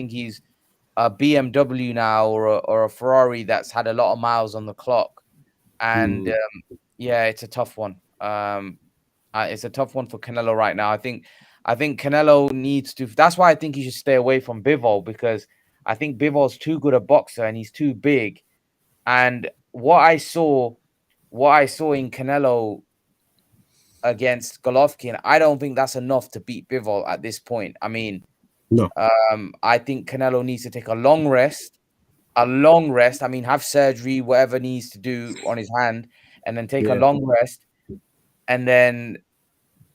A: BMW now or a Ferrari that's had a lot of miles on the clock. And yeah, it's a tough one. It's a tough one for Canelo right now. I think Canelo needs to. That's why I think he should stay away from Bivol, because I think Bivol's too good a boxer and he's too big. And what I saw in Canelo against Golovkin, I don't think that's enough to beat Bivol at this point. I mean,
C: no.
A: I think Canelo needs to take a long rest. I mean, have surgery, whatever needs to do on his hand, and then take a long rest, and then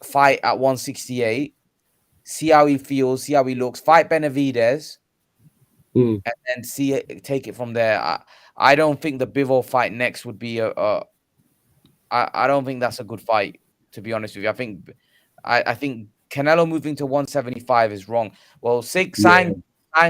A: fight at 168. See how he feels, see how he looks. Fight Benavidez, and then take it from there. I don't think the Bivol fight next would be I don't think that's a good fight, to be honest with you. I think Canelo moving to 175 is wrong. Well, Sign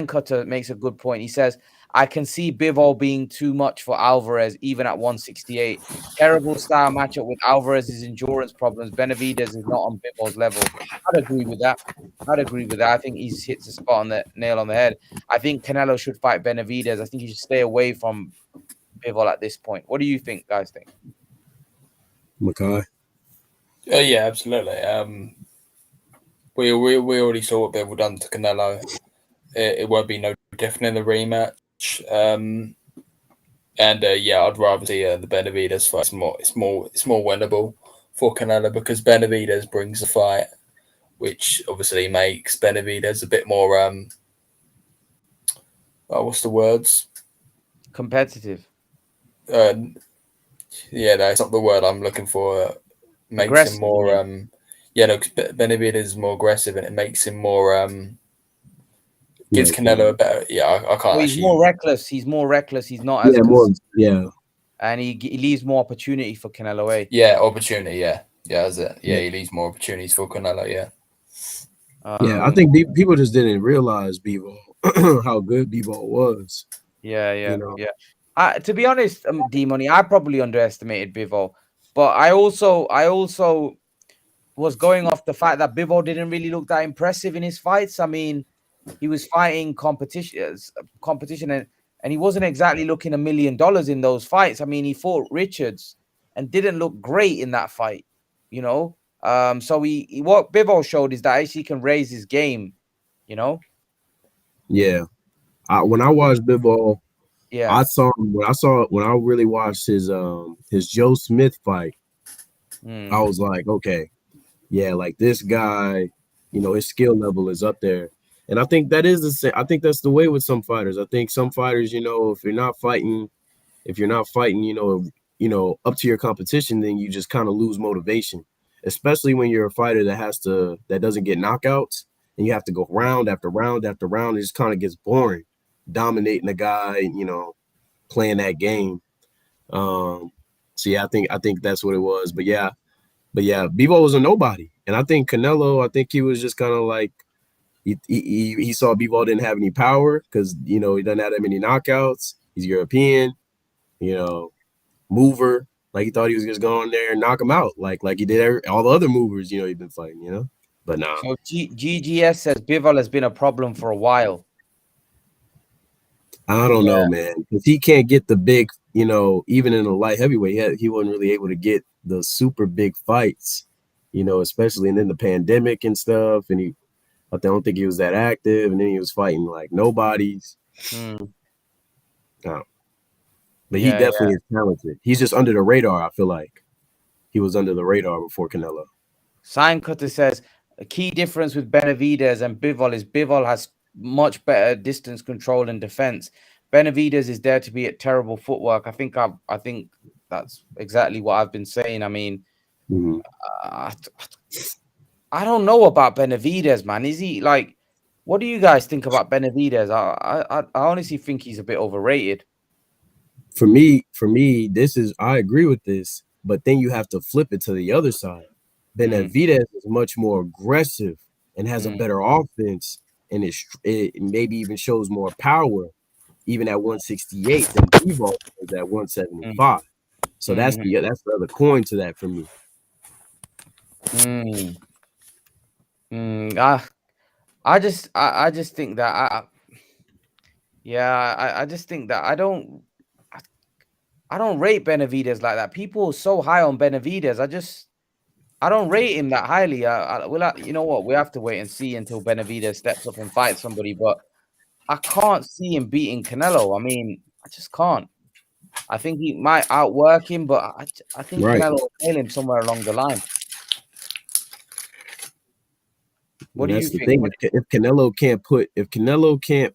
A: Cutter makes a good point. He says, I can see Bivol being too much for Alvarez, even at 168. Terrible style matchup with Alvarez's endurance problems. Benavidez is not on Bivol's level. I'd agree with that. I think he's hits the spot on the nail on the head. I think Canelo should fight Benavidez. I think he should stay away from Bivol at this point. What do you think, guys?
C: Makai?
D: Yeah, absolutely. We already saw what Bivol done to Canelo. It won't be no different in the rematch. I'd rather see the Benavidez fight. It's more winnable for Canelo because Benavidez brings the fight, which obviously makes Benavidez a bit more what's the words?
A: Competitive.
D: Yeah, that's not the word I'm looking for. Makes
A: aggressive,
D: him more Benavidez is more aggressive and it makes him more gives Canelo a better. Yeah, I can't.
A: He's more reckless. He's not as and he leaves more opportunity for Canelo.
D: Yeah, opportunity. Yeah, that's it. Yeah, he leaves more opportunities for Canelo. Yeah.
C: I think people just didn't realize Bivol how good Bivol was.
A: Yeah. To be honest, D-Money, I probably underestimated Bivol, but I also was going off the fact that Bivol didn't really look that impressive in his fights. I mean, he was fighting competition, and he wasn't exactly looking $1 million in those fights. I mean, he fought Richards and didn't look great in that fight, So what Bivol showed is that actually he can raise his game,
C: Yeah, when I watched Bivol,
A: yeah,
C: I saw when I really watched his Joe Smith fight. I was like, okay, yeah, like this guy, his skill level is up there. And I think that is the same. I think that's the way with some fighters. I think some fighters, if you're not fighting, up to your competition, then you just kind of lose motivation. Especially when you're a fighter that doesn't get knockouts and you have to go round after round after round. It just kind of gets boring, dominating the guy, playing that game. So yeah, I think that's what it was. But yeah, Bivol was a nobody, and I think Canelo. I think he was just kind of like. He saw Bivol didn't have any power because he doesn't have that many knockouts. He's European, mover. Like he thought he was just going there and knock him out, like he did all the other movers he'd been fighting. But nah,
A: So GGS says Bivol has been a problem for a while.
C: I don't know, man, because he can't get the big, even in the light heavyweight, he wasn't really able to get the super big fights, especially in the pandemic and stuff. And I don't think he was that active, and then he was fighting like nobodies.
A: Mm.
C: No. But he definitely is talented. He's just under the radar. I feel like he was under the radar before Canelo.
A: Sign Cutter says a key difference with Benavidez and Bivol is Bivol has much better distance control and defense. Benavidez is there to be at terrible footwork. I think that's exactly what I've been saying. I mean, I don't know about Benavidez, man. Is he like? What do you guys think about Benavidez? I honestly think he's a bit overrated.
C: For me, I agree with this, but then you have to flip it to the other side. Benavidez is much more aggressive and has a better offense, and it maybe even shows more power, even at 168 than Bivol is at 175. So that's the other coin to that for me.
A: I just think that I just think that I don't rate Benavidez like that. People are so high on Benavidez. I don't rate him that highly. You know what? We have to wait and see until Benavidez steps up and fights somebody. But I can't see him beating Canelo. I mean, I just can't. I think he might outwork him, but I think Canelo will nail him somewhere along the line. What do you think?
C: Thing. If Canelo can't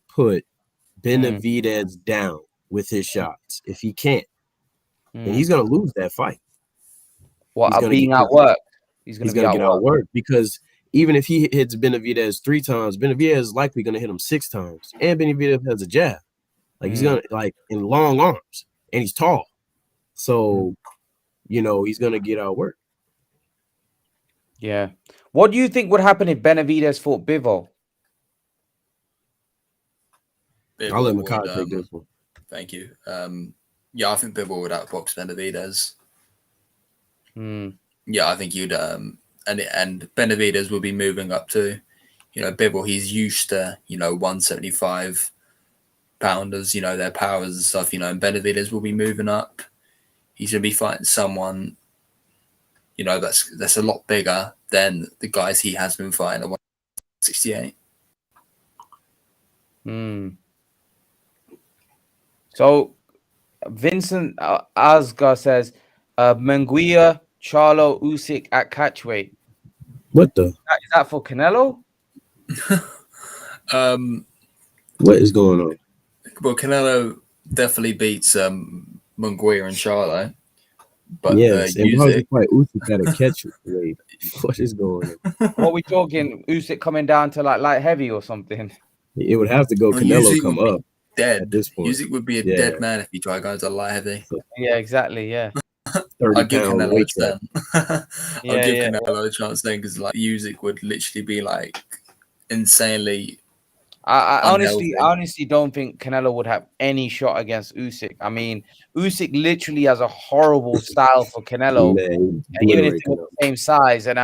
C: put Benavidez down with his shots, if he can't, then he's gonna lose that fight.
A: What, being outworked? He's gonna
C: get outworked because even if he hits Benavidez 3 times, Benavidez is likely gonna hit him 6 times, and Benavidez has a jab, like he's gonna in long arms, and he's tall, so he's gonna get outworked.
A: Yeah. What do you think would happen if Benavidez fought Bivol?
C: I'll let Makai take this one.
D: Thank you. I think Bivol would outbox Benavidez. Yeah, I think you'd and Benavidez will be moving up to, Bivol. He's used to 175 pounders, their powers and stuff, and Benavidez will be moving up. He's gonna be fighting someone, that's a lot bigger than the guys he has been fighting at 168.
A: So Vincent Asgar says Munguia, Charlo, Usyk at catchweight.
C: What the?
A: Is that for Canelo?
C: What is going on?
D: Well, Canelo definitely beats Munguia and Charlo. But
C: yes, and how is it fight Usyk at a catchweight? What is going on?
A: What are we talking? Usyk coming down to like light heavy or something?
C: It would have to go Canelo Usyk come up.
D: Dead
C: at this point.
D: Usyk would be a dead man if he tried going to light heavy.
A: Yeah, exactly. Yeah.
D: I'll give Canelo a chance. I'll give Canelo a chance then, because like Usyk would literally be like insanely.
A: I honestly don't think Canelo would have any shot against Usyk. I mean, Usyk literally has a horrible style for Canelo, even if they're the same size. And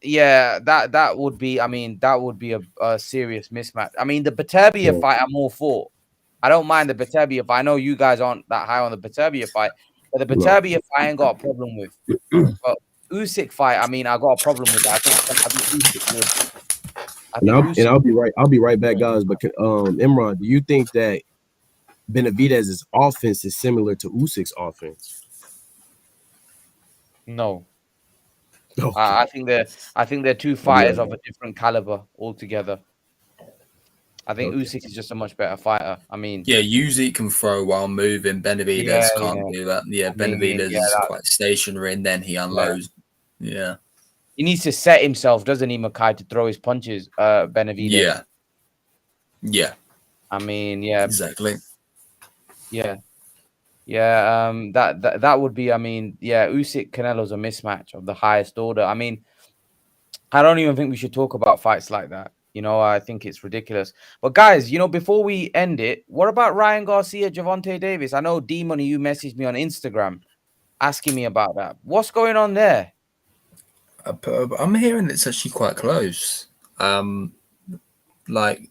A: yeah, that would be a serious mismatch. I mean, the Beterbiev fight I'm all for. I don't mind the Beterbiev fight. I know you guys aren't that high on the Beterbiev fight, but the Beterbiev fight I ain't got a problem with. But Usyk fight, I mean, I got a problem with that. I think Usyk would.
C: I'll be right back, guys. But Imran, do you think that Benavidez's offense is similar to Usyk's offense?
A: No. Okay. I think they're two fighters of a different caliber altogether. I think Usyk is just a much better fighter. I mean,
D: Usyk can throw while moving. Benavidez can't do that. Benavidez is quite stationary, and then he unloads. Yeah.
A: He needs to set himself, doesn't he, Makai, to throw his punches, Benavidez?
D: Yeah.
A: I mean,
D: exactly.
A: Yeah. That would be. I mean, Usyk Canelo's a mismatch of the highest order. I mean, I don't even think we should talk about fights like that. I think it's ridiculous. But guys, before we end it, what about Ryan Garcia, Gervonta Davis? I know D-Money, you messaged me on Instagram asking me about that. What's going on there?
D: I'm hearing it's actually quite close. Like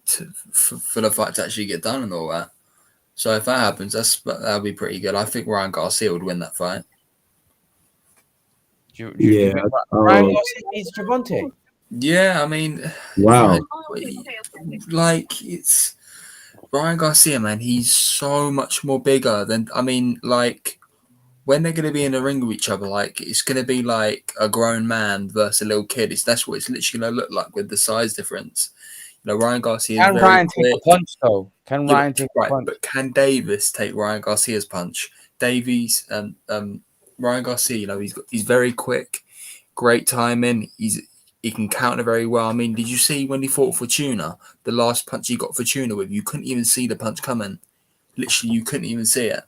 D: for the fight to actually get done and all that. So if that happens, that'll be pretty good. I think Ryan Garcia would win that fight.
A: Do you
C: Yeah.
A: think Ryan Garcia beats Javante?
D: Yeah, I mean,
C: Wow.
D: like it's Ryan Garcia, man. He's so much more bigger than. I mean, like when they're gonna be in the ring with each other, like it's gonna be like a grown man versus a little kid. That's what it's literally gonna look like with the size difference. You know, Ryan Garcia is
A: Can
D: very
A: Ryan take
D: quick.
A: a punch though? Can
D: Yeah,
A: Ryan take a
D: right,
A: punch?
D: but can Davis take Ryan Garcia's punch? Davies and Ryan Garcia, you know, he's very quick, great timing. He can counter very well. I mean, did you see when he fought Fortuna? The last punch he got Fortuna with, you couldn't even see the punch coming. Literally, you couldn't even see it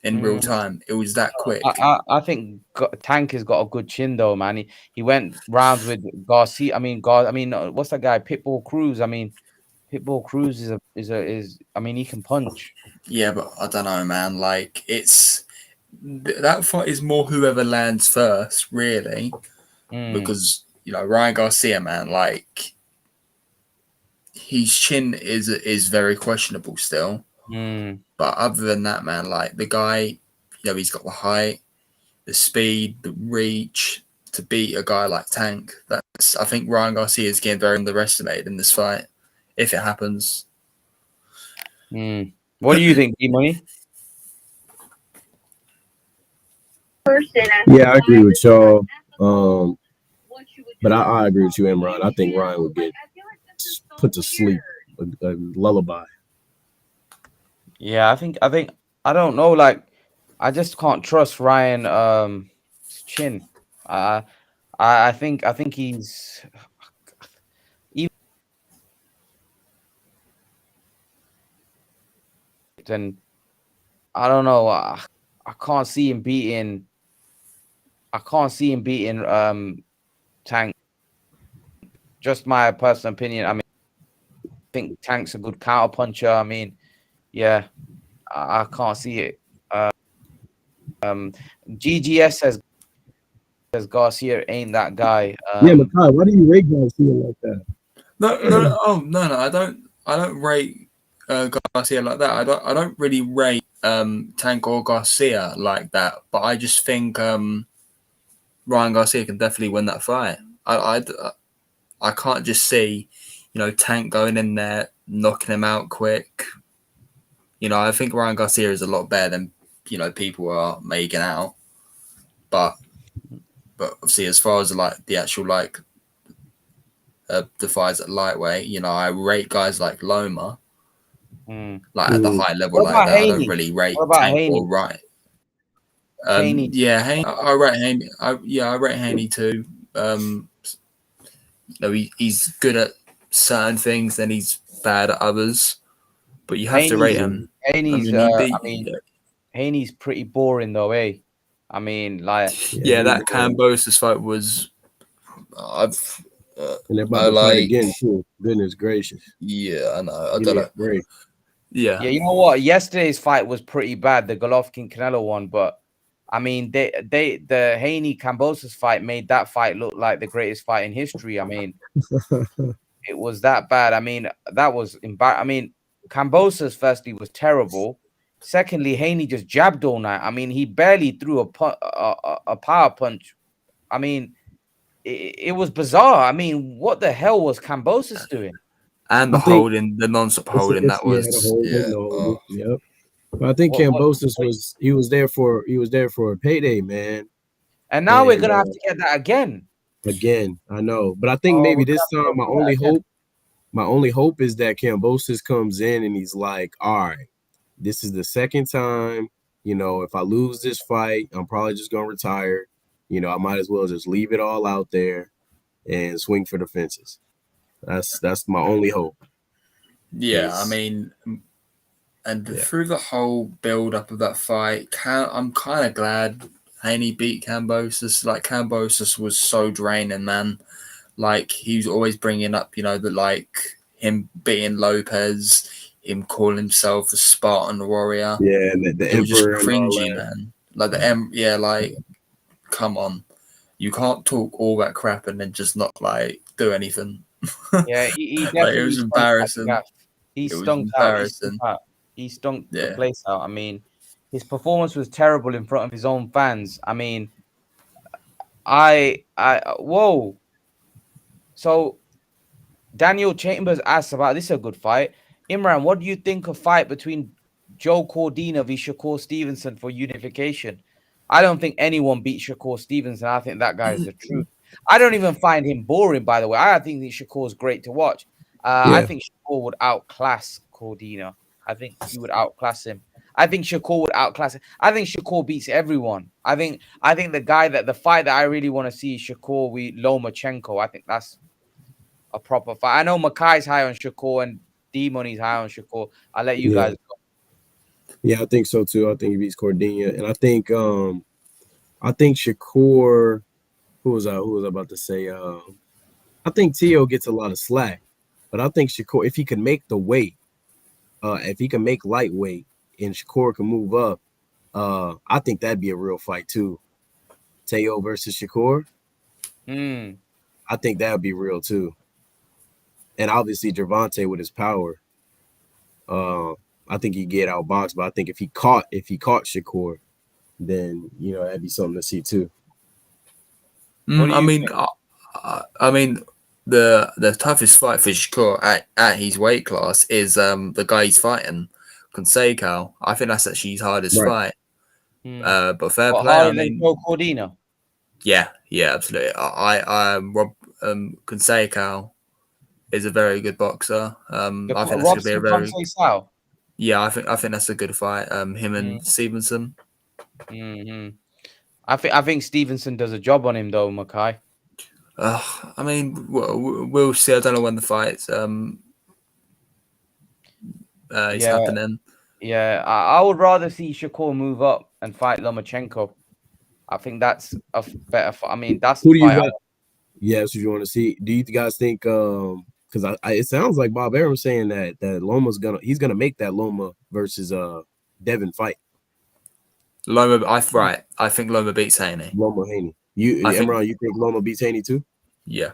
D: in real time. It was that quick.
A: I think Tank has got a good chin though, man. He went rounds with Garcia. What's that guy? Pitbull Cruz. I mean, Pitbull Cruz is. I mean, he can punch.
D: Yeah, but I don't know, man. Like that fight is more whoever lands first, really, because you know Ryan Garcia, man, like his chin is very questionable still. But other than that, man, like the guy, you know, he's got the height, the speed, the reach to beat a guy like Tank. I think Ryan Garcia is getting very underestimated in this fight, if it happens.
A: What do you think, D-Money?
C: Yeah, I agree with y'all. But I agree with you, Imran. I think Ryan would get put to sleep, a lullaby.
A: Yeah, I don't know. Like, I just can't trust Ryan chin. I think he's and I don't know. I can't see him beating. I can't see him beating Tank. Just my personal opinion. I mean, I think Tank's a good counter puncher. I mean, yeah, I can't see it. GGS says Garcia ain't that guy.
C: Yeah, Makai, why do you rate Garcia like that?
D: No. I don't rate Garcia like that. I don't really rate Tank or Garcia like that. But I just think Ryan Garcia can definitely win that fight. I can't just see, you know, Tank going in there knocking him out quick. You know, I think Ryan Garcia is a lot better than, you know, people are making out. But obviously, as far as like the actual like the fights at lightweight, you know, I rate guys like Loma, like at the high level like that. I don't really rate Tank or Ryan.
A: Haney.
D: Yeah, Haney. I rate Haney. I rate Haney too. You know, he's good at certain things, then he's bad at others. But you have to rate him.
A: Haney's pretty boring though, eh? I mean, like
D: that Kambosos fight was.
C: And they're about to fight again too. Goodness gracious.
D: Yeah, I know. I don't know. Yeah,
A: you know what? Yesterday's fight was pretty bad, the Golovkin Canelo one, but I mean, the Haney Kambosos fight made that fight look like the greatest fight in history. I mean, it was that bad. I mean, that was embarrassing. I mean, Kambosos firstly was terrible. Secondly, Haney just jabbed all night. I mean, he barely threw a power punch. I mean, it was bizarre. I mean, what the hell was Kambosos doing?
D: And the non-stop holding, that was
C: Yep. But I think Kambosos was there for a payday, man.
A: And now we're gonna have to get that again.
C: Again, I know, but I think maybe this time my only hope is that Kambosos comes in and he's like, all right, this is the second time. You know, if I lose this fight, I'm probably just gonna retire. You know, I might as well just leave it all out there and swing for the fences. That's my only hope.
D: Yeah, I mean, and through the whole build-up of that fight, I'm kind of glad Haney beat Kambosos. Like, Kambosos was so draining, man. Like, he was always bringing up, you know, him beating Lopez, him calling himself a Spartan warrior.
C: Yeah, and the
D: it was just
C: Emperor
D: cringy, man. Like, come on. you can't talk all that crap and then just not like do anything.
A: Yeah, he
D: Like it
A: definitely
D: was
A: stunk out the
D: embarrassing.
A: gaff. He
D: It was
A: stunk out. He stunk
D: embarrassing.
A: out. He stunk the
D: Yeah.
A: place out. I mean, his performance was terrible in front of his own fans. I mean, whoa. So Daniel Chambers asked about this is a good fight. Imran, what do you think of fight between Joe Cordina v Shakur Stevenson for unification? I don't think anyone beat Shakur Stevenson. I think that guy is the truth. I don't even find him boring, by the way. I think that Shakur's great to watch. I
C: Yeah,
A: think Shakur would outclass Cordina. I think he would outclass him. I think Shakur would outclass him. I think Shakur beats everyone. I think the fight that I really want to see is Shakur with Lomachenko. I think that's a proper fight. I know Makai's high on Shakur and D Money's high on Shakur. I'll let you
C: yeah,
A: guys go.
C: yeah. I think so too. I think he beats Cordelia, and I think Shakur. Who was I about to say? I think Tio gets a lot of slack, but I think Shakur, if he can make the weight, if he can make lightweight, and Shakur can move up, I think that'd be a real fight too. Teo versus Shakur.
A: Hmm.
C: I think that would be real too. And obviously Gervonta with his power, uh, I think he get outboxed. But I think if he caught Shakur, then that'd be something to see too.
A: What do
D: I
A: you
D: mean,
A: think?
D: I mean, the toughest fight for Shakur at his weight class is the guy he's fighting, Conseco. I think that's actually his hardest
C: Right.
D: fight.
A: Hmm.
D: But fair
A: What
D: play. I
A: harder than
D: mean,
A: Joe Cordina?
D: yeah, absolutely. Rob Conseco is a very good boxer. I think that's gonna be a
A: Robson
D: very
A: Conceição.
D: yeah. I think that's a good fight. Him
A: Hmm.
D: and Stevenson.
A: Hmm. I think Stevenson does a job on him though, Makai.
D: I mean, we'll see. I don't know when the fight's is
A: Yeah,
D: happening.
A: yeah. I would rather see Shakur move up and fight Lomachenko. I think that's better fight. I mean, that's the
C: Who do you
A: fight.
C: got? Yeah, that's what you want to see. Do you guys think? Because it sounds like Bob Arum saying that Loma's gonna make that Loma versus Devin fight.
D: I think Loma beats Haney.
C: Loma Haney.
D: I think
C: Emron, you think Loma beats Haney too?
D: yeah.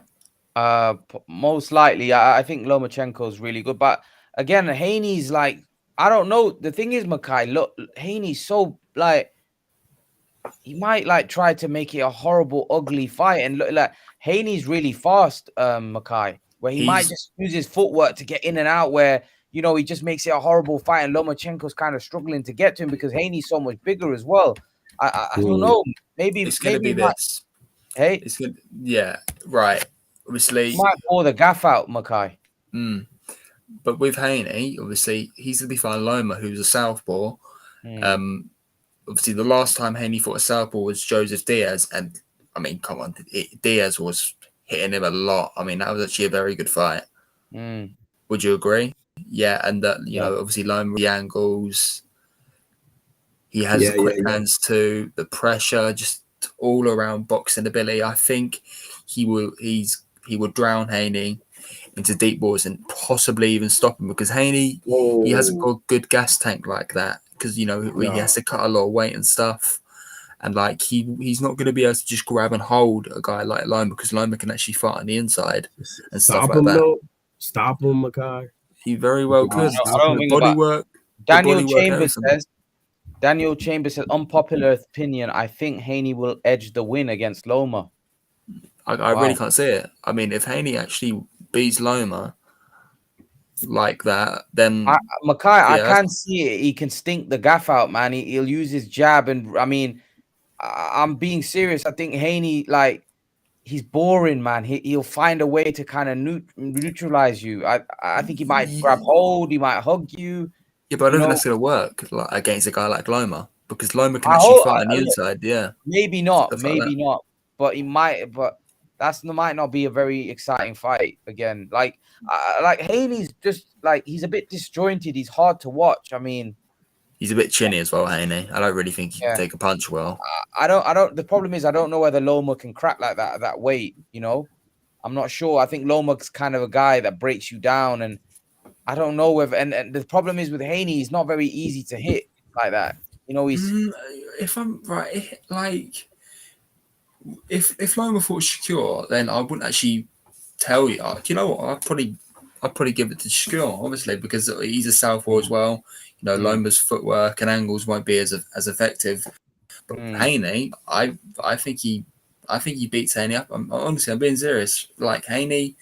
A: Most likely, I think Lomachenko is really good, but again, Haney's like I don't know. The thing is, Makai, look, Haney's so like he might like try to make it a horrible, ugly fight, and look like Haney's really fast, Makai, where he might
D: He's
A: just use his footwork to get in and out, where he just makes it a horrible fight, and Lomachenko's kind of struggling to get to him because Haney's so much bigger as well. I don't
C: Mm.
A: know. Maybe
D: it's gonna
A: maybe
D: be
A: he might.
D: this.
A: Hey,
D: It's gonna yeah, right.
A: he
D: Obviously,
A: might bore the gaff out, Makai.
D: mm, but with Haney, obviously he's gonna be fighting Loma, who's a southpaw.
A: Hmm.
D: Obviously the last time Haney fought a southpaw was Joseph Diaz, and I mean, come on, Diaz was hitting him a lot. I mean, that was actually a very good fight.
A: Hmm.
D: Would you agree? Yeah, and that
A: Yeah.
D: obviously Loma the angles. He has
C: Yeah,
D: the
C: yeah,
D: quick
C: yeah.
D: hands too, the pressure, just all around boxing ability. I think he will drown Haney into deep balls and possibly even stop him because Haney he hasn't
C: Whoa,
D: got a good gas tank like that because he
C: nah.
D: has to cut a lot of weight and stuff. And like he's not going to be able to just grab and hold a guy like Loma because Loma can actually fight on the inside and stuff
C: Stop
D: like
C: him
D: that.
C: though. Stop him, Makai.
D: He very
C: You
D: well
C: think you
D: could.
A: I
C: stop
A: don't
C: him?
A: think about
D: The
A: Daniel
D: body work,
A: Chambers
D: everything.
A: says. Daniel Chambers says, unpopular opinion. I think Haney will edge the win against Loma.
D: I really
A: Wow.
D: can't see it. I mean, if Haney actually beats Loma like that, then
A: Makai, I
D: yeah,
A: can't see it. He can stink the gaff out, man. He'll use his jab. And I mean, I'm being serious. I think Haney, like, he's boring, man. He'll find a way to kind of neutralize you. I think he might grab hold. He might hug you.
D: yeah, but I
A: You
D: don't think
A: know,
D: that's gonna work like, against a guy like Loma because Loma can
A: I
D: actually
A: hope.
D: fight on the inside. Yeah,
A: Maybe not,
D: stuff like that.
A: maybe not, but he might. But might not be a very exciting fight again. Like Haney's just like he's a bit disjointed. He's hard to watch. I mean,
D: He's a bit chinny as well, Haney. I don't really think he can
A: yeah,
D: take a punch well.
A: I don't. The problem is I don't know whether Loma can crack like that at that weight. I'm not sure. I think Loma's kind of a guy that breaks you down, and I don't know whether. And the problem is with Haney, he's not very easy to hit like that. He's
D: If I'm right, like if Loma fought Shakur, then I wouldn't actually tell you. Do you know what? I'd probably give it to Shakur, obviously, because he's a southpaw as well. You know, Loma's footwork and angles won't be as effective. But Haney, I think he beats Haney up. I'm being serious. Like Haney,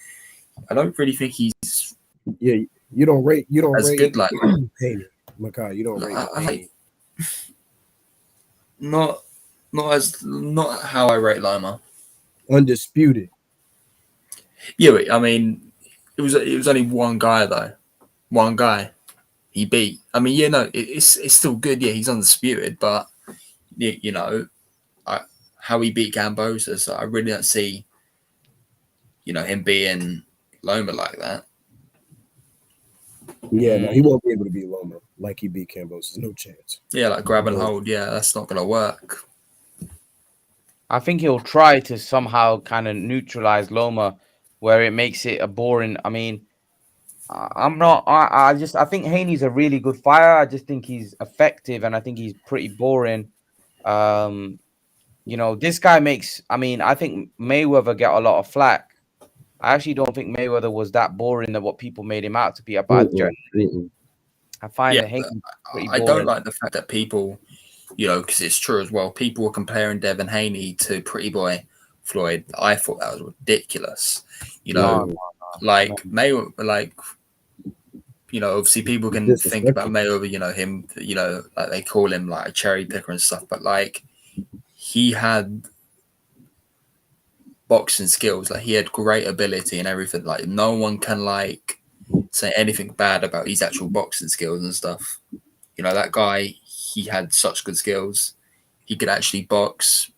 D: I don't really think he's
C: Yeah, you don't rate
D: as good. Like
C: Haney, Makai. You don't rate Haney.
D: Not how I rate Loma.
C: Undisputed.
D: Yeah, I mean, it was only one guy though. One guy he beat. I mean, yeah, no, it's still good. Yeah, he's undisputed, but you know, how he beat Gambosa, so I really don't see, him being Loma like that.
C: Yeah, no, he won't be able to beat Loma like he beat Cambosis. No chance.
D: Yeah, like grab and hold. Yeah, that's not gonna work.
A: I think he'll try to somehow kind of neutralize Loma, where it makes it a boring. I mean, I'm not. I think Haney's a really good fighter. I just think he's effective, and I think he's pretty boring. This guy makes. I mean, I think Mayweather get a lot of flack. I actually don't think Mayweather was that boring than what people made him out to be. But I find that Haney's pretty boring.
D: I don't like the fact that people, because it's true as well. People were comparing Devin Haney to Pretty Boy Floyd. I thought that was ridiculous. Like Mayweather, like. Obviously people can think about Mayweather, him, like they call him like a cherry picker and stuff, but like he had boxing skills, like he had great ability and everything. Like no one can like say anything bad about his actual boxing skills and stuff. That guy, he had such good skills. He could actually box.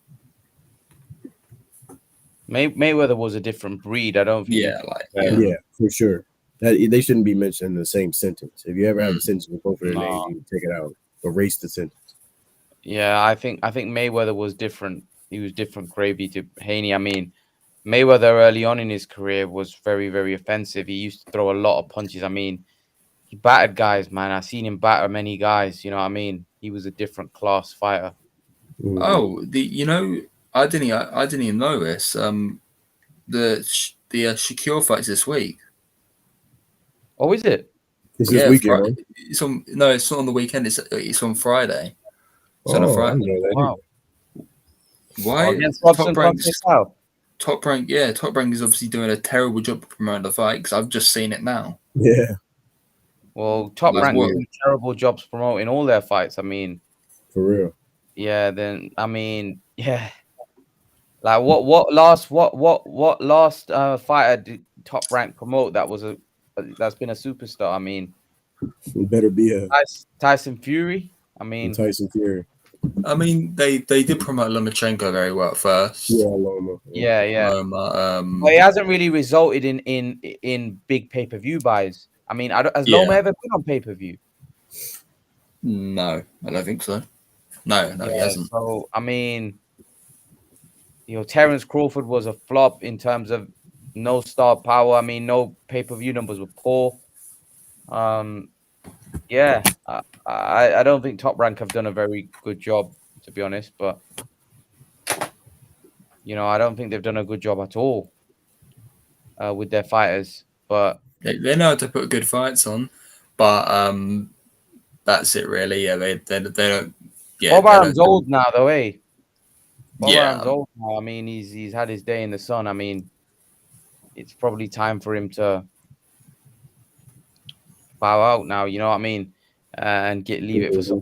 A: Mayweather was a different breed. I don't think.
C: Yeah, for sure. They shouldn't be mentioned in the same sentence. If you ever have a sentence with both of their names, you can take it out, erase the sentence.
A: Yeah, I think Mayweather was different. He was different gravy to Haney. I mean, Mayweather early on in his career was very, very offensive. He used to throw a lot of punches. I mean, he battered guys, man. I've seen him batter many guys. You know what I mean? He was a different class fighter.
D: Oh, I didn't even know this. The Shakur fights this week.
A: Oh, is it?
C: It's this weekend.
D: It's not on the weekend. It's on Friday. It's on a Friday.
A: Wow.
D: Why?
A: Against
D: Top Rank is obviously doing a terrible job of promoting the fight because I've just seen it now.
C: Yeah.
A: Well, Top Rank doing terrible jobs promoting all their fights. I mean,
C: for real.
A: Yeah. Then I mean, yeah. Like what last fighter did Top Rank promote that's been a superstar? I mean,
C: it better be
A: Tyson Fury. I mean,
C: Tyson Fury.
D: I mean, they did promote Lomachenko very well at first.
C: Yeah, Loma.
A: Yeah.
D: Loma,
A: but it hasn't really resulted in big pay-per-view buys. I mean, has Loma ever been on pay-per-view?
D: No, I don't think so. No, he hasn't.
A: So I mean, Terence Crawford was a flop in terms of no star power. I mean, no pay-per-view numbers were poor. Yeah, I don't think Top Rank have done a very good job, to be honest. But I don't think they've done a good job at all with their fighters. But
D: they know how to put good fights on, but that's it really. Yeah, they don't. Yeah,
A: Bob old now, though, eh?
D: Bob
A: old now. I mean, he's had his day in the sun. I mean, it's probably time for him to bow out now. You know what I mean? And leave it for somebody